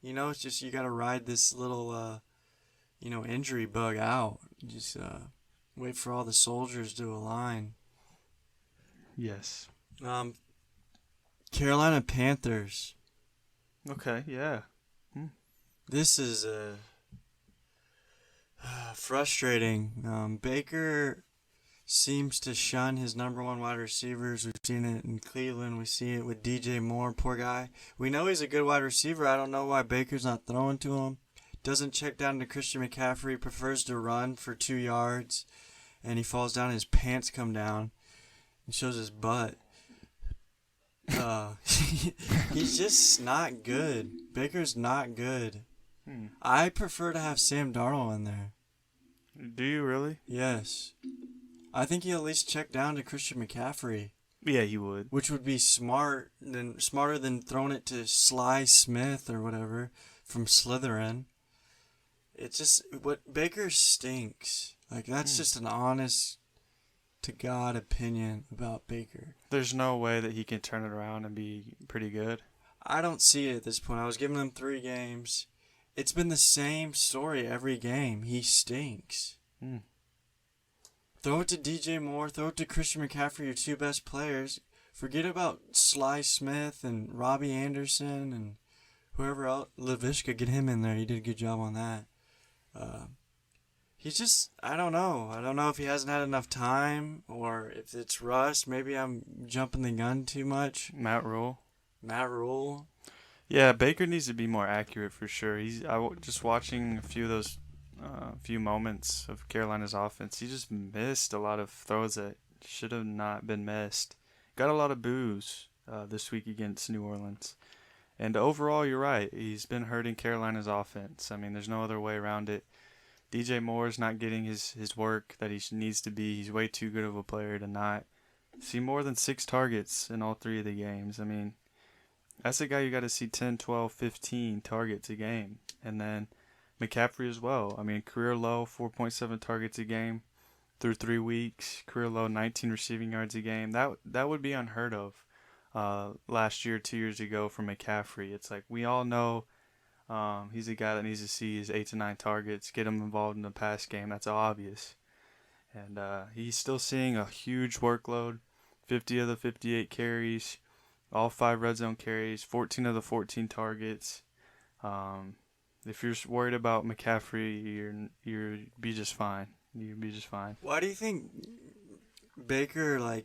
[SPEAKER 2] it's just you got to ride this little, injury bug out. Just wait for all the soldiers to align.
[SPEAKER 1] Yes.
[SPEAKER 2] Carolina Panthers.
[SPEAKER 1] Okay, yeah.
[SPEAKER 2] This is frustrating. Baker seems to shun his number one wide receivers. We've seen it in Cleveland. We see it with DJ Moore, poor guy. We know he's a good wide receiver. I don't know why Baker's not throwing to him. Doesn't check down to Christian McCaffrey. Prefers to run for 2 yards. And he falls down. His pants come down. He shows his butt. He's just not good. Baker's not good. I prefer to have Sam Darnold in there.
[SPEAKER 1] Do you really?
[SPEAKER 2] Yes. I think he'll at least check down to Christian McCaffrey.
[SPEAKER 1] Yeah, he would.
[SPEAKER 2] Which would be smarter than throwing it to Sly Smith or whatever from Slytherin. It's just what Baker stinks. Like that's just an honest to God opinion about Baker.
[SPEAKER 1] There's no way that he can turn it around and be pretty good.
[SPEAKER 2] I don't see it at this point. I was giving him 3 games. It's been the same story every game. He stinks. Throw it to DJ Moore. Throw it to Christian McCaffrey, your 2 best players. Forget about Sly Smith and Robbie Anderson and whoever else. Laviska, get him in there. He did a good job on that. He's just, I don't know. I don't know if he hasn't had enough time or if it's rust. Maybe I'm jumping the gun too much.
[SPEAKER 1] Matt Rule. Yeah, Baker needs to be more accurate for sure. Just watching a few of those few moments of Carolina's offense. He just missed a lot of throws that should have not been missed. Got a lot of boos this week against New Orleans. And overall, you're right. He's been hurting Carolina's offense. I mean, there's no other way around it. DJ Moore's not getting his work that he needs to be. He's way too good of a player to not see more than 6 targets in all 3 of the games. I mean, that's a guy you got to see 10, 12, 15 targets a game. And then McCaffrey as well. I mean, career low, 4.7 targets a game. through 3 weeks. Career low 19 receiving yards a game. That would be unheard of last year, 2 years ago for McCaffrey. It's like we all know he's a guy that needs to see his 8 to 9 targets, get him involved in the pass game. That's obvious. And he's still seeing a huge workload, 50 of the 58 carries, all 5 red zone carries, 14 of the 14 targets. If you're worried about McCaffrey, you're be just fine. You'd be just fine.
[SPEAKER 2] Why do you think Baker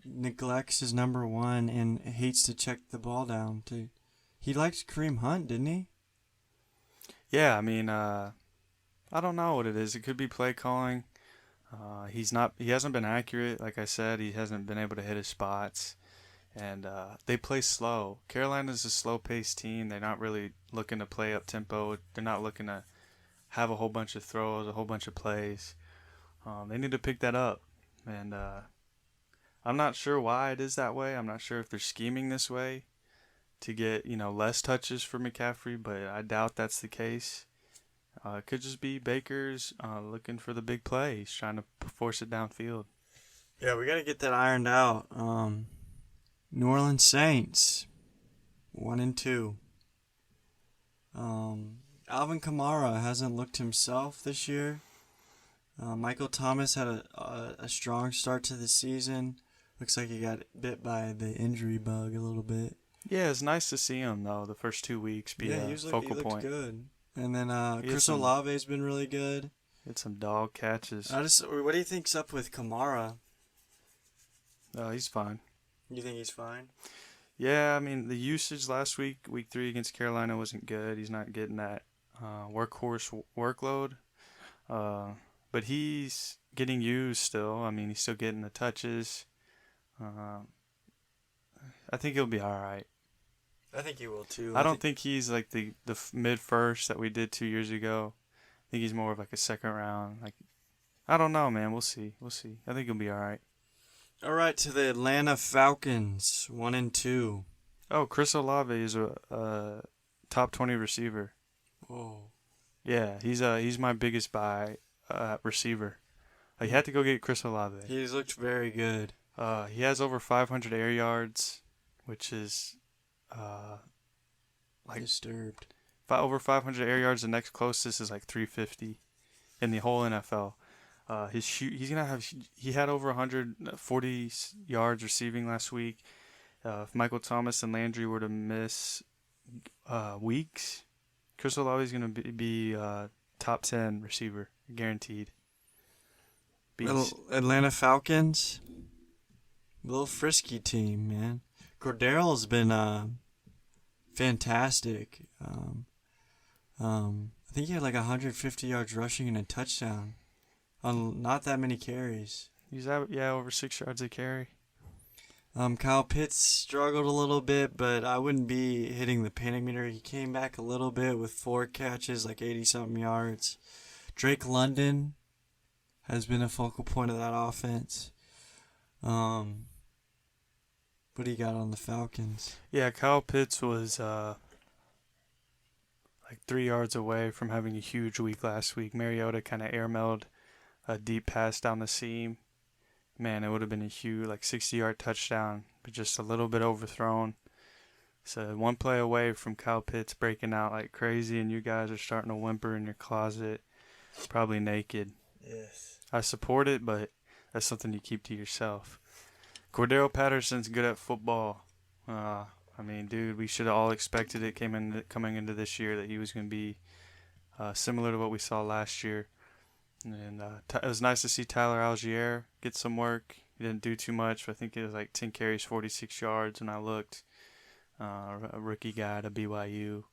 [SPEAKER 2] neglects his number one and hates to check the ball down? He liked Kareem Hunt, didn't he?
[SPEAKER 1] Yeah, I mean, I don't know what it is. It could be play calling. He hasn't been accurate. Like I said, he hasn't been able to hit his spots. And they play slow. Carolina's a slow-paced team. They're not really looking to play up tempo. They're not looking to have a whole bunch of throws, a whole bunch of plays. They need to pick that up. And I'm not sure why it is that way. I'm not sure if they're scheming this way to get less touches for McCaffrey, but I doubt that's the case. It could just be Baker's looking for the big play. He's trying to force it downfield.
[SPEAKER 2] Yeah, we got to get that ironed out. New Orleans Saints, 1-2. Alvin Kamara hasn't looked himself this year. Michael Thomas had a strong start to the season. Looks like he got bit by the injury bug a little bit.
[SPEAKER 1] Yeah, it's nice to see him though. The first 2 weeks be a focal point.
[SPEAKER 2] Good. And then Chris Olave's been really good.
[SPEAKER 1] Had some dog catches.
[SPEAKER 2] What do you think's up with Kamara?
[SPEAKER 1] He's fine.
[SPEAKER 2] You think he's fine?
[SPEAKER 1] Yeah, I mean, the usage last week, week 3 against Carolina, wasn't good. He's not getting that workhorse workload. But he's getting used still. I mean, he's still getting the touches. I think he'll be all right.
[SPEAKER 2] I think he will too.
[SPEAKER 1] I don't think he's like the mid-first that we did 2 years ago. I think he's more of like a second round. I don't know, man. We'll see. I think he'll be all right.
[SPEAKER 2] All right, to the Atlanta Falcons, 1-2.
[SPEAKER 1] Oh, Chris Olave is a top 20 receiver.
[SPEAKER 2] Oh.
[SPEAKER 1] Yeah, he's my biggest buy receiver. You had to go get Chris Olave.
[SPEAKER 2] He's looked very good.
[SPEAKER 1] He has over 500 air yards, which is
[SPEAKER 2] disturbed.
[SPEAKER 1] Over 500 air yards. The next closest is 350 in the whole NFL. He had over 140 yards receiving last week. If Michael Thomas and Landry were to miss weeks, Chris Olave is going to be top 10 receiver, guaranteed.
[SPEAKER 2] Atlanta Falcons, a little frisky team, man. Cordarrelle's been fantastic. I think he had 150 yards rushing and a touchdown on not that many carries.
[SPEAKER 1] He's over 6 yards a carry.
[SPEAKER 2] Kyle Pitts struggled a little bit, but I wouldn't be hitting the panic meter. He came back a little bit with 4 catches, 80-something yards. Drake London has been a focal point of that offense. What do you got on the Falcons?
[SPEAKER 1] Yeah, Kyle Pitts was 3 yards away from having a huge week last week. Mariota kind of airmailed a deep pass down the seam. Man, it would have been a huge 60-yard touchdown, but just a little bit overthrown. So one play away from Kyle Pitts breaking out like crazy, and you guys are starting to whimper in your closet, probably naked.
[SPEAKER 2] Yes.
[SPEAKER 1] I support it, but that's something you keep to yourself. Cordero Patterson's good at football. I mean, dude, we should have all expected it coming into this year that he was going to be similar to what we saw last year. And it was nice to see Tyler Algier get some work. He didn't do too much, but I think it was 10 carries, 46 yards when I looked. A rookie guy to BYU.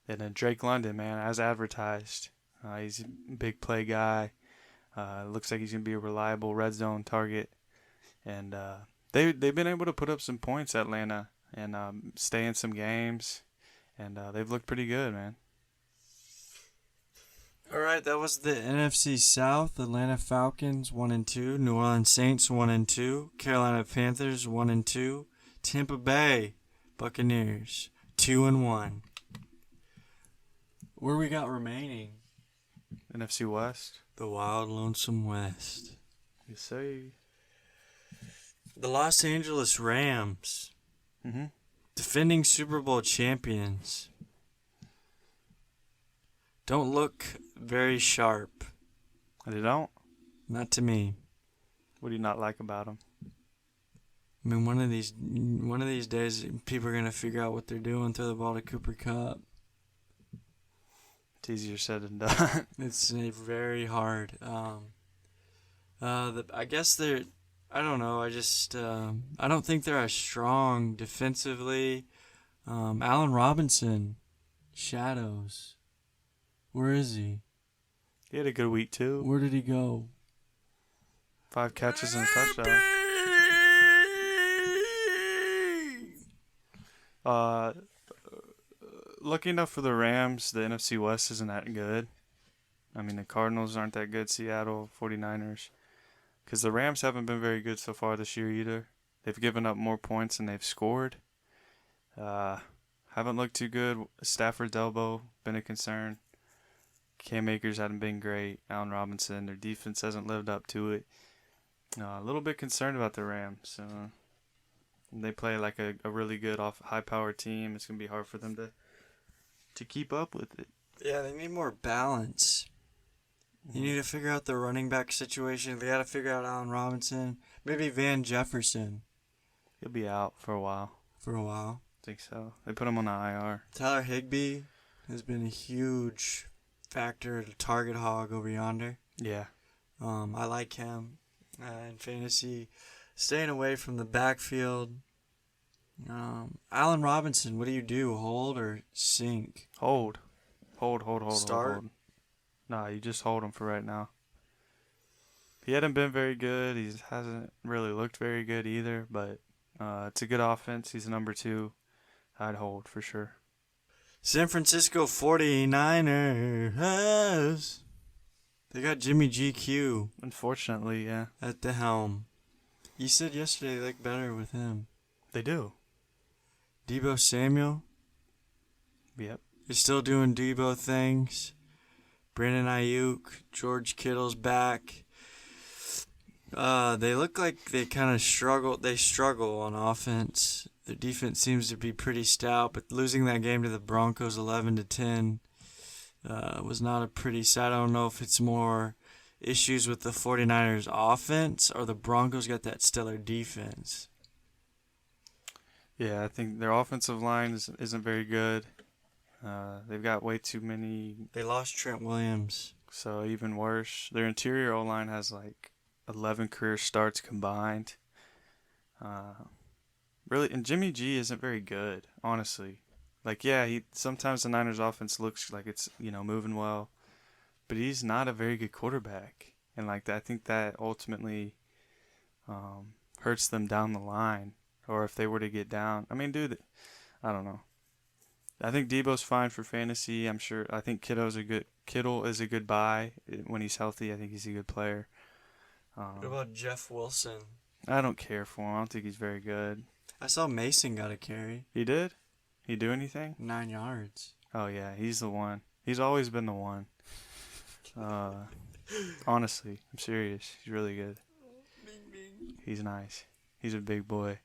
[SPEAKER 1] And then Drake London, man, as advertised. He's a big play guy. Looks like he's going to be a reliable red zone target. And they've been able to put up some points, Atlanta, and stay in some games. And they've looked pretty good, man.
[SPEAKER 2] All right, that was the NFC South. Atlanta Falcons 1-2, New Orleans Saints 1-2, Carolina Panthers 1-2, Tampa Bay Buccaneers 2-1. Where we got remaining?
[SPEAKER 1] NFC West.
[SPEAKER 2] The Wild Lonesome West.
[SPEAKER 1] You say.
[SPEAKER 2] The Los Angeles Rams,
[SPEAKER 1] Mm-hmm.
[SPEAKER 2] defending Super Bowl champions, don't look very sharp.
[SPEAKER 1] They don't?
[SPEAKER 2] Not to me.
[SPEAKER 1] What do you not like about them?
[SPEAKER 2] I mean, one of these days, people are gonna figure out what they're doing. Throw the ball to Cooper Kupp.
[SPEAKER 1] It's easier said than done.
[SPEAKER 2] It's very hard. I guess they're. I don't know. I don't think they're as strong defensively. Allen Robinson, shadows. Where is he?
[SPEAKER 1] He had a good week, too.
[SPEAKER 2] Where did he go?
[SPEAKER 1] 5 catches and a touchdown. Lucky enough for the Rams, the NFC West isn't that good. I mean, the Cardinals aren't that good. Seattle, 49ers. Because the Rams haven't been very good so far this year either. They've given up more points than they've scored. Haven't looked too good. Stafford's elbow, been a concern. Cam Akers hasn't been great. Allen Robinson, their defense hasn't lived up to it. A little bit concerned about the Rams. They play like a really good high-powered team. It's going to be hard for them to keep up with it.
[SPEAKER 2] Yeah, they need more balance. You need to figure out the running back situation. They got to figure out Allen Robinson. Maybe Van Jefferson.
[SPEAKER 1] He'll be out for a while.
[SPEAKER 2] I
[SPEAKER 1] think so. They put him on the IR.
[SPEAKER 2] Tyler Higbee has been a huge factor to target hog over yonder.
[SPEAKER 1] Yeah.
[SPEAKER 2] I like him in fantasy. Staying away from the backfield. Allen Robinson, what do you do? Hold or sink?
[SPEAKER 1] Hold.
[SPEAKER 2] Start?
[SPEAKER 1] Hold. Nah, you just hold him for right now. He hadn't been very good. He hasn't really looked very good either, but it's a good offense. He's number 2. I'd hold for sure.
[SPEAKER 2] San Francisco 49ers. They got Jimmy GQ
[SPEAKER 1] Unfortunately, yeah.
[SPEAKER 2] at the helm. You said yesterday they look better with him.
[SPEAKER 1] They do.
[SPEAKER 2] Deebo Samuel
[SPEAKER 1] Yep.
[SPEAKER 2] is still doing Deebo things. Brandon Ayuk, George Kittle's back. They look like they kind of struggle. They struggle on offense. Their defense seems to be pretty stout, but losing that game to the Broncos 11-10 was not a pretty sight. I don't know if it's more issues with the 49ers offense or the Broncos got that stellar defense.
[SPEAKER 1] Yeah, I think their offensive line isn't very good. They've got way too many.
[SPEAKER 2] They lost Trent Williams.
[SPEAKER 1] So even worse. Their interior O-line has like 11 career starts combined. Really, and Jimmy G isn't very good, honestly. Like, yeah, sometimes the Niners offense looks like it's, moving well, but he's not a very good quarterback. And like I think that ultimately hurts them down the line, or if they were to get down. I mean, dude, I don't know. I think Debo's fine for fantasy. I think Kittle is a good buy when he's healthy. I think he's a good player.
[SPEAKER 2] What about Jeff Wilson?
[SPEAKER 1] I don't care for him. I don't think he's very good.
[SPEAKER 2] I saw Mason got a carry.
[SPEAKER 1] He did? He do anything?
[SPEAKER 2] 9 yards.
[SPEAKER 1] Oh, yeah. He's the one. He's always been the one. Honestly, I'm serious. He's really good. He's nice. He's a big boy.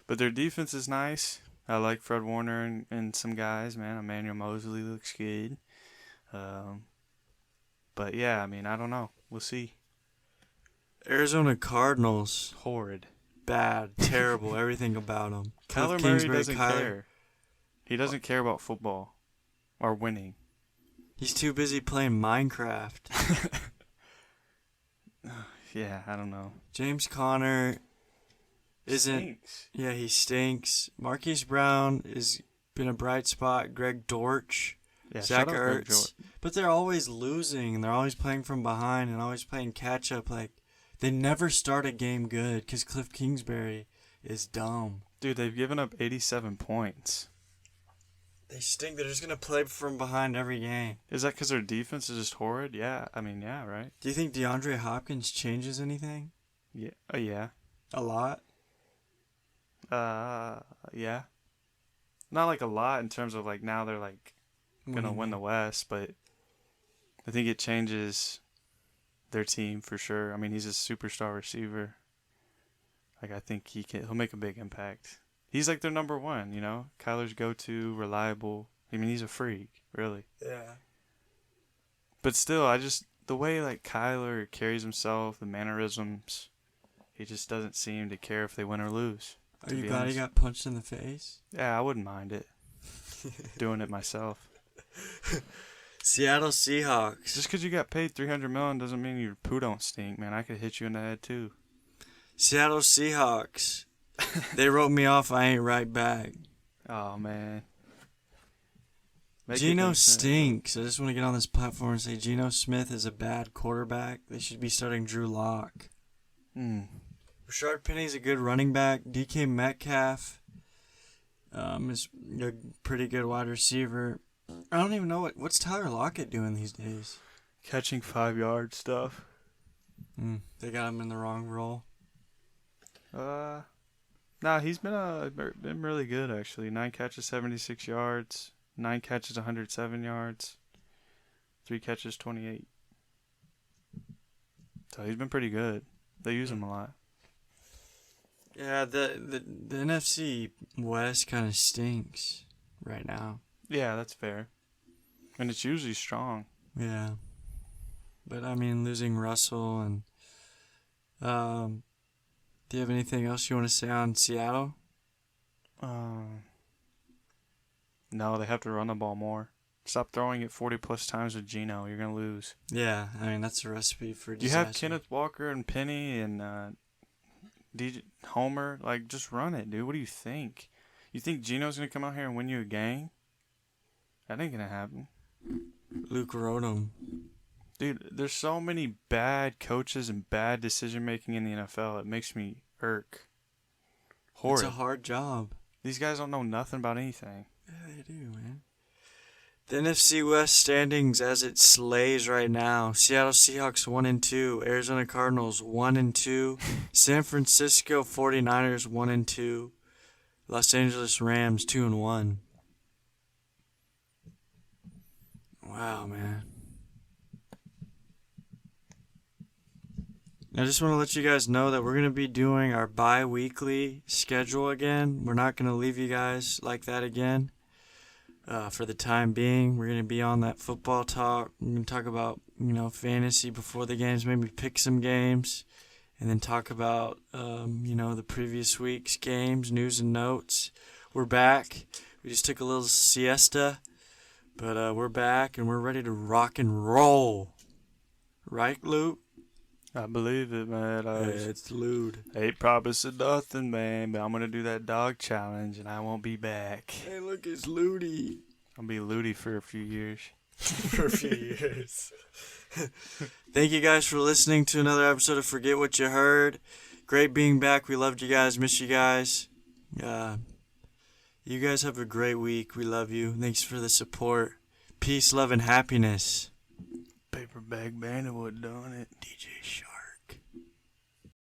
[SPEAKER 1] But their defense is nice. I like Fred Warner and some guys, man. Emmanuel Mosley looks good. But, yeah, I mean, I don't know. We'll see.
[SPEAKER 2] Arizona Cardinals.
[SPEAKER 1] Horrid.
[SPEAKER 2] Bad. Terrible. Everything about them.
[SPEAKER 1] Kyler Murray doesn't care. He doesn't care about football or winning.
[SPEAKER 2] He's too busy playing Minecraft.
[SPEAKER 1] Yeah, I don't know.
[SPEAKER 2] James Conner
[SPEAKER 1] Stinks.
[SPEAKER 2] Yeah, he stinks. Marquise Brown has been a bright spot. Greg Dortch.
[SPEAKER 1] Yeah,
[SPEAKER 2] Zach
[SPEAKER 1] shut up, Greg
[SPEAKER 2] Ertz. But they're always losing, and they're always playing from behind and always playing catch-up. Like, they never start a game good because Cliff Kingsbury is dumb.
[SPEAKER 1] Dude, they've given up 87 points.
[SPEAKER 2] They stink. They're just going to play from behind every game.
[SPEAKER 1] Is that because their defense is just horrid? Yeah, I mean, yeah, right?
[SPEAKER 2] Do you think DeAndre Hopkins changes anything?
[SPEAKER 1] Yeah. Yeah.
[SPEAKER 2] A lot?
[SPEAKER 1] Yeah. Not like a lot in terms of like now they're like going to win the West, but I think it changes their team for sure. I mean, he's a superstar receiver. Like, I think he'll make a big impact. He's like their number one, you know? Kyler's go-to, reliable. I mean, he's a freak, really.
[SPEAKER 2] Yeah.
[SPEAKER 1] But still, the way, like, Kyler carries himself, the mannerisms, he just doesn't seem to care if they win or lose.
[SPEAKER 2] Are you glad he got punched in the face?
[SPEAKER 1] Yeah, I wouldn't mind it. Doing it myself.
[SPEAKER 2] Seattle Seahawks.
[SPEAKER 1] Just because you got paid $300 million doesn't mean your poo don't stink, man. I could hit you in the head, too.
[SPEAKER 2] Seattle Seahawks. They wrote me off. I ain't right back.
[SPEAKER 1] Oh, man.
[SPEAKER 2] Geno stinks. I just want to get on this platform and say Geno Smith is a bad quarterback. They should be starting Drew Lock. Rashard Penny's a good running back. DK Metcalf is a pretty good wide receiver. I don't even know what's Tyler Lockett doing these days.
[SPEAKER 1] Catching 5-yard stuff.
[SPEAKER 2] They got him in the wrong role.
[SPEAKER 1] Nah, he's been really good, actually. 9 catches, 76 yards. 9 catches, 107 yards. 3 catches, 28. So he's been pretty good. They use him a lot.
[SPEAKER 2] Yeah, the NFC West kind of stinks right now.
[SPEAKER 1] Yeah, that's fair. And it's usually strong.
[SPEAKER 2] Yeah. But, I mean, losing Russell and... do you have anything else you want to say on Seattle?
[SPEAKER 1] No, they have to run the ball more. Stop throwing it 40-plus times with Geno. You're going to lose.
[SPEAKER 2] Yeah, I mean, that's a recipe for disaster.
[SPEAKER 1] You have Kenneth Walker and Penny and DJ Homer. Like, just run it, dude. What do you think? You think Geno's going to come out here and win you a game? That ain't going to happen.
[SPEAKER 2] Luke Rodham.
[SPEAKER 1] Dude, there's so many bad coaches and bad decision-making in the NFL. It makes me irk. Horrid.
[SPEAKER 2] It's a hard job.
[SPEAKER 1] These guys don't know nothing about anything.
[SPEAKER 2] Yeah, they do, man. The NFC West standings as it slays right now. Seattle Seahawks 1-2, Arizona Cardinals 1-2, San Francisco 49ers 1-2, Los Angeles Rams 2-1. Wow, man. I just want to let you guys know that we're going to be doing our bi-weekly schedule again. We're not going to leave you guys like that again. For the time being, we're going to be on that football talk. We're going to talk about, fantasy before the games, maybe pick some games, and then talk about, the previous week's games, news and notes. We're back. We just took a little siesta, but we're back, and we're ready to rock and roll. Right, Luke?
[SPEAKER 1] I believe it, man.
[SPEAKER 2] It's lewd.
[SPEAKER 1] Ain't promising nothing, man, but I'm going to do that dog challenge, and I won't be back.
[SPEAKER 2] Hey, look, it's Ludi.
[SPEAKER 1] I'll be Ludi for a few years.
[SPEAKER 2] For a few years. Thank you guys for listening to another episode of Forget What You Heard. Great being back. We loved you guys. Miss you guys. You guys have a great week. We love you. Thanks for the support. Peace, love, and happiness.
[SPEAKER 1] Paper bag bandit would done it.
[SPEAKER 2] DJ Shark.